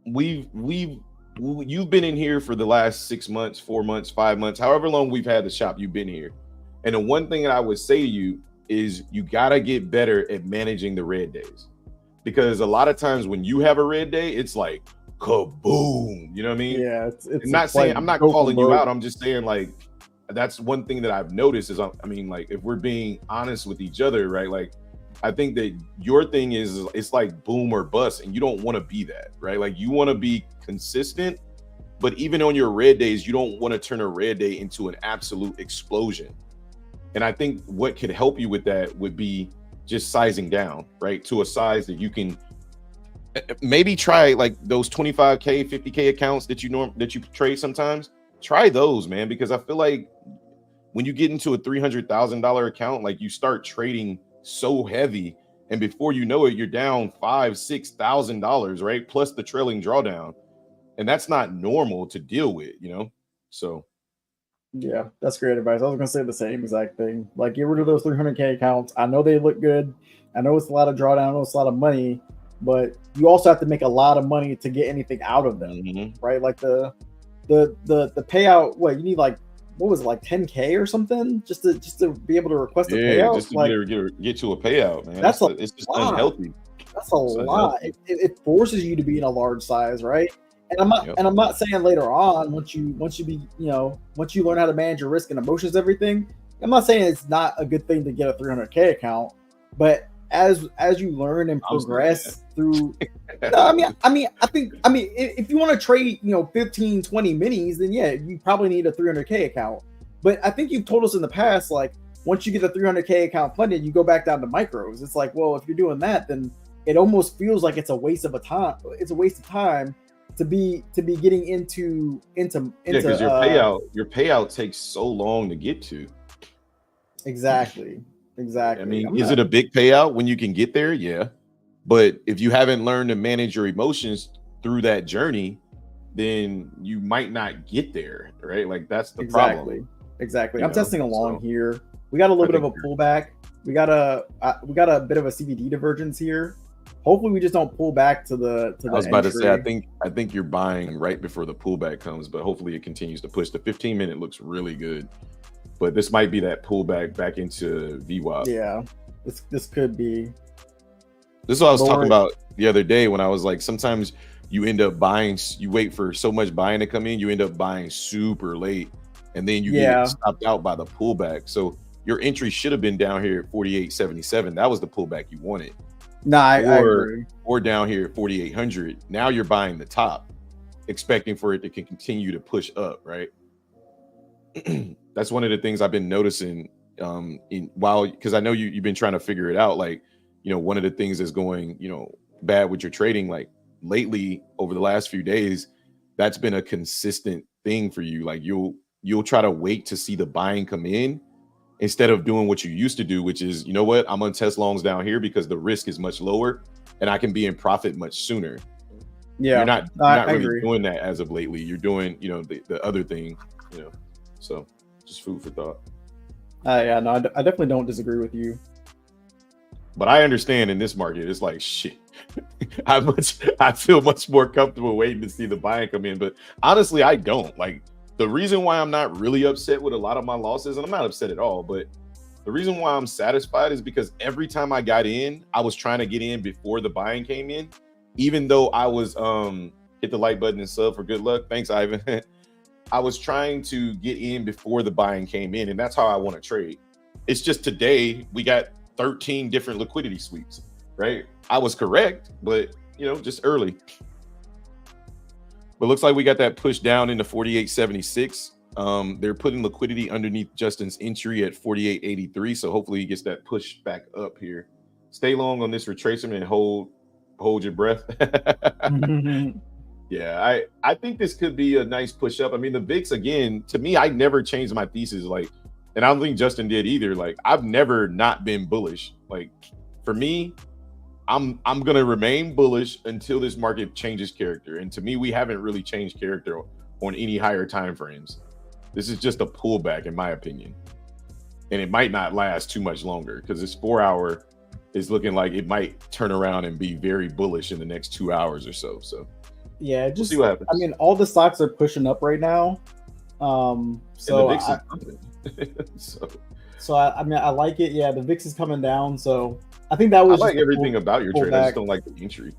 you've been in here for the last 6 months, 4 months, 5 months, however long we've had the shop, you've been here. And the one thing that I would say to you is you got to get better at managing the red days, because a lot of times when you have a red day, it's like kaboom. You know what I mean? Yeah. I'm not saying, I'm not calling you out. I'm just saying, like, that's one thing that I've noticed is, I mean, like, if we're being honest with each other, right? Like, I think that your thing is it's like boom or bust, and you don't want to be that, right? Like you want to be consistent, but even on your red days, you don't want to turn a red day into an absolute explosion. And I think what could help you with that would be just sizing down, right? To a size that you can maybe try, like those 25K, 50K accounts that you trade sometimes. Try those, man, because I feel like when you get into a $300,000 account, like you start trading so heavy, and before you know it, you're down $5,000-$6,000, right? Plus the trailing drawdown, and that's not normal to deal with, So, yeah, that's great advice. I was gonna say the same exact thing. Like, get rid of those 300K accounts. I know they look good. I know it's a lot of drawdown. I know it's a lot of money, but you also have to make a lot of money to get anything out of them, right? Like the payout. What you need, like, what was it, like 10K or something, just to be able to request a payout? Just to be able to get you a payout, man. It's just unhealthy. That's a lot. It forces you to be in a large size, right? And I'm not saying later on, once you learn how to manage your risk and emotions, everything. I'm not saying it's not a good thing to get a 300K account, but as you learn and progress through, I think if you want to trade, 15, 20 minis, then yeah, you probably need a 300K account. But I think you've told us in the past, like once you get the 300K account funded, you go back down to micros. It's like, well, if you're doing that, then it almost feels like it's a waste of time. It's a waste of time to be getting into because your payout takes so long to get to. Exactly. I mean, is it a big payout when you can get there? Yeah. But if you haven't learned to manage your emotions through that journey, then you might not get there, right? Like that's the problem. Exactly. I'm testing along here. We got a little bit of a pullback. We got a bit of a CVD divergence here. Hopefully we just don't pull back to the I was about to say, I think you're buying right before the pullback comes, but hopefully it continues to push. The 15-minute looks really good, but this might be that pullback back into VWAP. Yeah, this could be. This is what I was talking about the other day when I was like, sometimes you end up buying, you wait for so much buying to come in, you end up buying super late, and then you get stopped out by the pullback. So your entry should have been down here at 48.77. That was the pullback you wanted. No, I agree. Or down here at 4,800. Now you're buying the top, expecting for it to continue to push up, right? That's one of the things I've been noticing because I know you've been trying to figure it out. Like, one of the things that's going, bad with your trading, like lately over the last few days, that's been a consistent thing for you. Like you'll try to wait to see the buying come in instead of doing what you used to do, which is, you know what, I'm gonna test longs down here because the risk is much lower and I can be in profit much sooner. Yeah, you're not really doing that as of lately. You're doing, the other thing, so just food for thought. Yeah, no, I definitely don't disagree with you. But I understand in this market, it's like shit. I feel much more comfortable waiting to see the buying come in. But honestly, I don't. Like, the reason why I'm not really upset with a lot of my losses, and I'm not upset at all, but the reason why I'm satisfied is because every time I got in, I was trying to get in before the buying came in, even though I was hit the like button and sub for good luck. Thanks, Ivan. I was trying to get in before the buying came in, and that's how I want to trade. It's just today we got 13 different liquidity sweeps, right? I was correct, but just early. But looks like we got that push down into 48.76. They're putting liquidity underneath Justin's entry at 48.83. So hopefully he gets that push back up here. Stay long on this retracement and hold your breath. Yeah, I think this could be a nice push up. I mean, the VIX, again, to me, I never changed my thesis. Like, and I don't think Justin did either. Like, I've never not been bullish. Like, for me, I'm gonna remain bullish until this market changes character. And to me, we haven't really changed character on any higher time frames. This is just a pullback, in my opinion. And it might not last too much longer because this 4 hour is looking like it might turn around and be very bullish in the next 2 hours or so. So yeah, just we'll see what happens. I mean, all the stocks are pushing up right now. So I mean, I like it. Yeah, the VIX is coming down. So I think that was. I like everything about your trade. I just don't like the entry.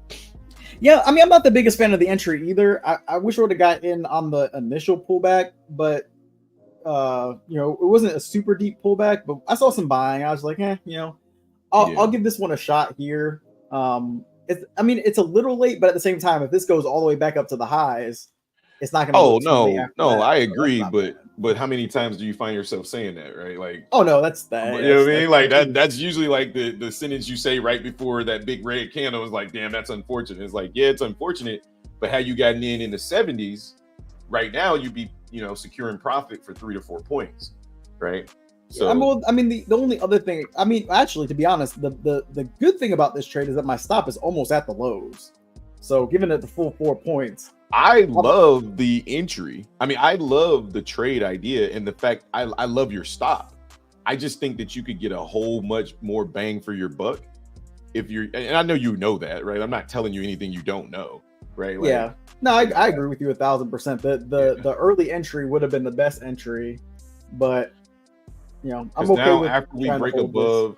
Yeah, I mean, I'm not the biggest fan of the entry either. I wish I would have got in on the initial pullback, but it wasn't a super deep pullback. But I saw some buying. I was like, I'll give this one a shot here. It's a little late, but at the same time, if this goes all the way back up to the highs, it's not going to. I agree, but how many times do you find yourself saying that, right? Like, oh no, that's that. You know what I mean? Like that's usually like the sentence you say right before that big red candle is like, damn, that's unfortunate. It's like, yeah, it's unfortunate, but had you gotten in the 70s, right now you'd be, securing profit for 3 to 4 points, right? So the only other thing, actually, to be honest, the good thing about this trade is that my stop is almost at the lows. So giving it the full 4 points. I love the entry. I mean, I love the trade idea and the fact I love your stop. I just think that you could get a whole much more bang for your buck if you're, and I know that, right? I'm not telling you anything you don't know, right? Like, yeah. No, I agree with you 1,000%. The early entry would have been the best entry, but I'm okay now with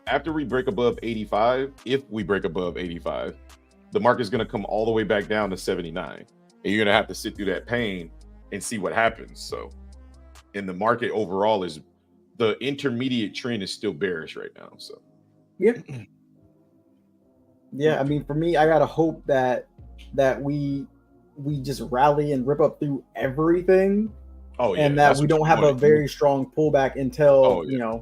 after we break above 85, if we break above 85, the market's going to come all the way back down to 79. And you're going to have to sit through that pain and see what happens. So, in the market overall the intermediate trend is still bearish right now. So, yeah. I mean, for me, I got to hope that we just rally and rip up through everything. Oh yeah, and that that's we what you don't have want a to very do. strong pullback until Oh yeah.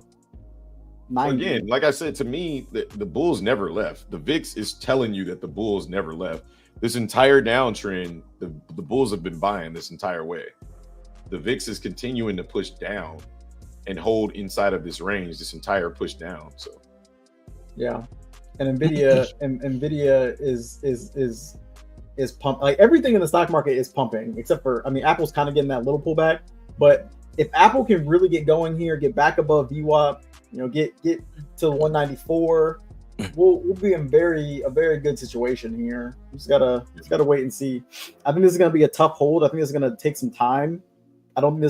90. Again, like I said, to me, the bulls never left. The VIX is telling you that the bulls never left. This entire downtrend, the bulls have been buying this entire way. The VIX is continuing to push down and hold inside of this range, this entire push down. So Yeah, and Nvidia is pump, like everything in the stock market is pumping except for, I mean, Apple's kind of getting that little pullback, but if Apple can really get going here, get back above VWAP, get to 194, we'll be in a very good situation here. Just gotta wait and see. I think this is gonna be a tough hold. I think this is gonna take some time. I don't think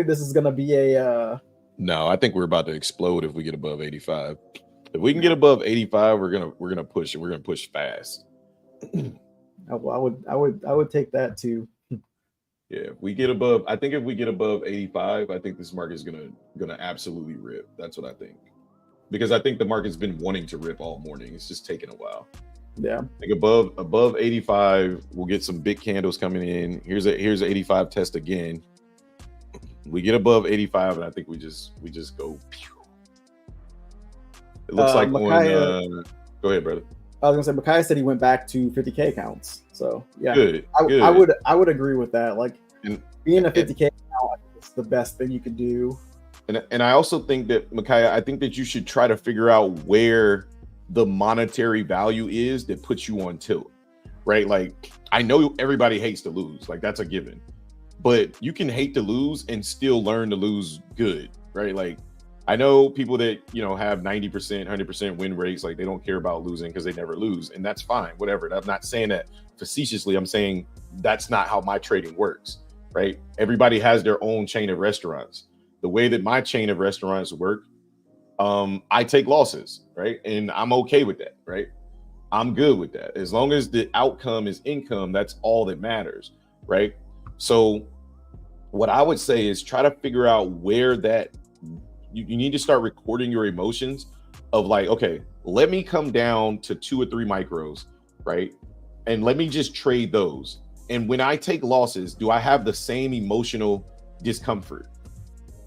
this is gonna be a no, I think we're about to explode if we get above 85. If we can get above 85, we're gonna push it. We're gonna push fast. I would take that too. Yeah, if we get above, I think if we get above 85, I think this market is gonna absolutely rip. That's what I think, because I think the market's been wanting to rip all morning. It's just taking a while. Yeah, I think above 85, we'll get some big candles coming in. Here's an 85 test again. We get above 85, and I think we just go. Pew. It looks like Micaiah, go ahead, brother. I was gonna say Micaiah said he went back to 50K accounts. So yeah, Good. I would agree with that. Like being a 50K account, it's the best thing you could do. And I also think that, Micaiah, I think that you should try to figure out where the monetary value is that puts you on tilt, right? Like, I know everybody hates to lose, like that's a given, but you can hate to lose and still learn to lose good, right? Like, I know people that, have 90%, 100% win rates, like they don't care about losing because they never lose, and that's fine, whatever. I'm not saying that facetiously. I'm saying that's not how my trading works, right? Everybody has their own chain of restaurants. The way that my chain of restaurants work, I take losses, right? And I'm okay with that, right? I'm good with that. As long as the outcome is income, that's all that matters, right? So what I would say is try to figure out where that, you need to start recording your emotions of like, okay, let me come down to 2 or 3 micros, right? And let me just trade those. And when I take losses, do I have the same emotional discomfort,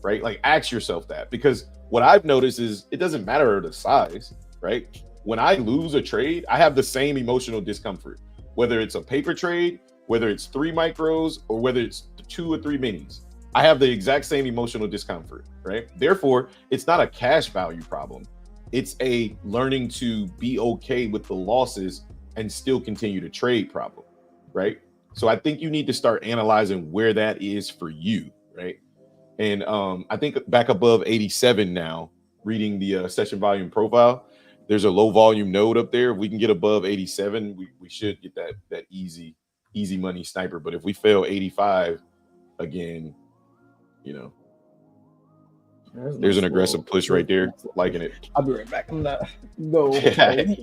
right? Like, ask yourself that, because what I've noticed is it doesn't matter the size, right? When I lose a trade, I have the same emotional discomfort, whether it's a paper trade, whether it's 3 micros, or whether it's 2 or 3 minis. I have the exact same emotional discomfort, right? Therefore, it's not a cash value problem. It's a learning to be okay with the losses and still continue to trade problem, right? So I think you need to start analyzing where that is for you, right? And I think back above 87 now, reading the session volume profile, there's a low volume node up there. If we can get above 87, we should get that easy money sniper. But if we fail 85 again, there's an aggressive push right there, liking it. I'll be right back. I'm not go. He's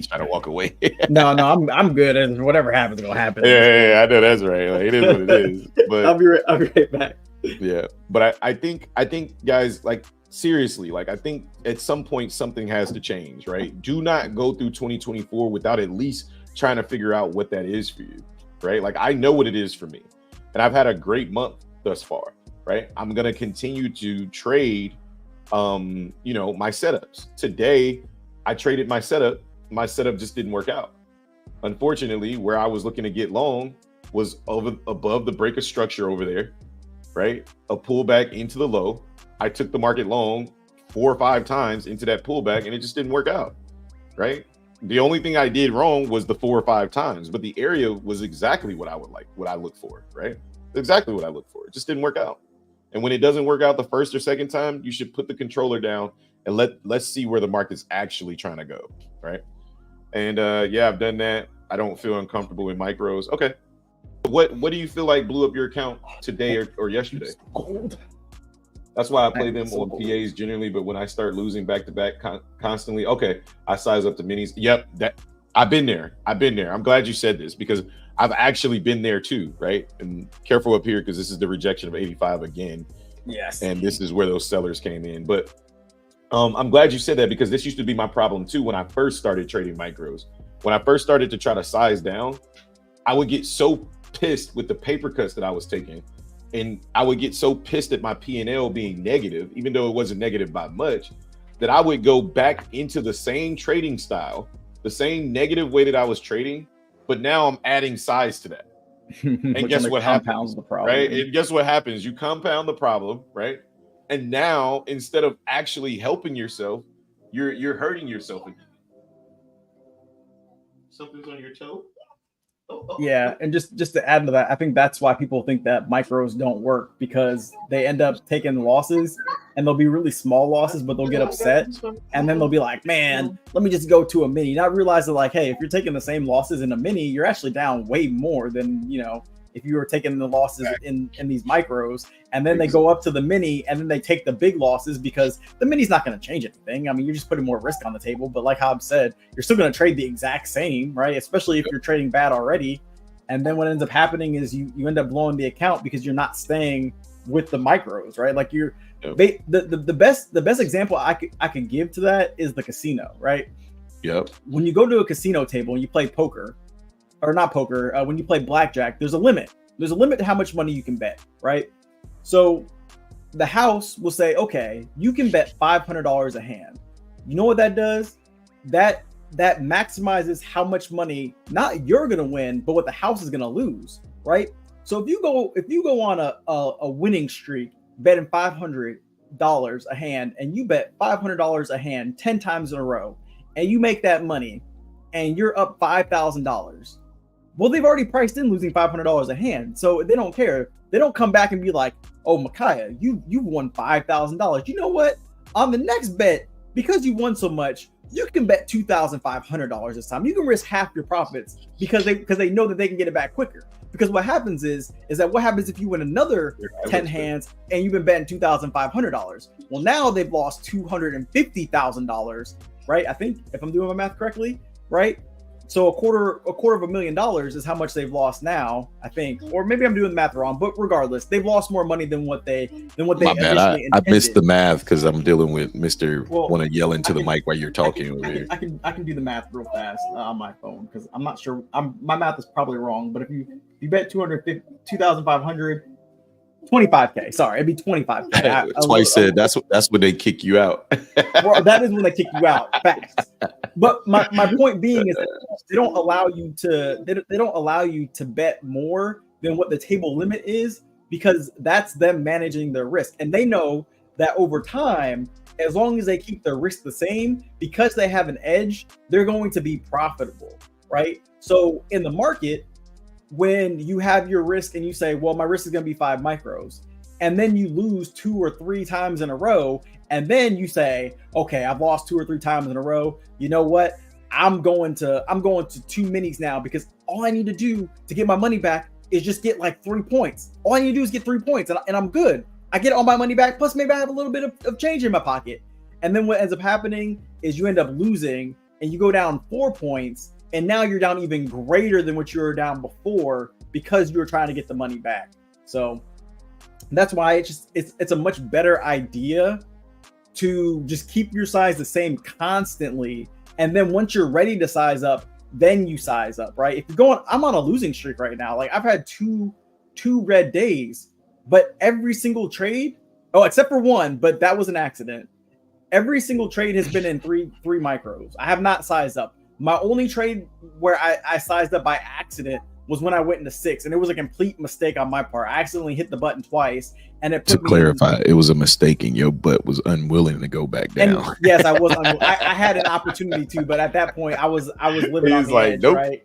trying to walk away. no, I'm good, and whatever happens, it'll happen. Yeah, I know that's right. Like, it is what it is. But I'll be right back. Yeah, but I think guys, like, seriously, like, I think at some point something has to change, right? Do not go through 2024 without at least trying to figure out what that is for you, right? Like, I know what it is for me, and I've had a great month thus far, right? I'm gonna continue to trade my setups. Today I traded my setup just didn't work out. Unfortunately, where I was looking to get long was above the break of structure over there, right? A pullback into the low. I took the market long 4 or 5 times into that pullback, and it just didn't work out, right? The only thing I did wrong was the 4 or 5 times, but the area was exactly what I would like, what I look for, right? Exactly what I look for. It just didn't work out. And when it doesn't work out the first or second time, you should put the controller down and let's see where the market's actually trying to go, right? And yeah, I've done that. I don't feel uncomfortable in micros. Okay. What do you feel like blew up your account today or yesterday? That's why I play them on PAs generally, but when I start losing back to back constantly, okay, I size up the minis. Yep, that I've been there. I'm glad you said this, because I've actually been there too, right? And careful up here, because this is the rejection of 85 again. Yes. And this is where those sellers came in. But I'm glad you said that, because this used to be my problem too when I first started trading micros. When I first started to try to size down, I would get so pissed with the paper cuts that I was taking And I would get so pissed at my P&L being negative, even though it wasn't negative by much, that I would go back into the same trading style, the same negative way that I was trading, but now I'm adding size to that. And guess what happens? The problem. Right? And guess what happens? You compound the problem, right? And now instead of actually helping yourself, you're hurting yourself again. Something's on your toe. Yeah, and just to add to that, I think that's why people think that micros don't work, because they end up taking losses, and they'll be really small losses, but they'll get upset, and then they'll be like, man, let me just go to a mini, not realizing like, hey, if you're taking the same losses in a mini, you're actually down way more than, you know, if you were taking the losses in these micros. And then they go up to the mini, and then they take the big losses, because the mini's not going to change anything. I mean, you're just putting more risk on the table, but like Hobbs said, you're still going to trade the exact same, right? Especially if you're trading bad already. And then what ends up happening is you end up blowing the account because you're not staying with the micros, right? Like the best example I could give to that is the casino, right? Yep. When you go to a casino table and you play poker, or not poker, when you play blackjack, there's a limit. There's a limit to how much money you can bet, right? So the house will say, okay, you can bet $500 a hand. You know what that does? That maximizes how much money not you're gonna win, but what the house is gonna lose, right? So if you go on a winning streak, betting $500 a hand, and you bet $500 a hand 10 times in a row, and you make that money, and you're up $5,000. Well, they've already priced in losing $500 a hand, so they don't care. They don't come back and be like, "Oh, Micaiah, you won $5,000. You know what? On the next bet, because you won so much, you can bet $2,500 this time. You can risk half your profits because they know that they can get it back quicker." Because what happens is that what happens if you win another 10 hands and you've been betting $2,500? Well, now they've lost $250,000, right? I think if I'm doing my math correctly, right? So a quarter of $1,000,000 is how much they've lost now, I think, or maybe I'm doing the math wrong. But regardless, they've lost more money than what they My bad. I missed the math because I'm dealing with Mr. Want to yell into the mic while you're talking. I can do the math real fast on my phone because I'm not sure. My math is probably wrong. But if you bet 2,500. 25K. Sorry, it'd be 25K. Twice said that's when they kick you out. Well, that is when they kick you out fast. But my point being is that they don't allow you to bet more than what the table limit is, because that's them managing their risk. And they know that over time, as long as they keep their risk the same, because they have an edge, they're going to be profitable, right? So in the market, when you have your risk and you say, well, my risk is going to be 5 micros, and then you lose 2 or 3 times in a row, and then you say, okay, I've lost 2 or 3 times in a row. You know what? I'm going to 2 minis now, because all I need to do to get my money back is just get like 3 points. All I need to do is get 3 points, and I'm good. I get all my money back. Plus, maybe I have a little bit of change in my pocket. And then what ends up happening is you end up losing, and you go down 4 points. And now you're down even greater than what you were down before, because you were trying to get the money back. So that's why it's a much better idea to just keep your size the same constantly. And then once you're ready to size up, then you size up, right? If you're going, I'm on a losing streak right now. Like I've had two red days, but every single trade, except for one, but that was an accident. Every single trade has been in three micros. I have not sized up. My only trade where I sized up by accident was when I went into 6, and it was a complete mistake on my part. I accidentally hit the button twice, and it put to clarify, it was a mistake, and your butt was unwilling to go back down. And yes, I was. I had an opportunity to, but at that point, I was living on the edge, nope. Right?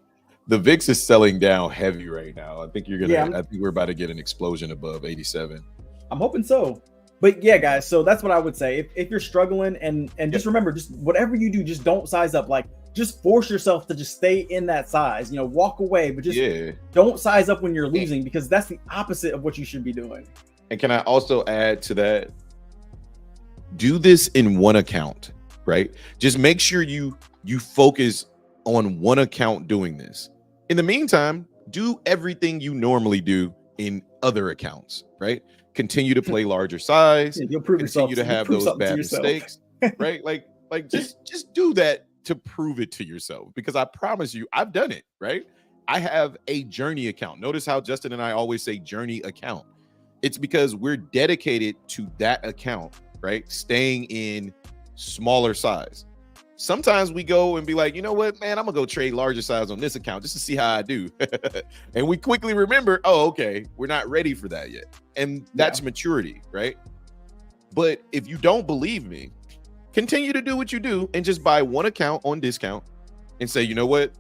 The VIX is selling down heavy right now. I think I think we're about to get an explosion above 87. I'm hoping so. But yeah, guys, so that's what I would say. If you're struggling, and just remember, just whatever you do, just don't size up. Like, just force yourself to just stay in that size. Walk away, but just don't size up when you're losing, because that's the opposite of what you should be doing. And can I also add to that? Do this in one account, right? Just make sure you focus on one account doing this. In the meantime, do everything you normally do in other accounts, right? Continue to play larger size. You'll prove yourself. Continue to have those bad mistakes, right? Like just do that to prove it to yourself, because I promise you, I've done it, right? I have a journey account. Notice how Justin and I always say journey account. It's because we're dedicated to that account, right? Staying in smaller size. Sometimes we go and be like, you know what, man, I'm gonna go trade larger size on this account just to see how I do. And we quickly remember, oh, okay, we're not ready for that yet. And that's maturity, right? But if you don't believe me, continue to do what you do and just buy one account on discount and say, you know what,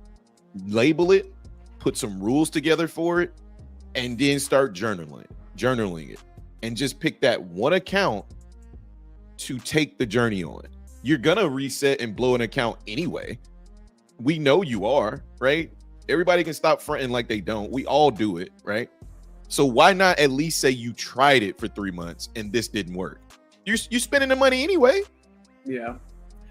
label it, put some rules together for it, and then start journaling it, and just pick that one account to take the journey on. You're gonna reset and blow an account anyway. We know you are, right? Everybody can stop fronting like they don't. We all do it, right? So why not at least say you tried it for 3 months and this didn't work? You're spending the money anyway. Yeah.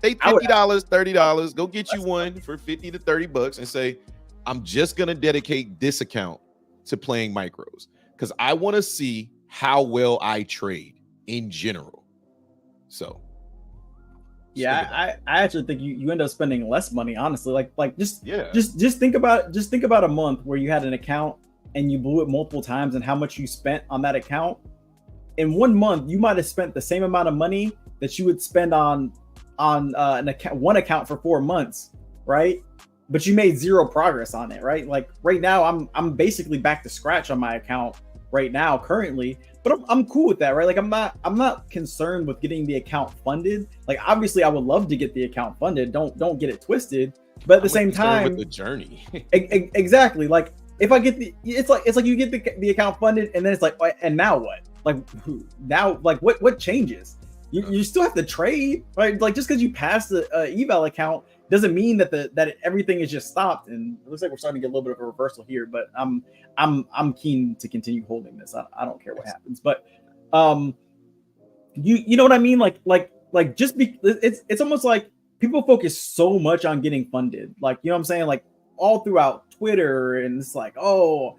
Say $50, $30. Go get you one for $50 to $30 and say, I'm just gonna dedicate this account to playing micros because I want to see how well I trade in general. So yeah, I actually think you end up spending less money, honestly. Like just think about a month where you had an account and you blew it multiple times and how much you spent on that account. In 1 month, you might have spent the same amount of money that you would spend on one account for 4 months, right? But you made zero progress on it, right? Like right now, I'm basically back to scratch on my account right now currently, but I'm cool with that, right? Like I'm not concerned with getting the account funded. Like obviously I would love to get the account funded. Don't get it twisted. But at the same time, with the journey. Exactly. Like if I get it's like you get the account funded and then it's like, and now what? Like now, like what changes? You still have to trade, right? Like just because you pass the eval account doesn't mean that everything is just stopped. And it looks like we're starting to get a little bit of a reversal here, but I'm keen to continue holding this. I don't care what happens, but you know what I mean? Like just it's almost like people focus so much on getting funded, like, you know what I'm saying? Like all throughout Twitter, and it's like, oh,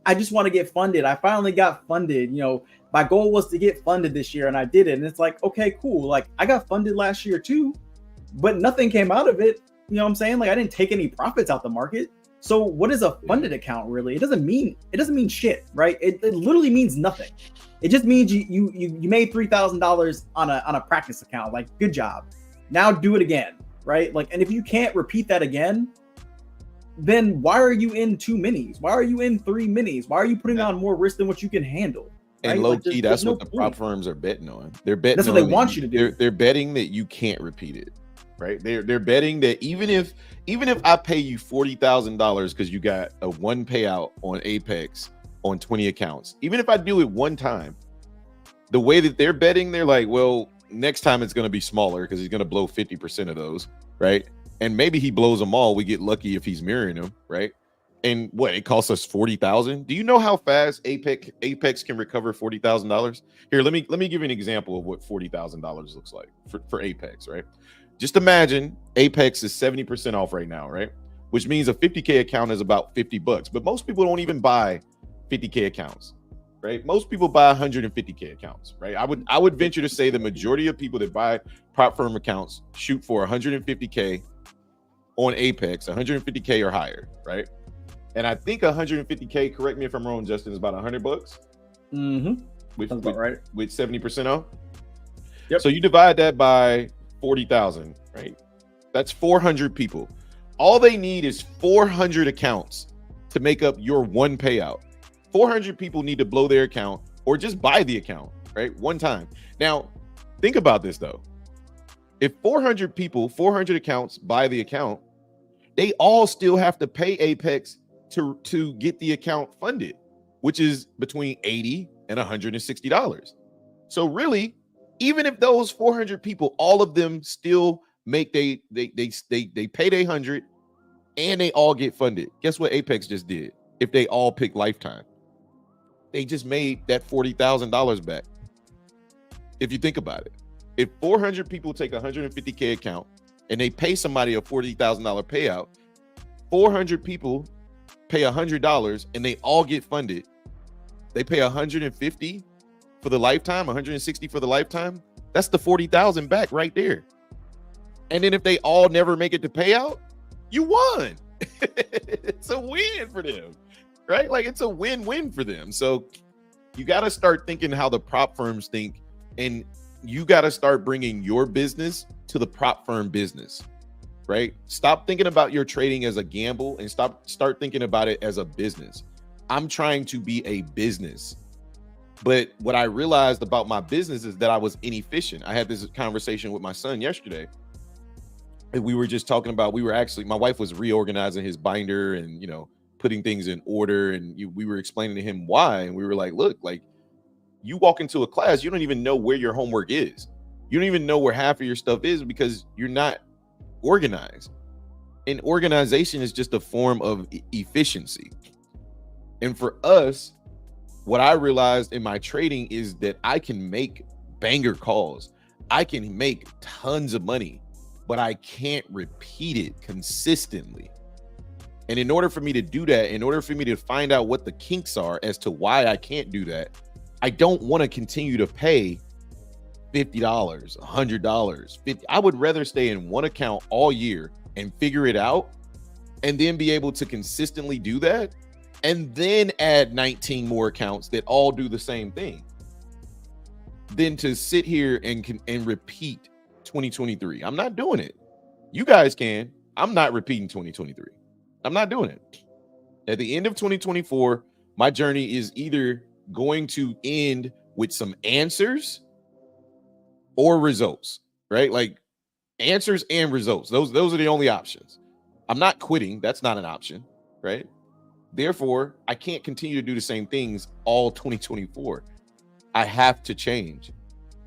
I just want to get funded. I finally got funded. You know, my goal was to get funded this year and I did it. And it's like, okay, cool. Like I got funded last year too, but nothing came out of it. You know what I'm saying? Like I didn't take any profits out the market. So what is a funded account really? It doesn't mean shit, right? It literally means nothing. It just means you made $3,000 on a practice account. Like, good job. Now do it again, right? Like, and if you can't repeat that again, then why are you in 2 minis? Why are you in 3 minis? Why are you putting on more risk than what you can handle? Right? And low key, that's what the prop firms are betting on. They're betting. That's what they want you to do. They're betting that you can't repeat it, right? They're betting that even if I pay you $40,000 because you got a one payout on Apex on 20 accounts, even if I do it one time, the way that they're betting, they're like, well, next time it's going to be smaller because he's going to blow 50% of those, right? And maybe he blows them all. We get lucky if he's mirroring them, right? And what, it costs us $40,000? Do you know how fast Apex can recover $40,000? Here, let me give you an example of what $40,000 looks like for Apex, right? Just imagine Apex is 70% off right now, right? Which means a 50K account is about $50, but most people don't even buy 50K accounts, right? Most people buy 150K accounts, right? I would venture to say the majority of people that buy prop firm accounts shoot for 150K on Apex, 150K or higher, right? And I think 150K, correct me if I'm wrong, Justin, is about $100. Mm-hmm. With 70% off. Yep. So you divide that by 40,000, right? That's 400 people. All they need is 400 accounts to make up your one payout. 400 people need to blow their account or just buy the account, right? One time. Now, think about this though. If 400 people, 400 accounts buy the account, they all still have to pay Apex to get the account funded, which is between $80 and $160. So really, even if those 400 people, all of them still make they pay their 100 and they all get funded. Guess what Apex just did? If they all pick lifetime, they just made that $40,000 back. If you think about it, if 400 people take a 150K account and they pay somebody a $40,000 payout, 400 people pay $100 and they all get funded. They pay 150 for the lifetime, 160 for the lifetime. That's the 40,000 back right there. And then if they all never make it to payout, you won. It's a win for them, right? Like it's a win-win for them. So You got to start thinking how the prop firms think, and you got to start bringing your business to the prop firm business, right? Stop thinking about your trading as a gamble and start thinking about it as a business. I'm trying to be a business. But what I realized about my business is that I was inefficient. I had this conversation with my son yesterday. And we were just talking about, my wife was reorganizing his binder and, putting things in order. And we were explaining to him why. And we were like, look, like, you walk into a class, you don't even know where your homework is. You don't even know where half of your stuff is because you're not organized. And organization is just a form of efficiency. And for us, what I realized in my trading is that I can make banger calls. I can make tons of money, but I can't repeat it consistently. And in order for me to do that, in order for me to find out what the kinks are as to why I can't do that, I don't want to continue to pay $50, $100, $50. I would rather stay in one account all year and figure it out and then be able to consistently do that and then add 19 more accounts that all do the same thing than to sit here and repeat 2023. I'm not doing it. You guys can. I'm not repeating 2023. I'm not doing it. At the end of 2024, my journey is either going to end with some answers or results, right? Like answers and results. Those are the only options. I'm not quitting. That's not an option, right? Therefore, I can't continue to do the same things all 2024. I have to change.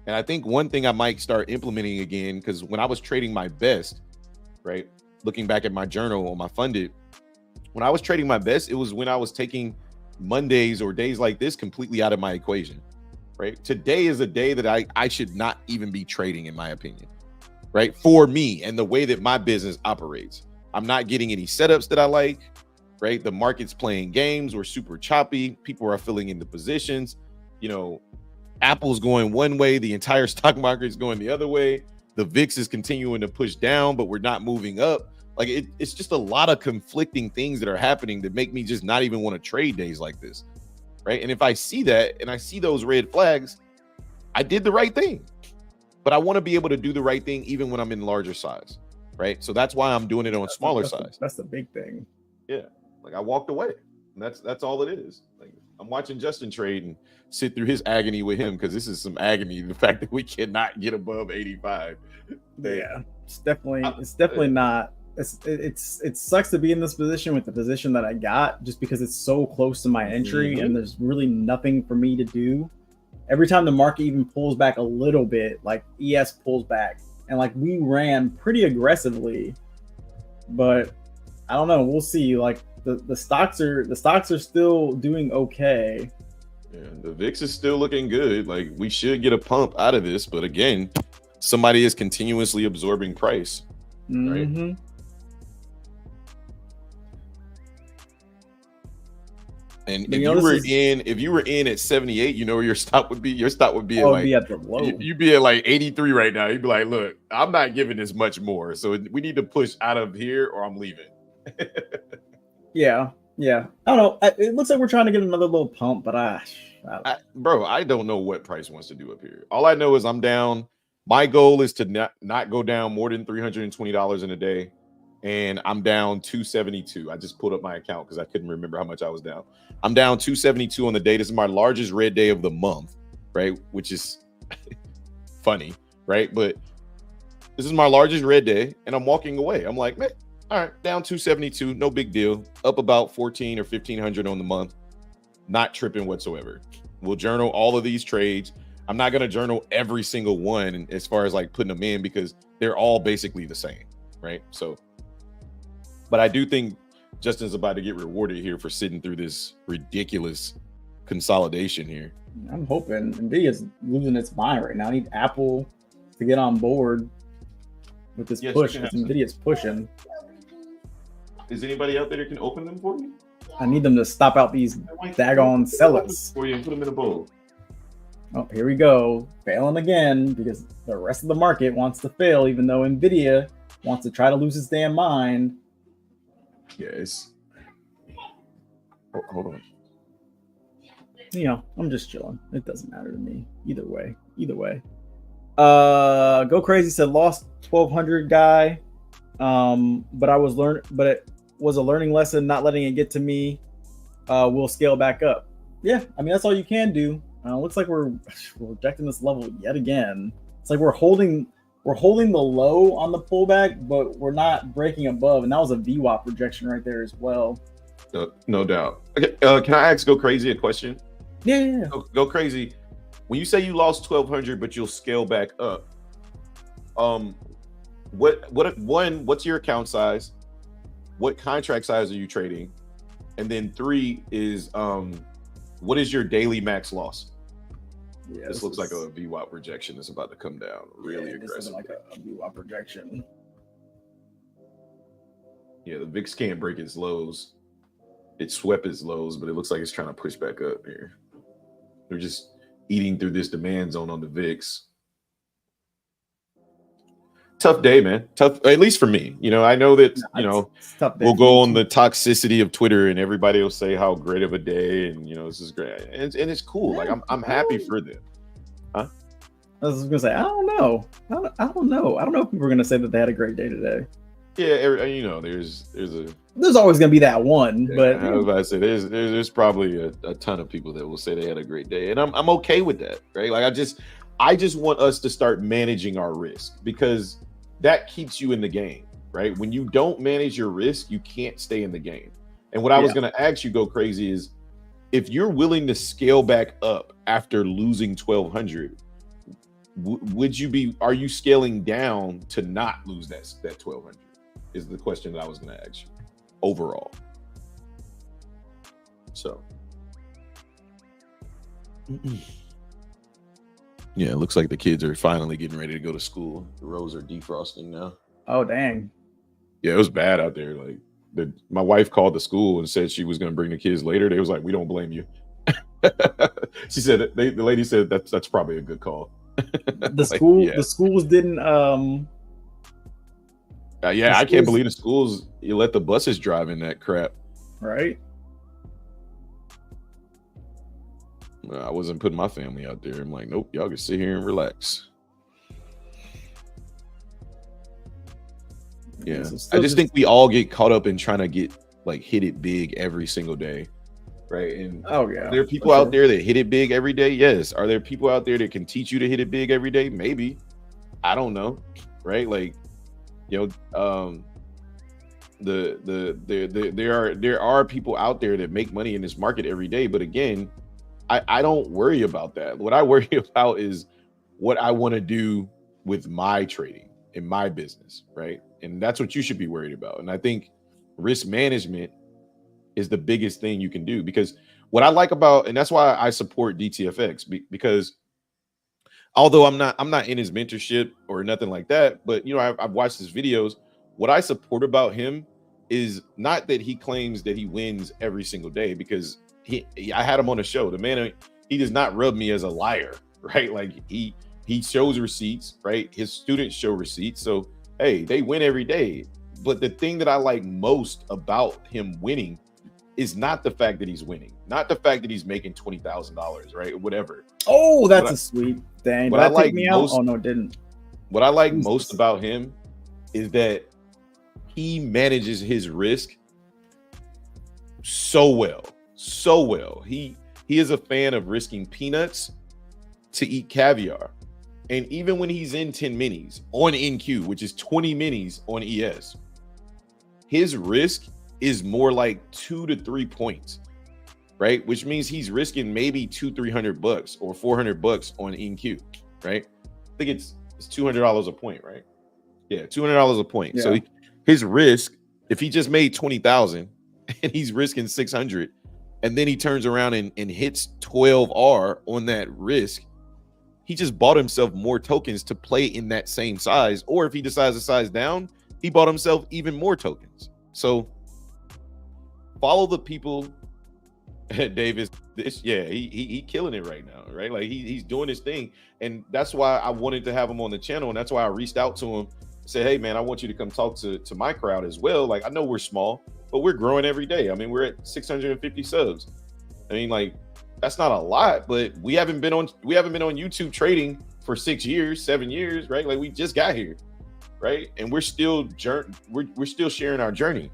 And I think one thing I might start implementing again, because when I was trading my best, right? Looking back at my journal on my funded, when I was trading my best, it was when I was taking Mondays or days like this completely out of my equation, right? Today is a day that I should not even be trading, in my opinion, right? For me and the way that my business operates. I'm not getting any setups that I like, right? The market's playing games. We're super choppy. People are filling in the positions. Apple's going one way. The entire stock market is going the other way. The VIX is continuing to push down, but we're not moving up. Like it's just a lot of conflicting things that are happening that make me just not even want to trade days like this, right? And if I see that and I see those red flags, I did the right thing. But I want to be able to do the right thing even when I'm in larger size, right? So that's why I'm doing it on smaller size. That's the big thing. Yeah, like I walked away. And that's all it is. Like I'm watching Justin trade and sit through his agony with him because this is some agony. The fact that we cannot get above 85. Yeah, it's definitely not. It sucks to be in this position with the position that I got just because it's so close to my entry and there's really nothing for me to do. Every time the market even pulls back a little bit, like ES pulls back and like we ran pretty aggressively, but I don't know. We'll see. Like the stocks are still doing okay. Yeah, the VIX is still looking good. Like we should get a pump out of this, but again, somebody is continuously absorbing price, right? And if you were in at 78, you know where your stop would be. Your stop would be at the low. You'd be at like 83 right now. You'd be like, look, I'm not giving this much more. So we need to push out of here or I'm leaving. Yeah. I don't know. It looks like we're trying to get another little pump, but I don't know what price wants to do up here. All I know is I'm down. My goal is to not go down more than $320 in a day. And I'm down 272. I just pulled up my account because I couldn't remember how much I was down. I'm down 272 on the day. This is my largest red day of the month, right? Which is funny, right? But this is my largest red day, and I'm walking away. I'm like, man, all right, down 272, no big deal. Up about 14 or 1500 on the month. Not tripping whatsoever. We'll journal all of these trades. I'm not going to journal every single one as far as like putting them in because they're all basically the same, right? So, but I do think Justin's about to get rewarded here for sitting through this ridiculous consolidation here. I'm hoping Nvidia's losing its mind right now. I need Apple to get on board with this push. Nvidia's pushing. Is anybody out there that can open them for me? I need them to stop out these daggone sellers. For you and put them in a bowl. Oh, here we go. Failing again because the rest of the market wants to fail, even though Nvidia wants to try to lose its damn mind. Yes. Oh, hold on. I'm just chilling. It doesn't matter to me either way. Go crazy said lost 1200 guy. But it was a learning lesson, not letting it get to me. We'll scale back up. Yeah, I mean that's all you can do. Looks like we're rejecting this level yet again. It's like we're holding the low on the pullback, but we're not breaking above, and that was a VWAP rejection right there as well. No doubt. Okay, can I ask Go Crazy a question? Yeah. Go Crazy. When you say you lost 1200, but you'll scale back up, what's your account size? What contract size are you trading? And then 3 is what is your daily max loss? Yeah, this looks like a VWAP rejection that's about to come down really aggressive. Like a VWAP rejection. Yeah, the VIX can't break its lows. It swept its lows, but it looks like it's trying to push back up here. They're just eating through this demand zone on the VIX. Tough day, man. Tough, at least for me. I know that we'll go on the toxicity of Twitter and everybody will say how great of a day and this is great and it's cool. Like I'm happy for them. Huh? I was gonna say I don't know. I don't know if people are gonna say that they had a great day today. Yeah, there's always gonna be that one, but I was about to say there's probably a ton of people that will say they had a great day, and I'm okay with that, right? Like I just want us to start managing our risk because that keeps you in the game, right? When you don't manage your risk, you can't stay in the game. And what I was going to ask you, Go Crazy, is if you're willing to scale back up after losing 1200, are you scaling down to not lose that 1200 is the question that I was going to ask you overall. So. Yeah, it looks like the kids are finally getting ready to go to school. The rows are defrosting now. Oh, dang. Yeah, it was bad out there. Like my wife called the school and said she was going to bring the kids later. They was like, "We don't blame you." She said the lady said that's probably a good call. The schools didn't. I can't believe the schools you let the buses drive in that crap. Right. I wasn't putting my family out there. I'm like, nope, y'all can sit here and relax. Yeah, I just think we all get caught up in trying to hit it big every single day, right? And there are people out there that hit it big every day. Yes. Are there people out there that can teach you to hit it big every day? Maybe. I don't know, right? Like, there are people out there that make money in this market every day, but again, I don't worry about that. What I worry about is what I want to do with my trading in my business, right? And that's what you should be worried about. And I think risk management is the biggest thing you can do, because what I like about, and that's why I support DTFX, because although I'm not in his mentorship or nothing like that, but I've watched his videos. What I support about him is not that he claims that he wins every single day, because I had him on a show. The man, he does not rub me as a liar, right? Like he shows receipts, right? His students show receipts. So, hey, they win every day. But the thing that I like most about him winning is not the fact that he's winning, not the fact that he's making $20,000, right? Or whatever. Oh, that's a sweet thing. What I like most, oh no, it didn't. What I like most about him is that he manages his risk so well. He is a fan of risking peanuts to eat caviar. And even when he's in 10 minis on NQ, which is 20 minis on ES, his risk is more like 2 to 3 points, right? Which means he's risking maybe $200-300 or $400 on NQ, right? I think it's $200 a point, right? Yeah, $200 a point. Yeah. So his risk, if he just made 20,000 and he's risking 600, and then he turns around and hits 12R on that risk, he just bought himself more tokens to play in that same size. Or if he decides to size down, he bought himself even more tokens. So follow the people. Davis, he killing it right now, right? Like he's doing his thing. And that's why I wanted to have him on the channel. And that's why I reached out to him, said, hey man, I want you to come talk to my crowd as well. Like, I know we're small, but we're growing every day. I mean, we're at 650 subs. I mean, like, That's not a lot, but we haven't been on YouTube trading for 6 years, 7 years, right? Like we just got here, right? And we're still we're still sharing our journey.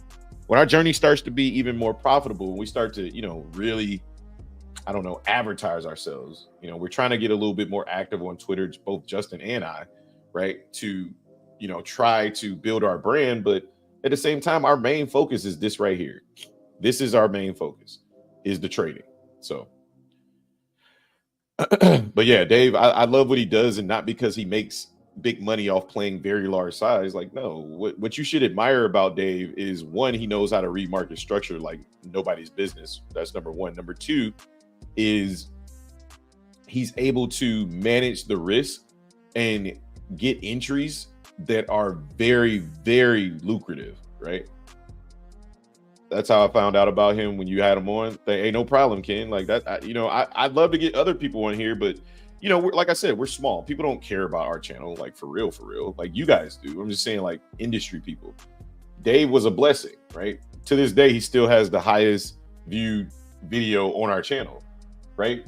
When our journey starts to be even more profitable, when we start to, really, I don't know, advertise ourselves. We're trying to get a little bit more active on Twitter, both Justin and I, right? To, try to build our brand. But at the same time, our main focus is this right here. This is our main focus, is the trading. So, but yeah, Dave, I love what he does, and not because he makes big money off playing very large size. Like, no, what you should admire about Dave is, one, he knows how to read market structure like nobody's business. That's number one. Number two is he's able to manage the risk and get entries that are very, very lucrative, right? That's how I found out about him when you had him on. Hey, no problem, Ken. Like that, I'd love to get other people on here, but like I said, we're small. People don't care about our channel, like for real, like you guys do. I'm just saying, like industry people. Dave was a blessing, right? To this day, he still has the highest viewed video on our channel, right?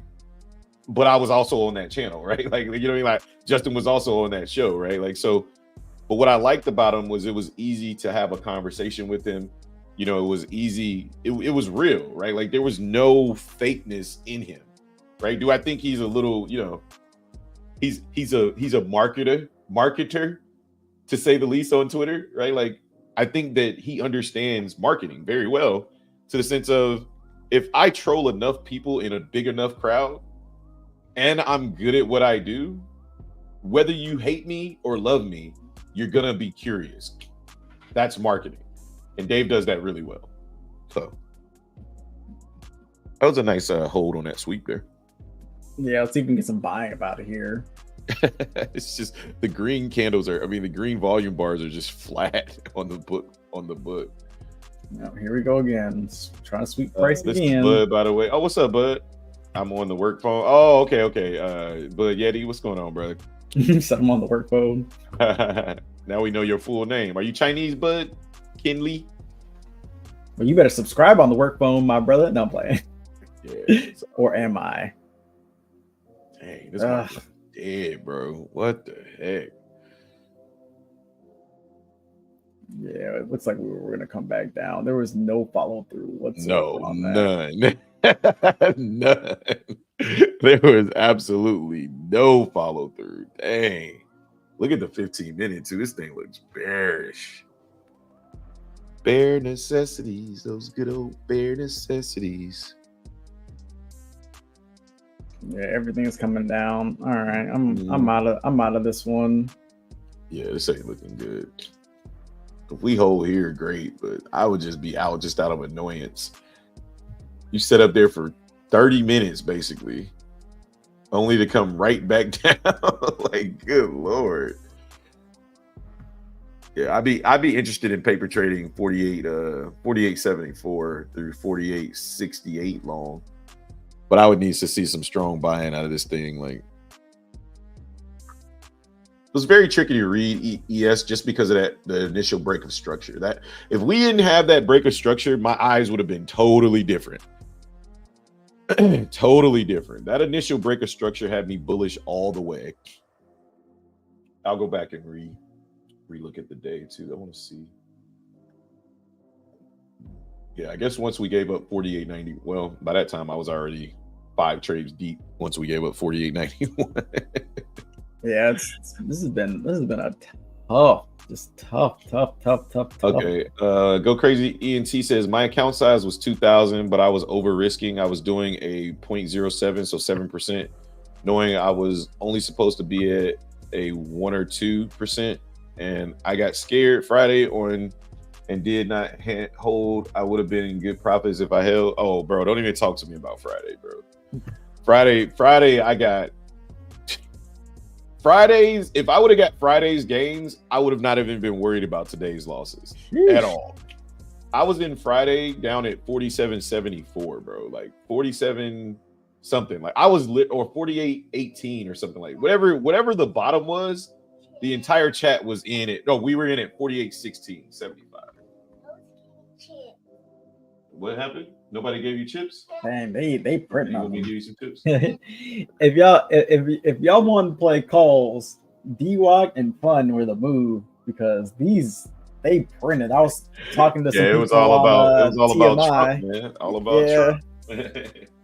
But I was also on that channel, right? Like, you know what I mean? Like Justin was also on that show, right? Like, so, but what I liked about him was it was easy to have a conversation with him. It was easy. It was real, right? Like there was no fakeness in him, right? Do I think he's a little, he's a marketer, to say the least, on Twitter, right? Like I think that he understands marketing very well, to the sense of, if I troll enough people in a big enough crowd and I'm good at what I do, whether you hate me or love me, you're gonna be curious. That's marketing. And Dave does that really well. So that was a nice hold on that sweep there. Yeah, let's see if we can get some buying about it here. It's just the green candles the green volume bars are just flat on the book. Now, here we go again. Let's try to sweep price this again. Is Bud, by the way. Oh, what's up, Bud? I'm on the work phone. Oh, okay. Bud Yeti, what's going on, brother? Set him on the work phone. Now we know your full name. Are you Chinese, Bud? Kinley? Well, you better subscribe on the work phone, my brother. No, I'm playing. Yeah. Or am I? Dang, this one's dead, bro. What the heck? Yeah, it looks like we were going to come back down. There was no follow through whatsoever. No, none. None. There was absolutely no follow through. Dang. Look at the 15-minute too. This thing looks bearish. Bare necessities, those good old bare necessities. Yeah, everything is coming down. All right, I'm out of this one. Yeah, this ain't looking good. If we hold here, great, but I would just be out just out of annoyance. You set up there for 30 minutes basically, only to come right back down. Like, good Lord. Yeah, I'd be interested in paper trading 48.74 through 48.68 long. But I would need to see some strong buy-in out of this thing. Like, it was very tricky to read ES just because of the initial break of structure. That if we didn't have that break of structure, my eyes would have been totally different. Totally different. That initial break of structure had me bullish all the way. I'll go back and relook at the day too. I want to see. Yeah, I guess once we gave up 48.90, well, by that time I was already 5 trades deep. Once we gave up 48.91. Yeah, this has been a tough. Okay, go crazy. ENT says my account size was 2,000, but I was over risking. I was doing a 0.07, so 7%, knowing I was only supposed to be at a 1 or 2%, and I got scared Friday and did not hold. I would have been in good profits if I held. Oh, bro, don't even talk to me about Friday, bro. Friday, I got Fridays. If I would have got Friday's gains, I would have not even been worried about today's losses at all. I was in Friday down at 47.74, bro. Like 47 something. Like I was lit, or 48.18 or something, like whatever the bottom was. The entire chat was in it. No, we were in at 48.16.75. What happened? Nobody gave you chips? Man, they print You on want me them. to give you some tips? if y'all want to play calls, DWAC and Fun were the move because they printed. I was talking to Yeah, some it was people all on about Trump, TMI. man. All about Yeah, Trump.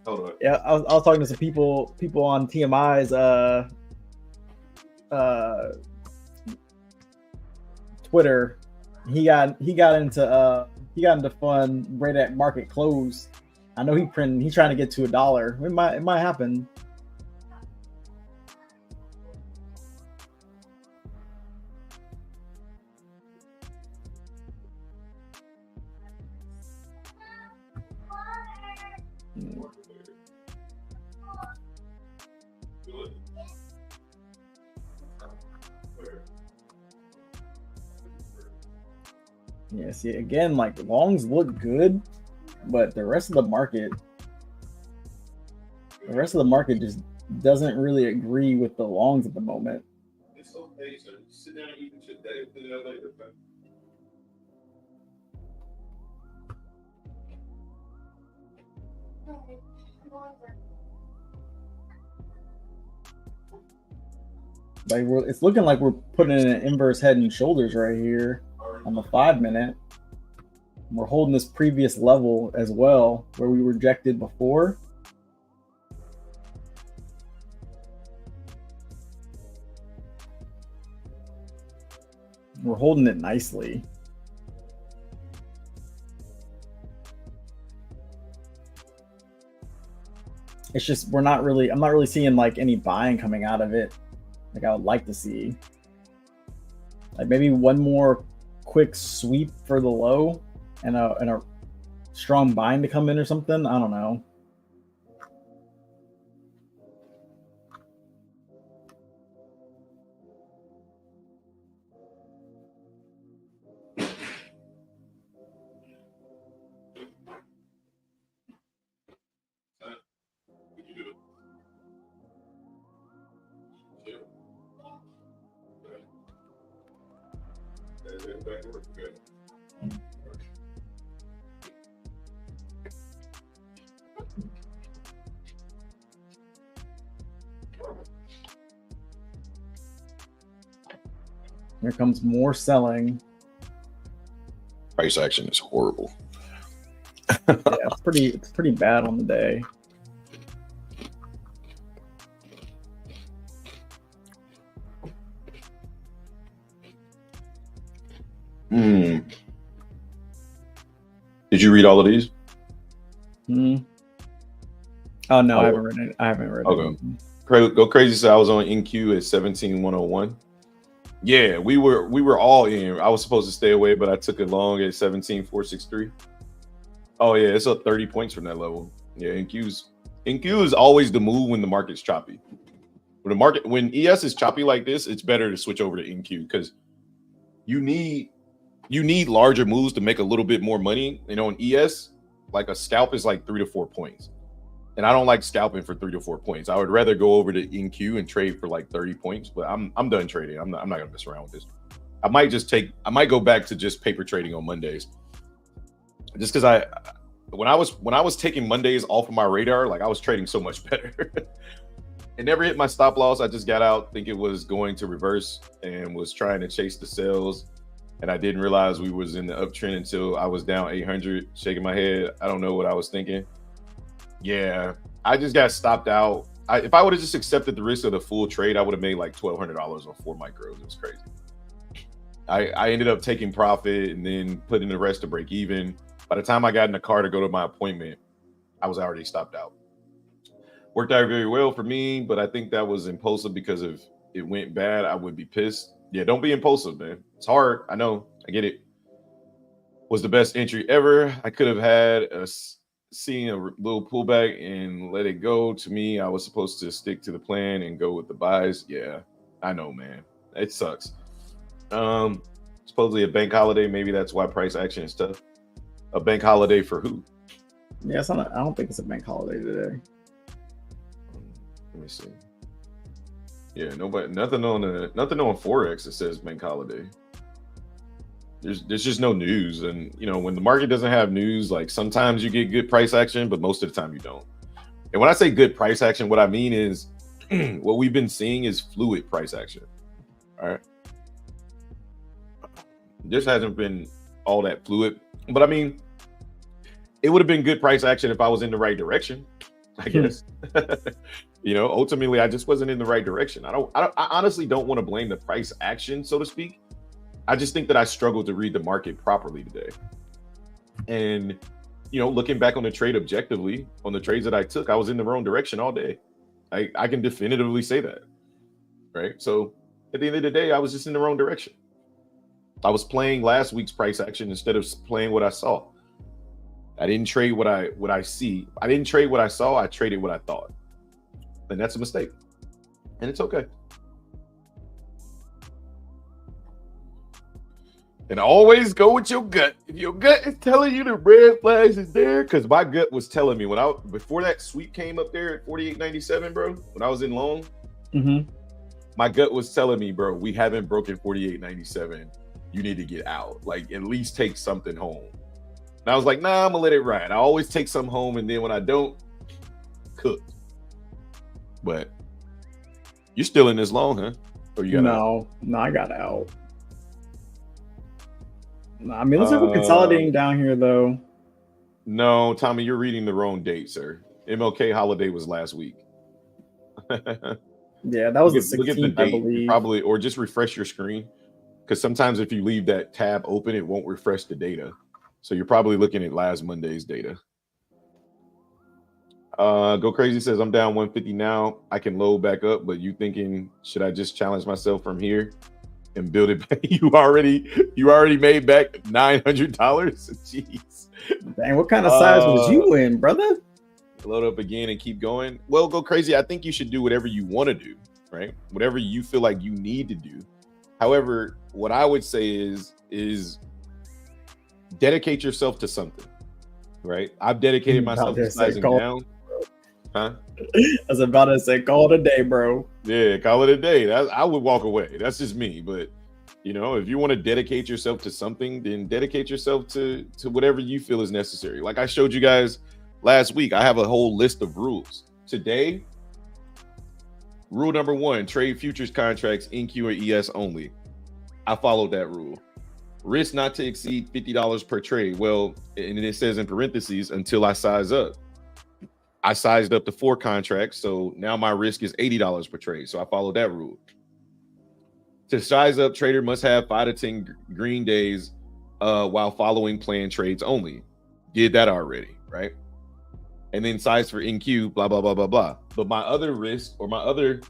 Hold on. yeah. I was talking to some people on TMI's uh Twitter. He got into Fun right at market close. I know he's trying to get to $1. It might happen. Yeah, see again, like longs look good, but the rest of the market just doesn't really agree with the longs at the moment. It's okay, sir. Sit down and eat your day. Do that later, okay? Like it's looking like we're putting in an inverse head and shoulders right here on the 5-minute. We're holding this previous level as well where we rejected before. We're holding it nicely. It's just I'm not really seeing like any buying coming out of it like I would like to see. Like maybe one more quick sweep for the low and a strong bind to come in or something. I don't know. Here comes more selling. Price action is horrible. Yeah, it's pretty bad on the day. Did you read all of these? Oh no, I haven't read it. Okay. Go crazy. So I was on NQ at 17,101. Yeah, we were all in. I was supposed to stay away, but I took it long at 17,463. Oh yeah, it's up 30 points from that level. Yeah, NQ is always the move when the market's choppy. When ES is choppy like this, it's better to switch over to NQ because you need larger moves to make a little bit more money. You know, in ES, like a scalp is like 3 to 4 points. And I don't like scalping for 3 to 4 points. I would rather go over to NQ and trade for like 30 points, but I'm done trading. I'm not gonna mess around with this. I might go back to just paper trading on Mondays. Just because when I was taking Mondays off of my radar, like I was trading so much better. It never hit my stop loss. I just got out, think it was going to reverse and was trying to chase the sales. And I didn't realize we was in the uptrend until I was down 800, shaking my head. I don't know what I was thinking. Yeah, I just got stopped out. If I would have just accepted the risk of the full trade, I would have made like $1,200 on 4 micros. It was crazy. I ended up taking profit and then putting the rest to break even. By the time I got in the car to go to my appointment, I was already stopped out. Worked out very well for me, but I think that was impulsive because if it went bad, I would be pissed. Yeah, don't be impulsive, man. It's hard. I know. I get it. Was the best entry ever. I could have had seen a little pullback and let it go. To me, I was supposed to stick to the plan and go with the buys. Yeah, I know, man. It sucks. Supposedly a bank holiday. Maybe that's why price action is tough. A bank holiday for who? Yeah, I don't think it's a bank holiday today. Let me see. Yeah, nothing on Forex that says bank holiday. there's just no news. And you know, when the market doesn't have news, like sometimes you get good price action, but most of the time you don't. And when I say good price action, what I mean is what we've been seeing is fluid price action. All right. This hasn't been all that fluid, but I mean, it would have been good price action if I was in the right direction, I guess. You know, ultimately, I just wasn't in the right direction. I honestly don't want to blame the price action, so to speak. I just think that I struggled to read the market properly today. And, you know, looking back on the trade objectively, on the trades that I took, I was in the wrong direction all day. I can definitively say that, right? So at the end of the day, I was just in the wrong direction. I was playing last week's price action instead of playing what I saw. I didn't trade what I see. I didn't trade what I saw. I traded what I thought. And that's a mistake. And it's okay. And always go with your gut. If your gut is telling you the red flags is there, because my gut was telling me before that sweep came up there at 48.97, bro, when I was in long, my gut was telling me, bro, we haven't broken 48.97. You need to get out. Like, at least take something home. And I was like, nah, I'm gonna let it ride. I always take some home, and then when I don't, cook. But you're still in this long, huh? Or you got No, I got out. No, I mean, looks like we're consolidating down here, though. No, Tommy, you're reading the wrong date, sir. MLK holiday was last week. Yeah, that was the 16th, look at the date, I believe. probably, or just refresh your screen, because sometimes if you leave that tab open, it won't refresh the data. So you're probably looking at last Monday's data. Go Crazy says, I'm down 150 now. I can load back up, but you thinking, should I just challenge myself from here and build it back? You already made back $900. Jeez. Dang, what kind of size was you in, brother? Load up again and keep going. Well, Go Crazy, I think you should do whatever you want to do, right? Whatever you feel like you need to do. However, what I would say is dedicate yourself to something, right? I've dedicated myself to sizing down. Huh? I was about to say, call it a day, bro. Yeah, call it a day. I would walk away. That's just me. But, you know, if you want to dedicate yourself to something, then dedicate yourself to whatever you feel is necessary. Like I showed you guys last week, I have a whole list of rules. Today, rule number 1, trade futures contracts NQ or ES only. I followed that rule. Risk not to exceed $50 per trade. Well, and it says in parentheses, until I size up. I sized up to 4 contracts, so now my risk is $80 per trade. So I followed that rule. To size up, trader must have 5 to 10 green days while following planned trades only. Did that already, right? And then size for NQ, blah blah blah blah blah. But my other risk, or the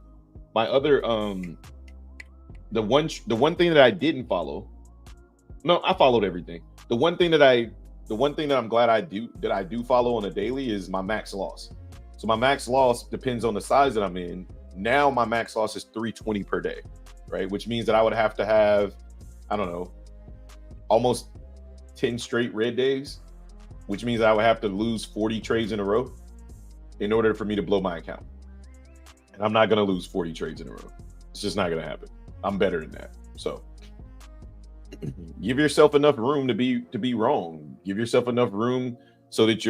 one thing that I didn't follow. No, I followed everything. The one thing that I'm glad I do follow on a daily is my max loss. So my max loss depends on the size that I'm in. Now my max loss is 320 per day, right? Which means that I would have to have, I don't know, almost 10 straight red days, which means I would have to lose 40 trades in a row in order for me to blow my account. And I'm not going to lose 40 trades in a row. It's just not going to happen. I'm better than that. So give yourself enough room to be wrong. Give yourself enough room so that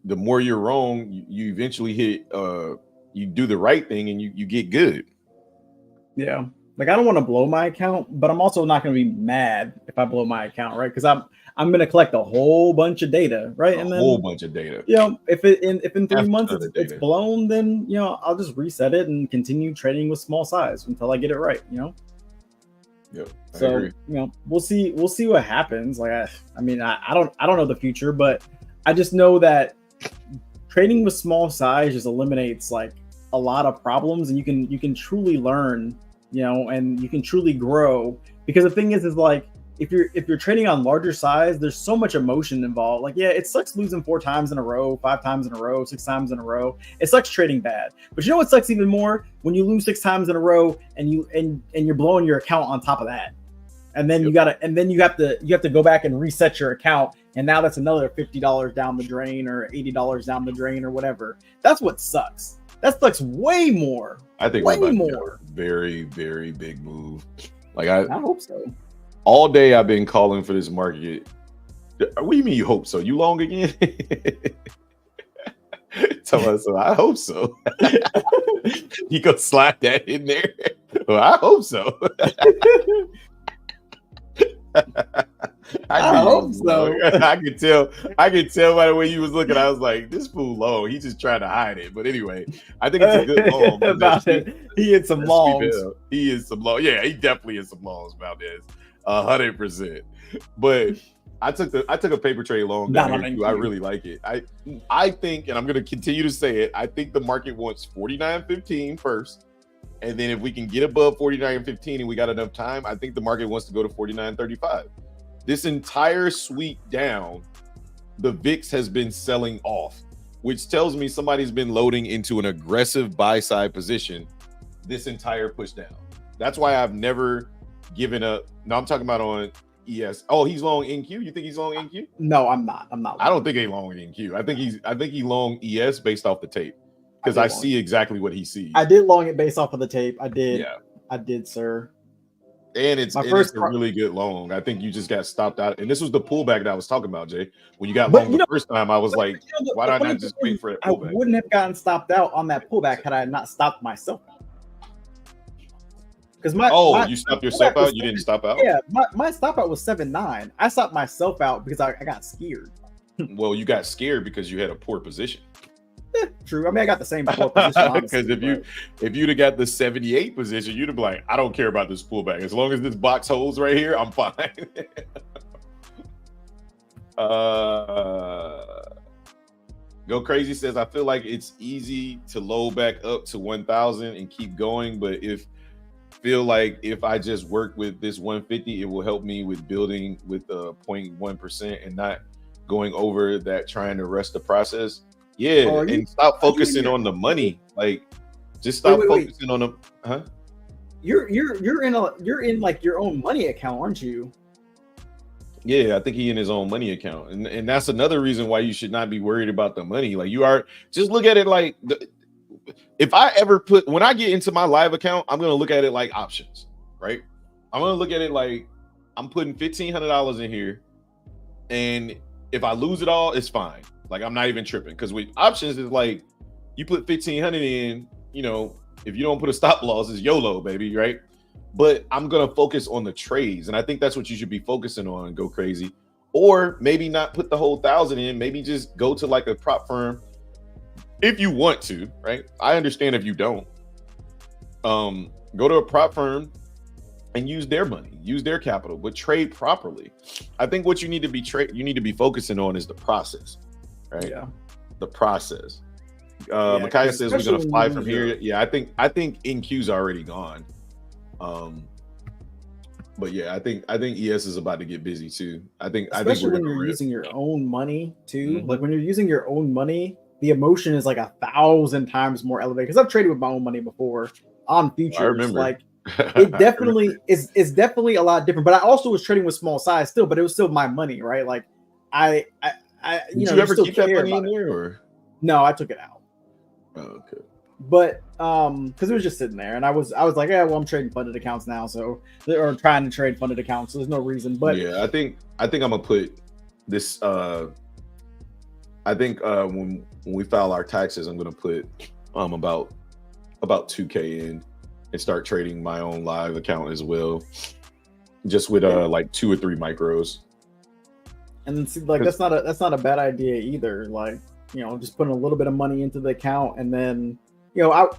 the more you're wrong, you eventually hit you do the right thing and you get good. Yeah. Like I don't want to blow my account, but I'm also not going to be mad if I blow my account, right? Because I'm going to collect a whole bunch of data, right? A whole bunch of data. You know, if in 3 months it's blown, then you know I'll just reset it and continue trading with small size until I get it right. You know. Yep. So you know, we'll see what happens. Like I mean, I don't know the future, but I just know that trading with small size just eliminates like a lot of problems, and you can truly learn, you know, and you can truly grow. Because the thing is like if you're trading on larger size, there's so much emotion involved. Like, yeah, it sucks losing 4 times in a row, 5 times in a row, 6 times in a row. It sucks trading bad. But you know what sucks even more? When you lose 6 times in a row and you're blowing your account on top of that. And then you have to go back and reset your account. And now that's another $50 down the drain or $80 down the drain or whatever. That's what sucks. That sucks way more. I think way more. Very, very big move. Like I hope so. All day I've been calling for this market. What do you mean you hope so? You long again? Tell us so. I hope so. You go slide that in there. Well, I hope so. I hope so. I could tell by the way you was looking. I was like, this fool low. He's just trying to hide it. But anyway, I think it's a good long. About it. He had some longs. He is some long. Yeah, he definitely is some longs about this. 100%. But I took a paper trade long down here too. I really like it. I think, and I'm gonna continue to say it, I think the market wants 49.15 first. And then if we can get above 49.15 and we got enough time, I think the market wants to go to 49.35. This entire sweep down, the VIX has been selling off, which tells me somebody's been loading into an aggressive buy side position this entire push down. That's why I've never given up. No, I'm talking about on ES. Oh, he's long NQ. You think he's long NQ? No, I'm not. I don't think he's long NQ. I think he long ES based off the tape. Because I see exactly what he sees. I did long it based off of the tape. I did. Yeah. I did, sir. And it's a really good long. I think you just got stopped out. And this was the pullback that I was talking about, Jay. When you got long the first time, I was like, why did I not just wait for it? I wouldn't have gotten stopped out on that pullback had I not stopped myself out. Because you stopped yourself out? You didn't stop out? Yeah, my stop out was 7.9. I stopped myself out because I got scared. Well, you got scared because you had a poor position. True. I mean, I got the same position. Because if you'd have got the 78 position, you'd have been like, I don't care about this pullback. As long as this box holds right here, I'm fine. Go Crazy says, I feel like it's easy to load back up to 1,000 and keep going, but if I just work with this 150, it will help me with building with 0.1% and not going over that, trying to rush the process. Yeah, and stop focusing on the money. Like, just stop focusing on the. Huh? You're in like your own money account, aren't you? Yeah, I think he in his own money account, and that's another reason why you should not be worried about the money. Like, you are, just look at it like if I ever when I get into my live account, I'm gonna look at it like options, right? I'm gonna look at it like I'm putting $1,500 in here, and if I lose it all, it's fine. Like, I'm not even tripping, because with options is like you put 1,500 in, you know, if you don't put a stop loss, it's YOLO, baby, right? But I'm gonna focus on the trades, and I think that's what you should be focusing on and Go Crazy. Or maybe not put the whole 1,000 in, maybe just go to like a prop firm if you want to, right? I understand if you don't. Go to a prop firm and use their money, use their capital, but trade properly. I think what you need to be focusing on is the process. Right. Yeah. The process. Micaiah says we're gonna fly from here. Yeah, I think NQ's already gone. But yeah, I think ES is about to get busy too. Especially when you're using your own money too. Mm-hmm. Like, when you're using your own money, the emotion is like 1,000 times more elevated. Because I've traded with my own money before on futures. I remember. Like, it definitely is definitely a lot different. But I also was trading with small size still, but it was still my money, right? Like, Did you ever keep that money in there, or? No, I took it out. Oh, okay. But because it was just sitting there, and I was like, yeah, well, I'm trading funded accounts now, or trying to trade funded accounts, so there's no reason. But yeah, I think I'm gonna put this. I think when we file our taxes, I'm gonna put about 2K in and start trading my own live account as well, just with like 2 or 3 micros. And then see, like, that's not a bad idea either. Like, you know, just putting a little bit of money into the account, and then, you know,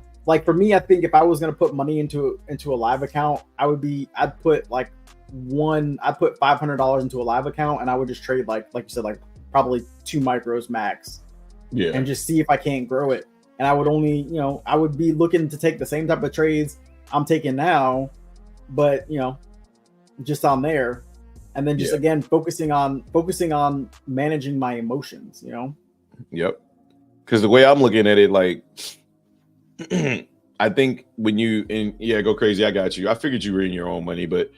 for me, I think if I was gonna put money into a live account, I'd put $500 into a live account, and I would just trade like you said, like probably 2 micros max. Yeah. And just see if I can't grow it. And I would only, you know, I would be looking to take the same type of trades I'm taking now, but, you know, just on there. And then just again focusing on managing my emotions, you know. Yep. Because the way I'm looking at it, like, I think when Go Crazy, I got you. I figured you were in your own money, but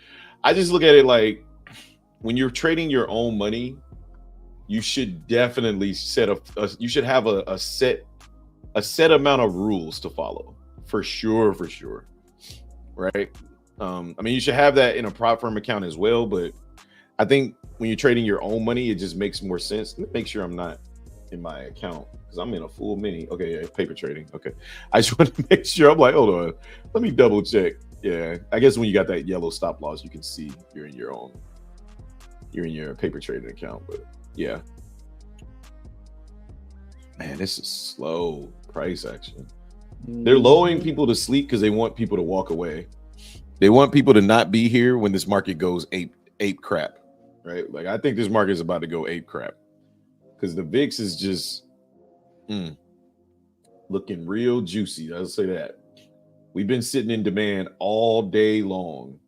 I just look at it like, when you're trading your own money, you should definitely you should have a set amount of rules to follow, for sure, right? I mean, you should have that in a prop firm account as well, but I think when you're trading your own money, it just makes more sense. Let me make sure I'm not in my account because I'm in a full mini. Okay, yeah, paper trading. Okay, I just want to make sure. I'm like, hold on, let me double check. Yeah, I guess when you got that yellow stop loss, you can see you're in your paper trading account. But yeah, man, this is slow price action. They're lowering people to sleep because they want people to walk away. They want people to not be here when this market goes ape crap, right? Like I think this market is about to go ape crap because the VIX is just looking real juicy. I'll say that. We've been sitting in demand all day long.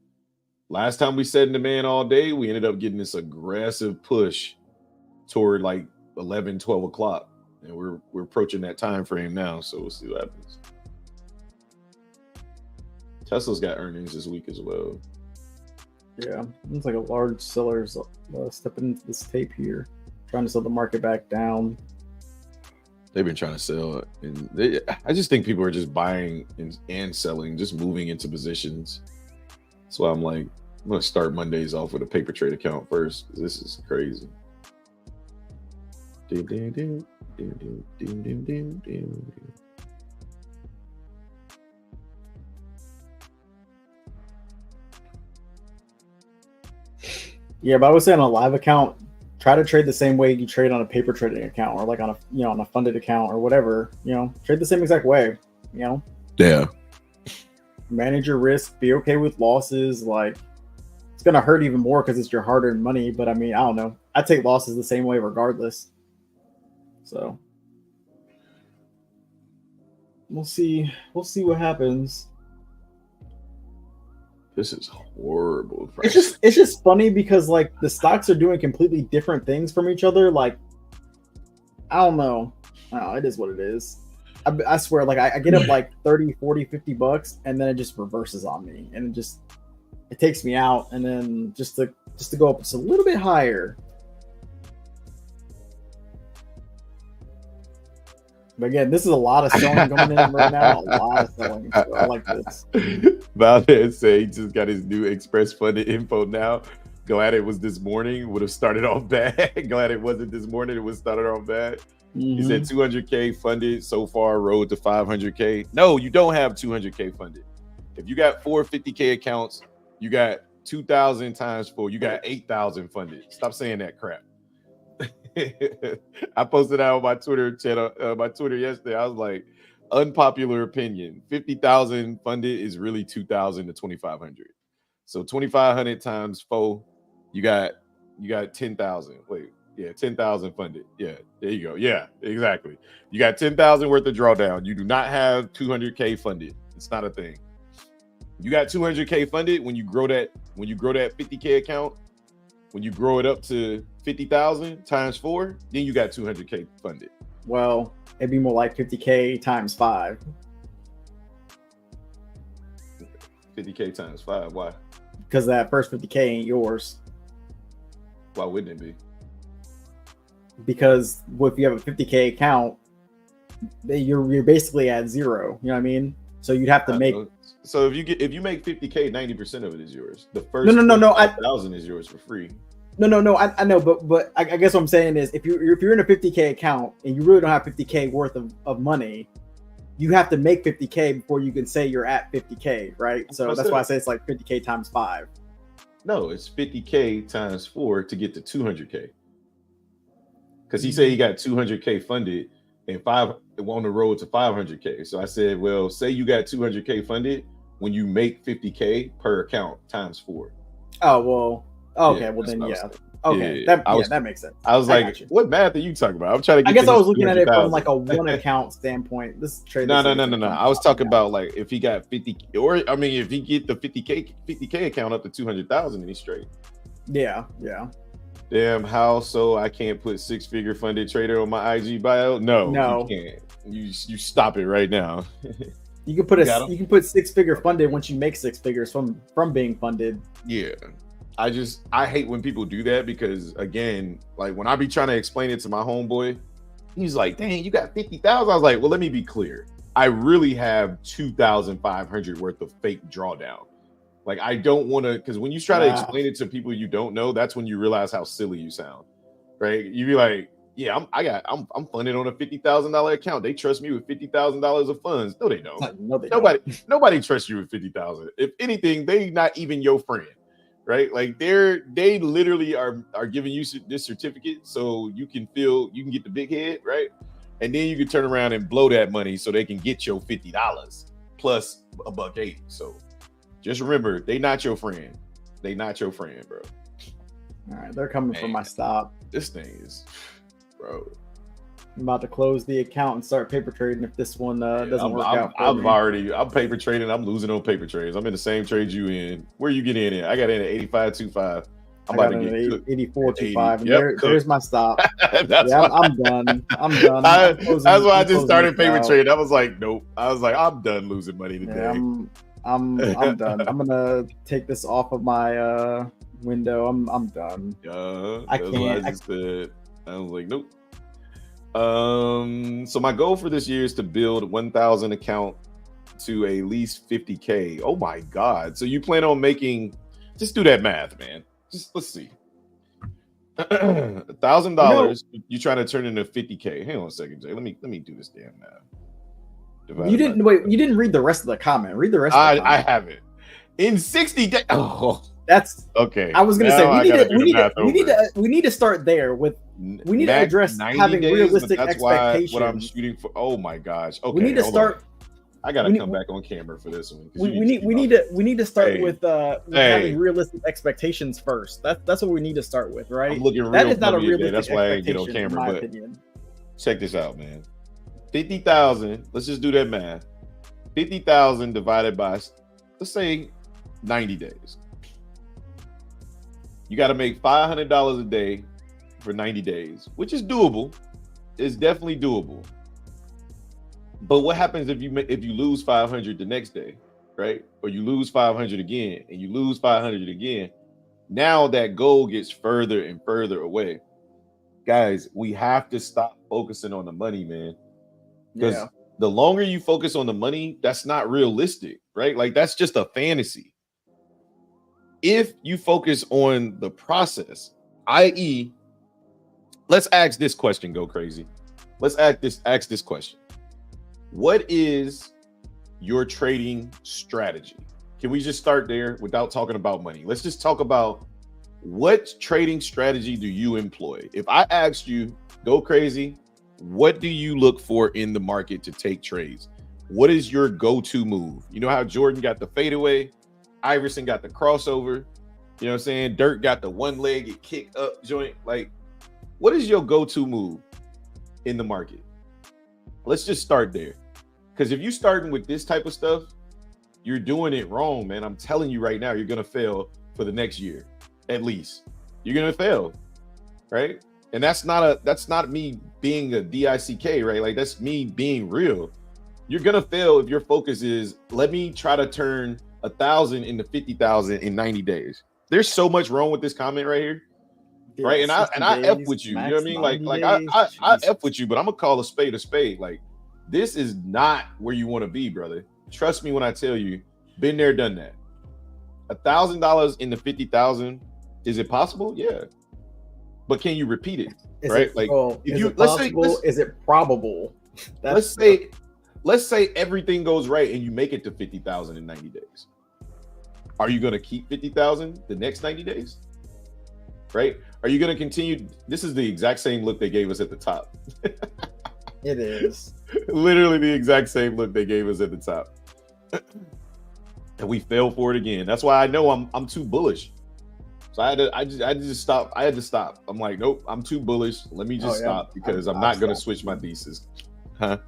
Last time we sat in demand all day, we ended up getting this aggressive push toward like 11, 12 o'clock. And we're approaching that time frame now, so we'll see what happens. Tesla's got earnings this week as well. Yeah, it's like a large seller's stepping into this tape here, trying to sell the market back down. They've been trying to sell, and I just think people are just buying and selling, just moving into positions. That's why I'm like, I'm gonna start Mondays off with a paper trade account first, because this is crazy. Yeah, but I would say on a live account, try to trade the same way you trade on a paper trading account or like on a on a funded account or whatever. Trade the same exact way. Yeah. Manage your risk. Be okay with losses. Like it's gonna hurt even more because it's your hard-earned money. But I mean, I don't know. I take losses the same way regardless. So we'll see. We'll see what happens. This is horrible. It's just funny because like the stocks are doing completely different things from each other. Like, I don't know. It is what it is. I swear, like I get up like 30, 40, 50 bucks and then it just reverses on me and it takes me out and then just to go up just a little bit higher. But again, this is a lot of selling going in right now. A lot of selling. So I like this. Valdez say he just got his new express funded info now. Glad it was this morning. Would have started off bad. Glad it wasn't this morning. It would started off bad. He said 200K funded so far, road to 500K. No, you don't have 200K funded. If you got 450K accounts, you got 2,000 times 4. You got 8,000 funded. Stop saying that crap. I posted out on my Twitter channel, my Twitter yesterday. I was like, unpopular opinion: 50,000 funded is really 2,000 to 2,500. So 2,500 times 4, you got 10,000. Wait, yeah, 10,000 funded. Yeah, there you go. Yeah, exactly. You got 10,000 worth of drawdown. You do not have 200K funded. It's not a thing. You got 200K funded when you grow that 50K account. When you grow it up to 50,000 times 4, then you got 200K funded. Well, it'd be more like 50K times 5. 50K times 5. Why? Because that first 50K ain't yours. Why wouldn't it be? Because if you have a 50K account, you're basically at zero. You know what I mean? So you'd have to make. So if you make 50K, 90% of it is yours. The first no, 1,000 is yours for free. No. I know, but I guess what I'm saying is if you're in a 50K account and you really don't have 50K worth of money, you have to make 50K before you can say you're at 50K, right? So that's why I say it's like 50K times 5. No, it's 50K times 4 to get to 200K. Because he said he got 200K funded and 5 on the road to 500K. So I said, well, say you got 200K funded when you make 50K per account times 4. Oh, well, okay, yeah, well then, yeah. Okay, that makes sense. I was like, what math are you talking about? I'm trying to get. I guess I was looking at it from like a one account standpoint. This trade. No. I was talking about like if he got 50, or I mean, if he get the 50K account up to 200,000, then he's straight. Yeah. Damn, how so? I can't put 6-figure funded trader on my IG bio. No, you can't. You stop it right now. You can put you can put 6-figure funded once you make 6 figures from being funded. Yeah. I hate when people do that because again, like when I be trying to explain it to my homeboy, he's like, dang, you got 50,000. I was like, well, let me be clear. I really have 2,500 worth of fake drawdown. Like, I don't want to, because when you try to explain it to people you don't know, that's when you realize how silly you sound, right? You be like, yeah, I'm funded on a $50,000 account. They trust me with $50,000 of funds. No, they don't. No, they Nobody trusts you with 50,000. If anything, they not even your friend, right? Like they literally are giving you this certificate so you can get the big head, right? And then you can turn around and blow that money so they can get your $50 plus $1.80. So just remember, they not your friend. They not your friend, bro. All right, they're coming for my stop. This thing is, bro. I'm about to close the account and start paper trading if this one doesn't work out. I'm paper trading. I'm losing on paper trades. I'm in the same trade you in. Where you get in at? I got in at 85.25. I'm about to get 84.25. Yep, there's my stop. I'm done. I'm done. That's why I just started paper trading. I was like, nope. I was like, I'm done losing money today. Yeah, I'm done. I'm gonna take this off of my window. I'm done. I can't. I was like, nope. So my goal for this year is to build 1,000 account to at least 50K. Oh my God. So you plan on making, just do that math, man. Just let's see. $1,000, you're trying to turn into 50K. Hang on a second, Jay. Let me do this damn math. You didn't read the rest of the comment. Read the rest of the comment. I haven't. In 60 days. Oh, that's okay. I was gonna say we need to start there with we need to address having realistic expectations. What I'm shooting for. Oh my gosh. Okay. We need to start. I gotta come back on camera for this one. We need to start with having realistic expectations first. That's what we need to start with, right? I'm looking real. That is not a realistic That's why I didn't get on camera. But opinion. Check this out, man. 50,000. Let's just do that math. 50,000 divided by, let's say, 90 days. You got to make $500 a day for 90 days, which is doable. It's definitely doable. But what happens if you lose 500 the next day, right? Or you lose 500 again, and you lose 500 again? Now that goal gets further and further away. Guys, we have to stop focusing on the money, man. Because the longer you focus on the money, that's not realistic, right? Like, that's just a fantasy. If you focus on the process, i.e., let's ask this question, go crazy. Let's ask this question. What is your trading strategy? Can we just start there without talking about money? Let's just talk about what trading strategy do you employ? If I asked you, go crazy, what do you look for in the market to take trades? What is your go-to move? You know how Jordan got the fadeaway? Iverson got the crossover. You know what I'm saying? Dirk got the one-legged kick up joint. Like, what is your go-to move in the market? Let's just start there. Because if you're starting with this type of stuff, you're doing it wrong, man. I'm telling you right now, you're going to fail for the next year, at least. You're going to fail, right? And that's not me being a DICK, right? Like, that's me being real. You're going to fail if your focus is, let me try to turn 1,000 into 50,000 in 90 days. There's so much wrong with this comment right here. Yeah, right. And I F with you. You know what I mean? Like I F with you, but I'm gonna call a spade a spade. Like, this is not where you want to be, brother. Trust me when I tell you, been there, done that. $1,000 into 50,000. Is it possible? Yeah. But can you repeat it? Right? Like, if you let's say, is it probable? Let's say everything goes right and you make it to 50,000 in 90 days. Are you going to keep 50,000 the next 90 days? Right? Are you going to continue? This is the exact same look they gave us at the top. It is. Literally the exact same look they gave us at the top. And we fell for it again. That's why I know I'm too bullish. So I had to stop. I had to stop. I'm like, nope, I'm too bullish. Let me just stop because I'm not going to switch my thesis. Huh?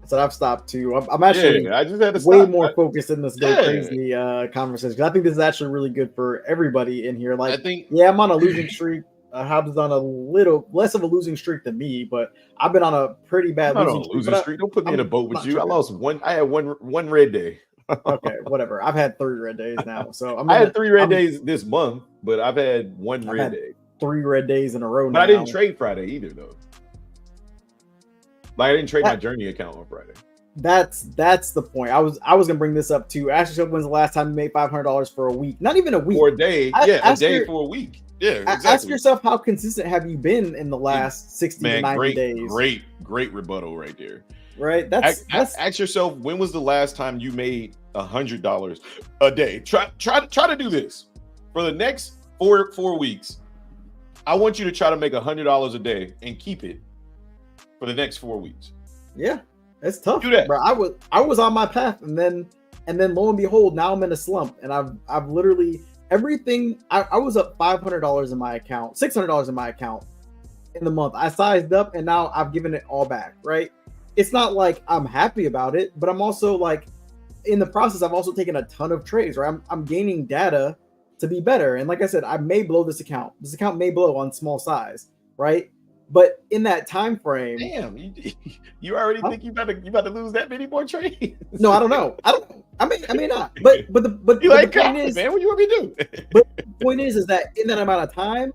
So I've stopped too. I'm actually I just had to way more focused in this go crazy conversation. I think this is actually really good for everybody in here. Like, I'm on a losing streak. Hobbs on a little less of a losing streak than me, but I've been on a pretty bad losing streak. Don't put me in a boat with you. I lost one. I had one red day. Okay, whatever. I've had 3 red days now. So I had 3 red days this month, but I've had one red day. 3 red days in a row now. But I didn't trade Friday either, though. Like, I didn't trade my Journey account on Friday. That's the point. I was gonna bring this up too. Ask yourself, when's the last time you made $500 for a week? Not even a week. For a day. A day for a week. Yeah, exactly. Ask yourself, how consistent have you been in the last 60 to 90 days? Great rebuttal right there. Right. Ask yourself, when was the last time you made $100 a day? Try to do this for the next four weeks. I want you to try to make $100 a day and keep it for the next 4 weeks. Yeah, it's tough. Do that, bro. I was on my path, and then lo and behold, now I'm in a slump, and I've literally everything. I was up $500 in my account, $600 in my account in the month. I sized up, and now I've given it all back. Right. It's not like I'm happy about it, but I'm also like, in the process, I've also taken a ton of trades, right? I'm gaining data to be better. And like I said, I may blow this account. This account may blow on small size, right? But in that time frame, damn, you already think you about to lose that many more trades? No, I don't know. I may not. But the point is, man, what you want me to do? But the point is that in that amount of time,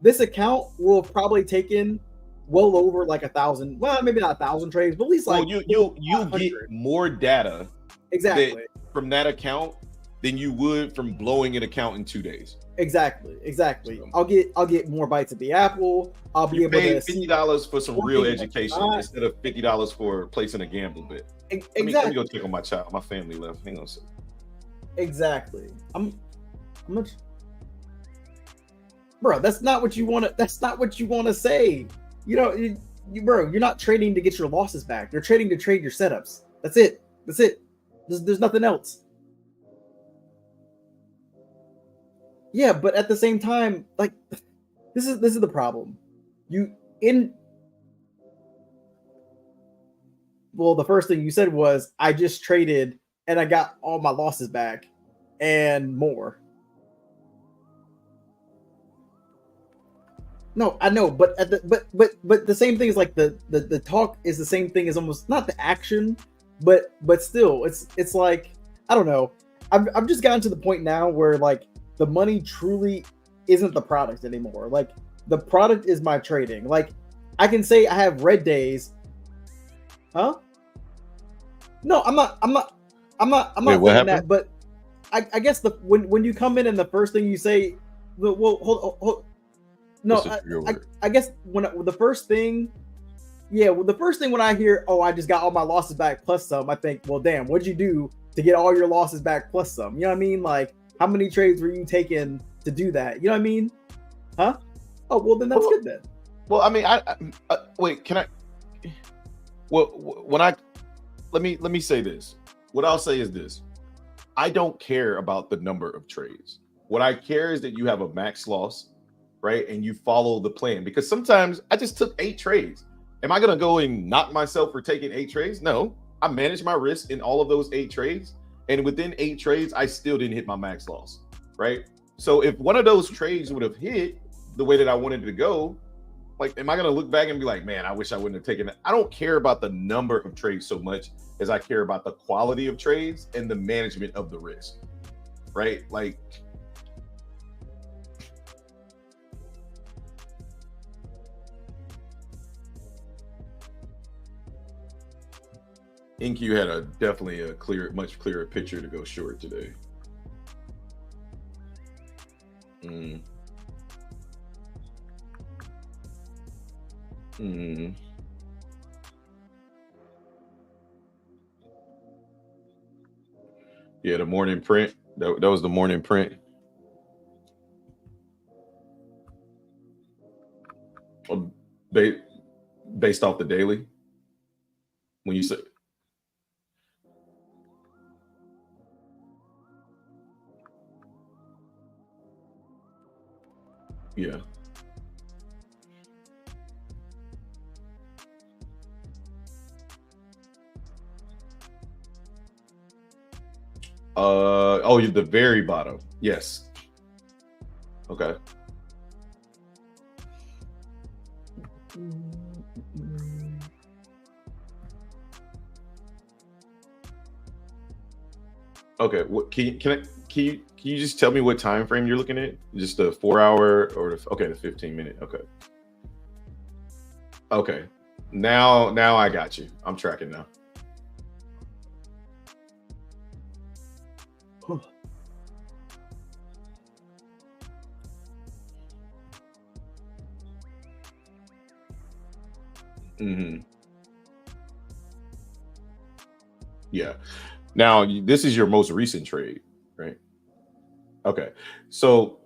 this account will have probably taken well over like 1,000. Well, maybe not 1,000 trades, but at least like you'll get more data exactly from that account than you would from blowing an account in 2 days. Exactly. So, I'll get more bites at the apple. I'll be able to $50 for some real education instead of $50 for placing a gamble bet. Exactly. Let me go check on my child. My family left. Hang on a second. Exactly. I'm much. Bro, that's not what you want to. That's not what you want to say. You know, bro, you're not trading to get your losses back. You're trading to trade your setups. That's it. There's nothing else. Yeah, but at the same time, like, this is the problem. Well, the first thing you said was, I just traded and I got all my losses back and more. No, I know, but but the same thing is like the talk is the same thing as almost not the action, but still it's like, I don't know. I've just gotten to the point now where like the money truly isn't the product anymore. Like, the product is my trading. Like, I can say I have red days. Huh? No, I'm not saying that, but I guess when you come in and the first thing you say, well, hold. No, I guess the first thing when I hear, oh, I just got all my losses back plus some, I think, well, damn, what'd you do to get all your losses back plus some? You know what I mean? Like, how many trades were you taking to do that? You know what I mean? Huh? Oh, well, then that's good then. Well, I mean, I wait, can I? Well, let me say this. What I'll say is this: I don't care about the number of trades. What I care is that you have a max loss, right? And you follow the plan. Because sometimes I just took 8 trades. Am I gonna go and knock myself for taking 8 trades? No, I managed my risk in all of those 8 trades, and within 8 trades, I still didn't hit my max loss, right? So if one of those trades would have hit the way that I wanted it to go, like, am I going to look back and be like, man, I wish I wouldn't have taken that? I don't care about the number of trades so much as I care about the quality of trades and the management of the risk, right? Like, InQ had definitely a much clearer picture to go short today. Yeah, the morning print. That was the morning print. Based off the daily. When you say, yeah. Oh, you're the very bottom. Yes. Okay. Okay. What can you just tell me what time frame you're looking at? Just the 4-hour or the 15-minute? Okay. Okay. Now I got you. I'm tracking now. Mm-hmm. Yeah. Now, this is your most recent trade, right? Okay. So,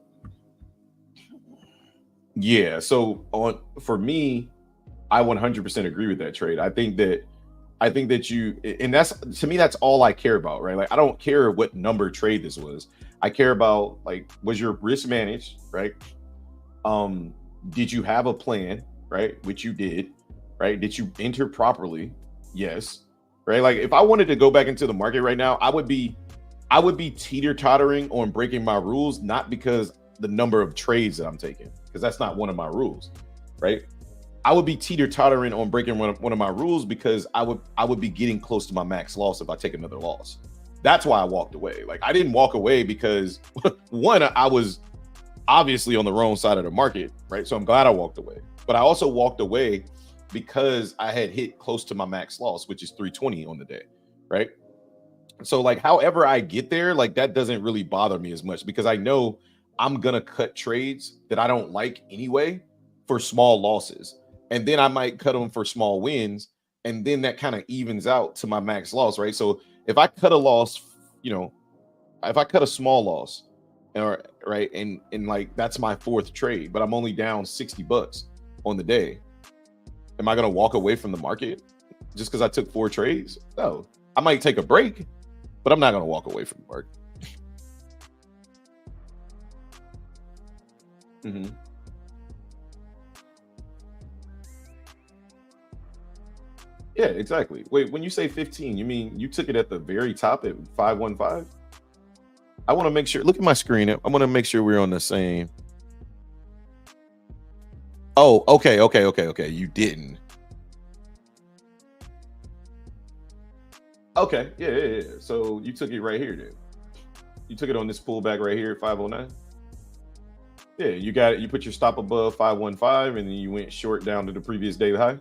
yeah. So, on for me, I 100% agree with that trade. I think that you, and that's, to me, that's all I care about, right? Like, I don't care what number trade this was. I care about, like, was your risk managed, right? Um, did you have a plan, right? Which you did, right? Did you enter properly? Yes. Right? Like, if I wanted to go back into the market right now, I would be teeter-tottering on breaking my rules, not because the number of trades that I'm taking, because that's not one of my rules, right? I would be teeter-tottering on breaking one of my rules because I would be getting close to my max loss if I take another loss. That's why I walked away. Like, I didn't walk away because one, I was obviously on the wrong side of the market, right? So I'm glad I walked away. But I also walked away because I had hit close to my max loss, which is 320 on the day, right? So, like, however I get there, like, that doesn't really bother me as much because I know I'm gonna cut trades that I don't like anyway for small losses. And then I might cut them for small wins. And then that kind of evens out to my max loss, right? So if I cut a loss, you know, if I cut a small loss, or right, and like that's my fourth trade, but I'm only down $60 on the day. Am I gonna walk away from the market just because I took 4 trades? No. I might take a break, but I'm not going to walk away from work. Mm-hmm. Yeah, exactly. Wait, when you say 15, you mean you took it at the very top at 515? I want to make sure. Look at my screen. I want to make sure we're on the same. Oh, okay. You didn't. Okay, yeah. So you took it right here, then. You took it on this pullback right here at 509. Yeah, you got it. You put your stop above 515, and then you went short down to the previous daily high.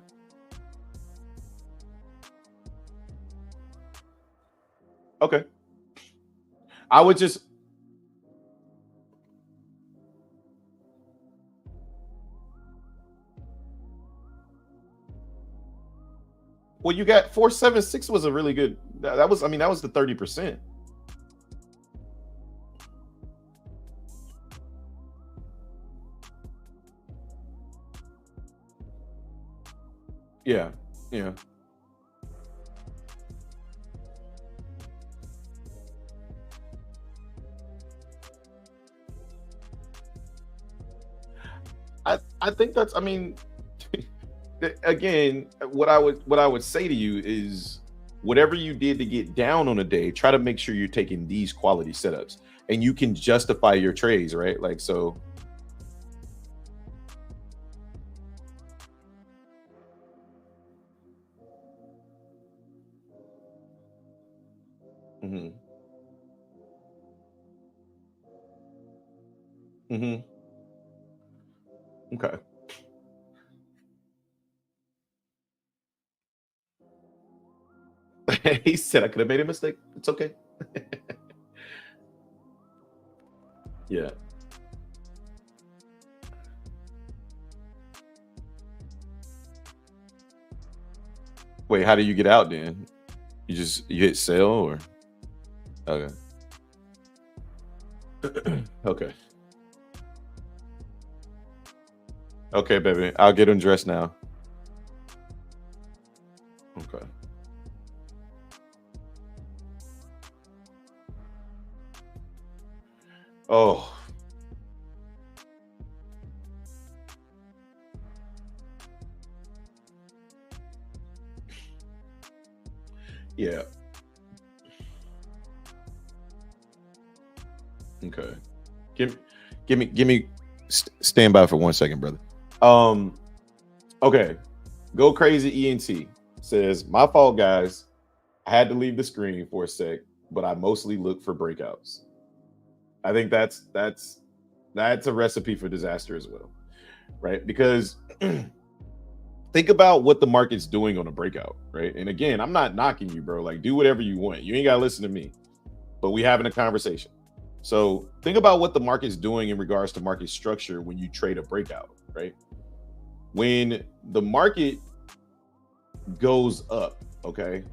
Okay. I would just, well, you got 476 was a really good. That was, I mean, that was the 30%. Yeah, yeah. I think that's. I mean, again, what I would say to you is whatever you did to get down on a day, try to make sure you're taking these quality setups, and you can justify your trades, right? Like so. Hmm. Hmm. Okay. He said I could have made a mistake. It's okay. Yeah. Wait, how do you get out then? You hit sell or okay. Okay. Okay, baby. I'll get him dressed now. Okay. Oh, yeah. Okay. Give give me stand by for 1 second, brother. Um, okay. Go crazy ENT says, my fault, guys. I had to leave the screen for a sec, but I mostly look for breakouts. I think that's a recipe for disaster as well, right? Because think about what the market's doing on a breakout, right? And again, I'm not knocking you, bro. Like, do whatever you want. You ain't gotta listen to me, but we having a conversation. So think about what the market's doing in regards to market structure when you trade a breakout, right? When the market goes up, okay?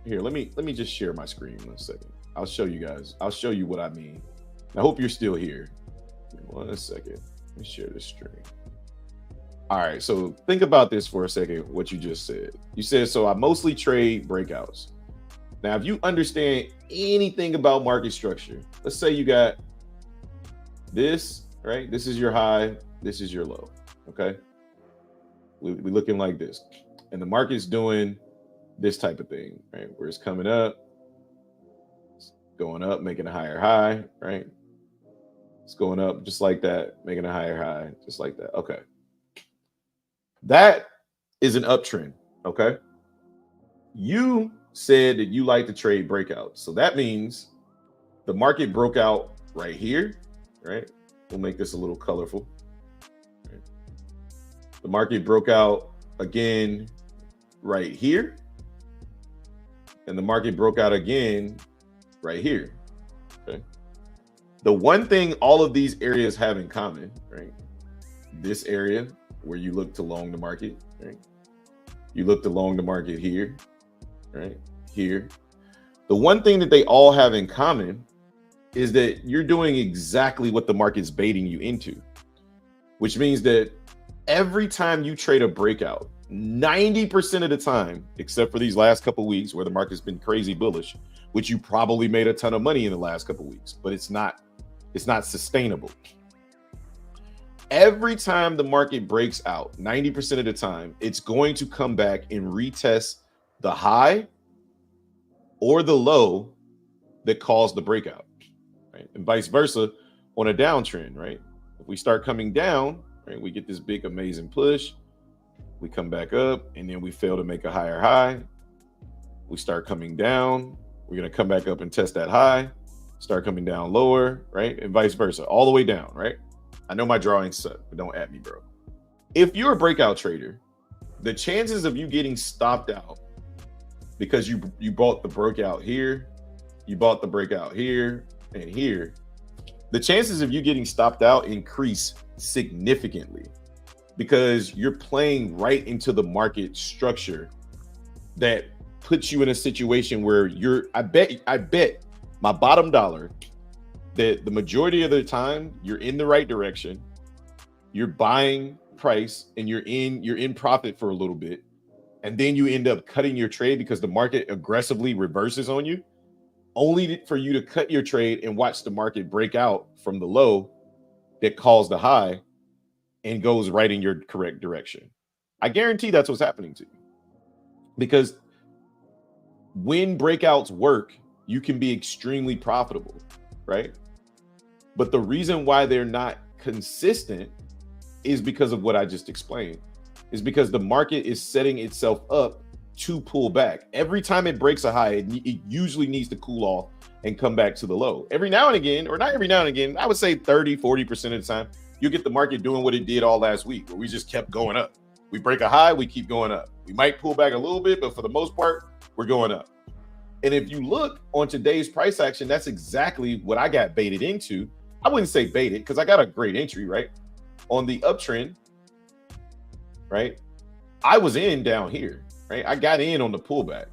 Here, let me just share my screen 1 second. I'll show you guys. I'll show you what I mean. I hope you're still here. 1 second. Let me share this screen. All right, so think about this for a second, what you just said. You said, so I mostly trade breakouts. Now, if you understand anything about market structure, let's say you got this, right? This is your high, this is your low, okay? We're looking like this. And the market's doing this type of thing, right? Where it's coming up, it's going up, making a higher high, right? It's going up just like that, making a higher high, just like that. Okay. That is an uptrend, okay? You said that you like to trade breakouts. So that means the market broke out right here, right? We'll make this a little colorful. Right? The market broke out again right here. And the market broke out again right here, okay? The one thing all of these areas have in common, right? This area where you look to long the market, right? You look to long the market here, right? Here. The one thing that they all have in common is that you're doing exactly what the market's baiting you into, which means that every time you trade a breakout, 90% of the time, except for these last couple of weeks where the market's been crazy bullish, which you probably made a ton of money in the last couple of weeks, but it's not sustainable. Every time the market breaks out, 90% of the time, it's going to come back and retest the high or the low that caused the breakout, right? And vice versa on a downtrend, right? If we start coming down, right, we get this big, amazing push. We come back up and then we fail to make a higher high. We start coming down. We're going to come back up and test that high, start coming down lower, right? And vice versa, all the way down, right? I know my drawings suck, but don't at me, bro. If you're a breakout trader, the chances of you getting stopped out because you bought the breakout here, you bought the breakout here and here, the chances of you getting stopped out increase significantly because you're playing right into the market structure that puts you in a situation where I bet my bottom dollar that the majority of the time you're in the right direction, you're buying price and you're in profit for a little bit, and then you end up cutting your trade because the market aggressively reverses on you, only for you to cut your trade and watch the market break out from the low that caused the high and goes right in your correct direction. I guarantee that's what's happening to you, because when breakouts work, you can be extremely profitable, right? But the reason why they're not consistent is because of what I just explained, is because the market is setting itself up to pull back. Every time it breaks a high, it usually needs to cool off and come back to the low. Every now and again, or not every now and again, I would say 30-40% of the time, you get the market doing what it did all last week, where we just kept going up. We break a high, we keep going up. We might pull back a little bit, but for the most part, we're going up. And if you look on today's price action, that's exactly what I got baited into. I wouldn't say baited because I got a great entry, right? On the uptrend, right? I was in down here, right? I got in on the pullback.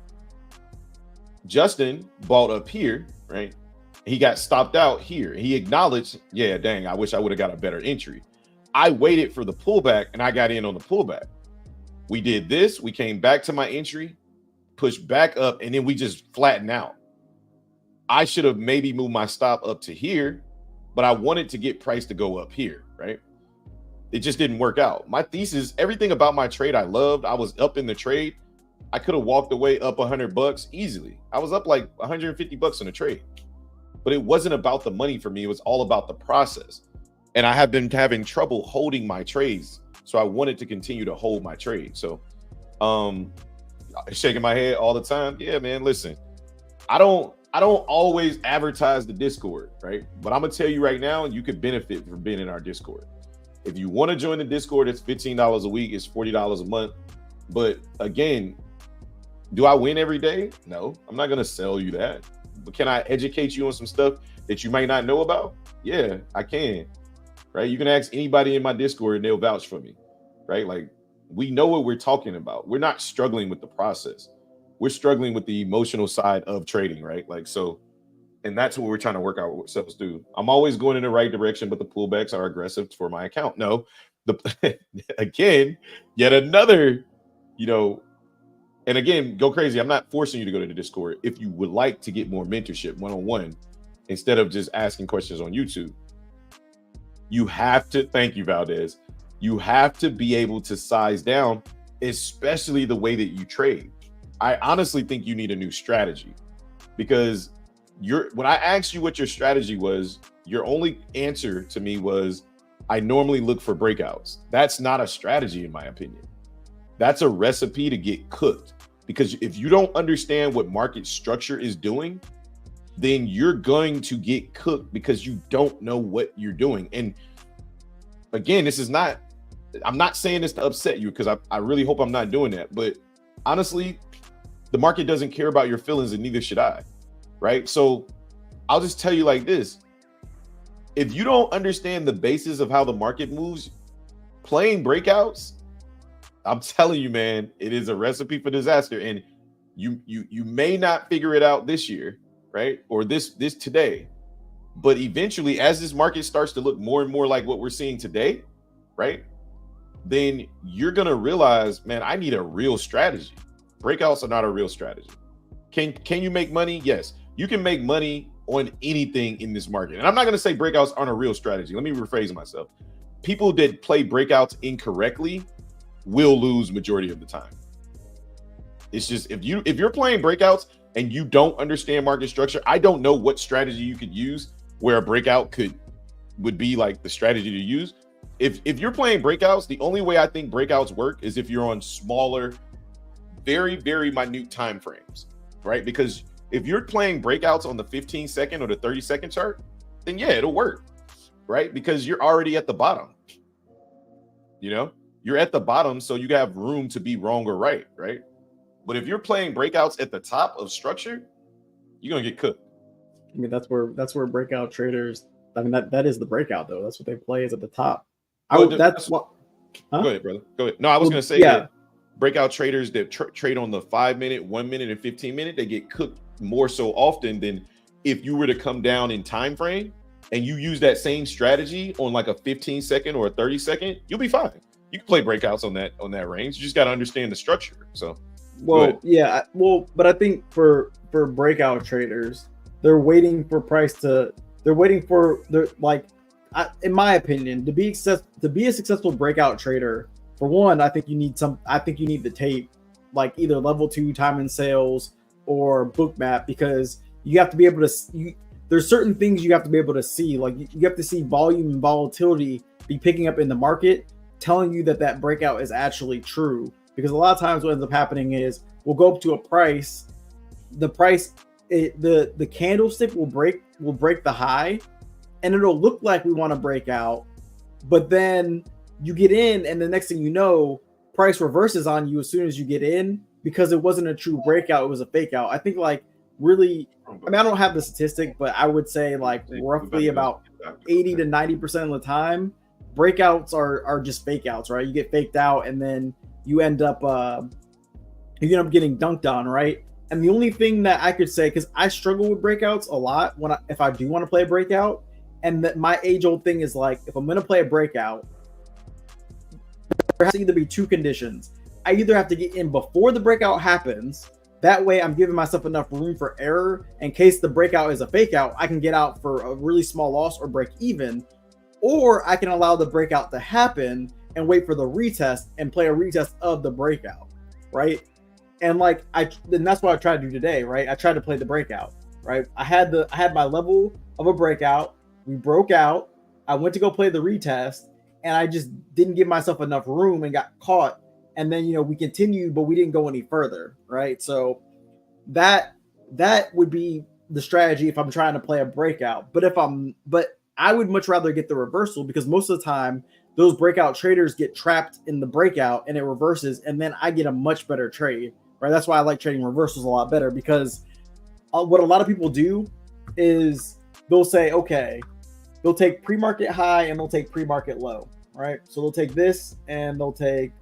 Justin bought up here, right? He got stopped out here. He acknowledged, yeah, dang, I wish I would have got a better entry. I waited for the pullback and I got in on the pullback. We did this. We came back to my entry, pushed back up, and then we just flattened out. I should have maybe moved my stop up to here, but I wanted to get price to go up here, right? It just didn't work out. My thesis, everything about my trade I loved. I was up in the trade. I could have walked away up $100 easily. I was up like $150 in the trade, but it wasn't about the money for me. It was all about the process. And I have been having trouble holding my trades. So I wanted to continue to hold my trade. So shaking my head all the time. Yeah, man, listen, I don't always advertise the Discord, right? But I'm gonna tell you right now, you could benefit from being in our Discord. If you want to join the Discord, it's $15 a week, it's $40 a month. But again, do I win every day? No, I'm not gonna sell you that. But can I educate you on some stuff that you might not know about? Yeah, I can. Right? You can ask anybody in my Discord and they'll vouch for me. Right? Like, We know what we're talking about. We're not struggling with the process. We're struggling with the emotional side of trading, right? Like, so, and that's what we're trying to work out ourselves through. I'm always going in the right direction, but the pullbacks are aggressive for my account. No, the again, yet another, you know, and again, go crazy. I'm not forcing you to go to the Discord. If you would like to get more mentorship one-on-one, instead of just asking questions on YouTube, you have to, thank you, Valdez. You have to be able to size down, especially the way that you trade. I honestly think you need a new strategy, because when I asked you what your strategy was, your only answer to me was, I normally look for breakouts. That's not a strategy, in my opinion. That's a recipe to get cooked, because if you don't understand what market structure is doing, then you're going to get cooked because you don't know what you're doing. And again, this is not, I'm not saying this to upset you, because I really hope I'm not doing that. But honestly, the market doesn't care about your feelings, and neither should I, right? So I'll just tell you like this. If you don't understand the basis of how the market moves, playing breakouts, I'm telling you, man, it is a recipe for disaster. And you may not figure it out this year, right? Or this today. But eventually, as this market starts to look more and more like what we're seeing today, right? Then you're gonna realize, man, I need a real strategy. Breakouts are not a real strategy. Can you make money? Yes, you can make money on anything in this market. And I'm not gonna say breakouts aren't a real strategy. Let me rephrase myself. People that play breakouts incorrectly will lose majority of the time. It's just, if you're playing breakouts and you don't understand market structure, I don't know what strategy you could use where a breakout would be like the strategy to use. If you're playing breakouts, the only way I think breakouts work is if you're on smaller, very, very minute time frames, right? Because if you're playing breakouts on the 15-second or the 30-second chart, then yeah, it'll work, right? Because you're already at the bottom. You know, you're at the bottom, so you have room to be wrong or right, right? But if you're playing breakouts at the top of structure, you're gonna get cooked. I mean, that's where breakout traders. I mean, that is the breakout though. That's what they play, is at the top. That's what. Huh? Go ahead, brother. Go ahead. No, I was gonna say that breakout traders that trade on the 5 minute, 1 minute, and 15 minute, they get cooked more so often than if you were to come down in time frame and you use that same strategy on like a 15-second or a 30-second, you'll be fine. You can play breakouts on that range. You just got to understand the structure. So, well, yeah, but I think for breakout traders, they're waiting for price to. They're waiting for in my opinion, to be a successful breakout trader. For one, I think you need the tape, like either level 2 time and sales or bookmap, because you have to be able to. There's certain things you have to be able to see. Like you have to see volume and volatility be picking up in the market, telling you that breakout is actually true. Because a lot of times what ends up happening is we'll go up to a price, the candlestick will break the high, and it'll look like we want to break out, but then you get in, and the next thing you know, price reverses on you as soon as you get in, because it wasn't a true breakout, it was a fake out. I think really, I mean, I don't have the statistic, but I would say roughly about 80 to 90% of the time, breakouts are just fake outs, right? You get faked out, and then you end up getting dunked on, right? And the only thing that I could say, because I struggle with breakouts a lot if I do want to play a breakout, and that my age-old thing is like, if I'm going to play a breakout, there has to either be two conditions. I either have to get in before the breakout happens. That way I'm giving myself enough room for error in case the breakout is a fake out. I can get out for a really small loss or break even, or I can allow the breakout to happen and wait for the retest and play a retest of the breakout, right? And then that's what I tried to do today, right? I tried to play the breakout, right? I had my level of a breakout. We broke out. I went to go play the retest, and I just didn't give myself enough room and got caught. And then, we continued, but we didn't go any further, right? So that would be the strategy if I'm trying to play a breakout. But I would much rather get the reversal, because most of the time those breakout traders get trapped in the breakout and it reverses, and then I get a much better trade, right? That's why I like trading reversals a lot better, because what a lot of people do is they'll say, okay, they'll take pre-market high and they'll take pre-market low, right? So they'll take this and they'll take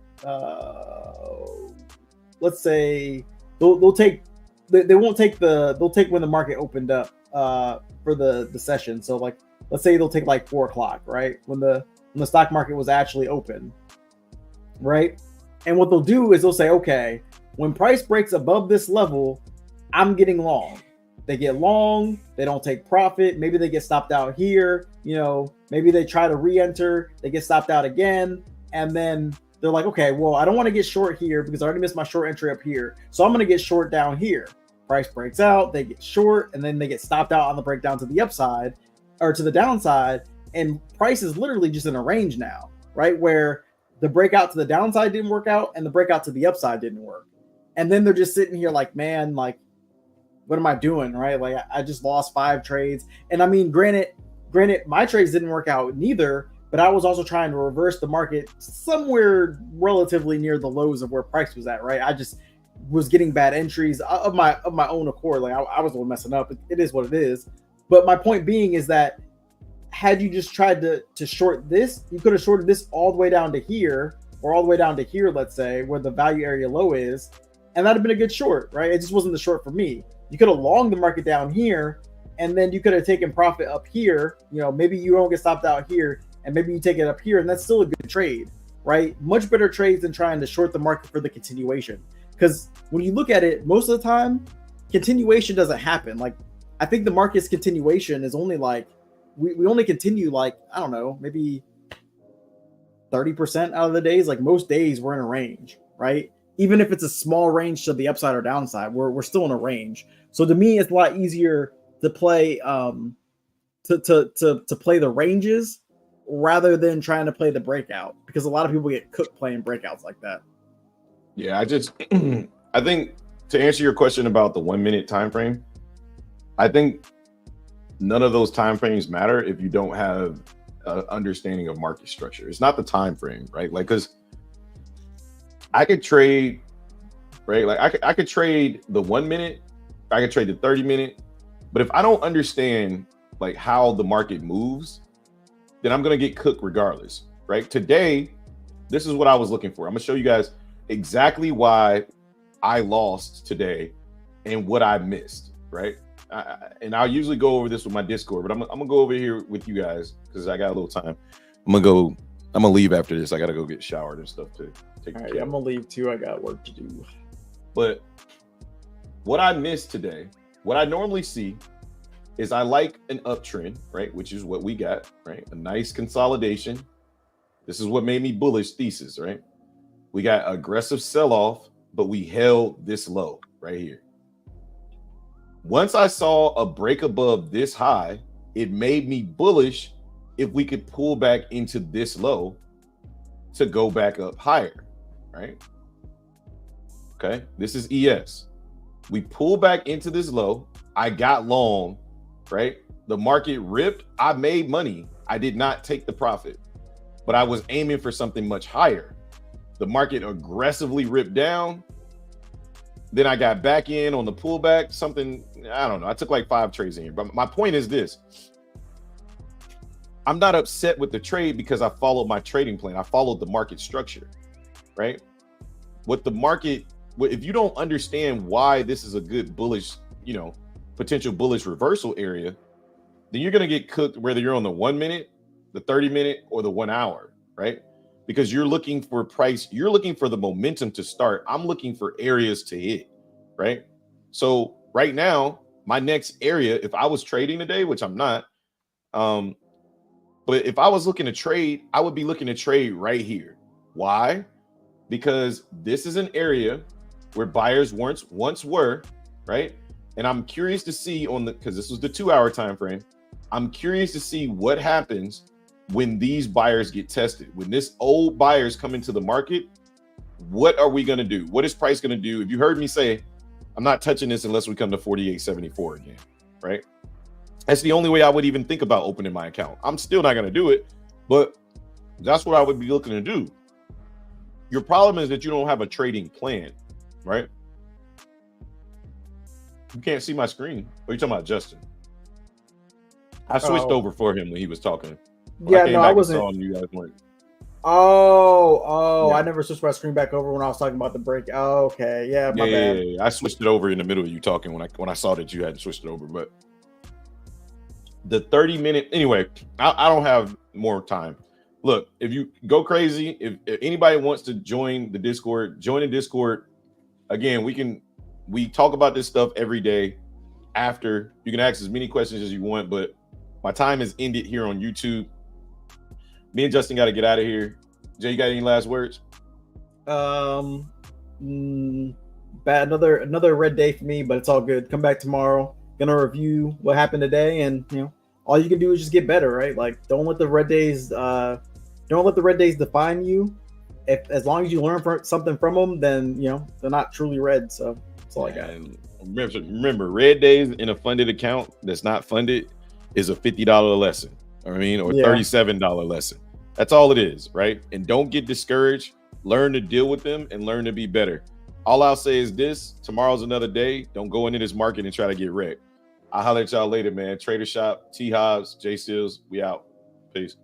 let's say they'll take they won't take they'll take when the market opened up for the session. So like let's say they'll take like 4 o'clock, right? When the stock market was actually open, right? And what they'll do is they'll say, okay, when price breaks above this level, I'm getting long. They get long, they don't take profit. Maybe they get stopped out here. Maybe they try to re-enter, they get stopped out again. And then they're like, okay, well, I don't want to get short here because I already missed my short entry up here. So I'm going to get short down here. Price breaks out, they get short, and then they get stopped out on the breakdown to the upside or to the downside. And price is literally just in a range now, right? Where the breakout to the downside didn't work out and the breakout to the upside didn't work. And then they're just sitting here like, man, like, what am I doing, right? Like, I just lost 5 trades. And I mean, granted, my trades didn't work out neither, but I was also trying to reverse the market somewhere relatively near the lows of where price was at, right? I just was getting bad entries of my own accord. Like, I was the one messing up. It is what it is. But my point being is that had you just tried to short this, you could have shorted this all the way down to here, or all the way down to here, let's say, where the value area low is, and that'd have been a good short, right? It just wasn't the short for me. You could have longed the market down here, and then you could have taken profit up here. Maybe you don't get stopped out here, and maybe you take it up here, and that's still a good trade, right? Much better trades than trying to short the market for the continuation. Because when you look at it, most of the time, continuation doesn't happen. Like, I think the market's continuation is only like, we only continue like, I don't know, maybe 30% out of the days. Like, most days we're in a range, right? Even if it's a small range to the upside or downside, we're still in a range. So to me, it's a lot easier to play to play the ranges rather than trying to play the breakout, because a lot of people get cooked playing breakouts like that. Yeah, I think to answer your question about the 1 minute time frame, I think none of those time frames matter if you don't have an understanding of market structure. It's not the time frame, right? Like, because I could trade, right? Like I could trade the 1 minute, I could trade the 30 minute, but if I don't understand like how the market moves, then I'm gonna get cooked regardless, right? Today, this is what I was looking for. I'm gonna show you guys exactly why I lost today and what I missed, right? And I'll usually go over this with my Discord, but I'm gonna go over here with you guys because I got a little time. I'm gonna leave after this. I gotta go get showered and stuff to take care. I'm gonna leave too. I got work to do. But what I missed today, what I normally see is I like an uptrend, right? Which is what we got, right? A nice consolidation. This is what made me bullish thesis, right? We got aggressive sell-off, but we held this low right here. Once I saw a break above this high, it made me bullish if we could pull back into this low to go back up higher, right? Okay, this is ES. We pull back into this low. I got long, right? The market ripped. I made money. I did not take the profit, but I was aiming for something much higher. The market aggressively ripped down. Then I got back in on the pullback, something, I don't know. I took like 5 trades in here, but my point is this. I'm not upset with the trade because I followed my trading plan. I followed the market structure, right? What the market, if you don't understand why this is a good bullish, potential bullish reversal area, then you're going to get cooked whether you're on the 1 minute, the 30 minute, or the 1 hour, right? Because you're looking for price, you're looking for the momentum to start. I'm looking for areas to hit, right? So right now, my next area, if I was trading today, which I'm not, but if I was looking to trade, I would be looking to trade right here. Why? Because this is an area where buyers once were, right? And I'm curious to see because this was the 2 hour time frame. I'm curious to see what happens when these buyers get tested. When this old buyers come into the market, what are we going to do? What is price going to do? If you heard me say, I'm not touching this unless we come to 48.74 again, right? That's the only way I would even think about opening my account. I'm still not going to do it, but that's what I would be looking to do. Your problem is that you don't have a trading plan, right? You can't see my screen. What are you talking about, Justin? I switched over for him when he was talking. Yeah, no, I wasn't. I Yeah. never switched my screen back over when I was talking about the break. Oh, okay, yeah, my bad. Yeah. I switched it over in the middle of you talking when I saw that you hadn't switched it over. But the 30-minute anyway, I don't have more time. Look, if you go crazy, if anybody wants to join the Discord, join the Discord. Again, we talk about this stuff every day. After you can ask as many questions as you want, but my time is ended here on YouTube. Me and Justin got to get out of here. Jay, you got any last words? Bad. Another red day for me, but it's all good. Come back tomorrow. Gonna review what happened today, and all you can do is just get better, right? Like, don't let the red days define you. If as long as you learn something from them, then they're not truly red. So that's all I got. And remember, red days in a funded account that's not funded is a $50 lesson. Or $37 lesson. That's all it is, right? And don't get discouraged. Learn to deal with them and learn to be better. All I'll say is this: tomorrow's another day. Don't go into this market and try to get wrecked. I'll holler at y'all later, man. Trader Shop, T Hobbs, J Seals, we out. Peace.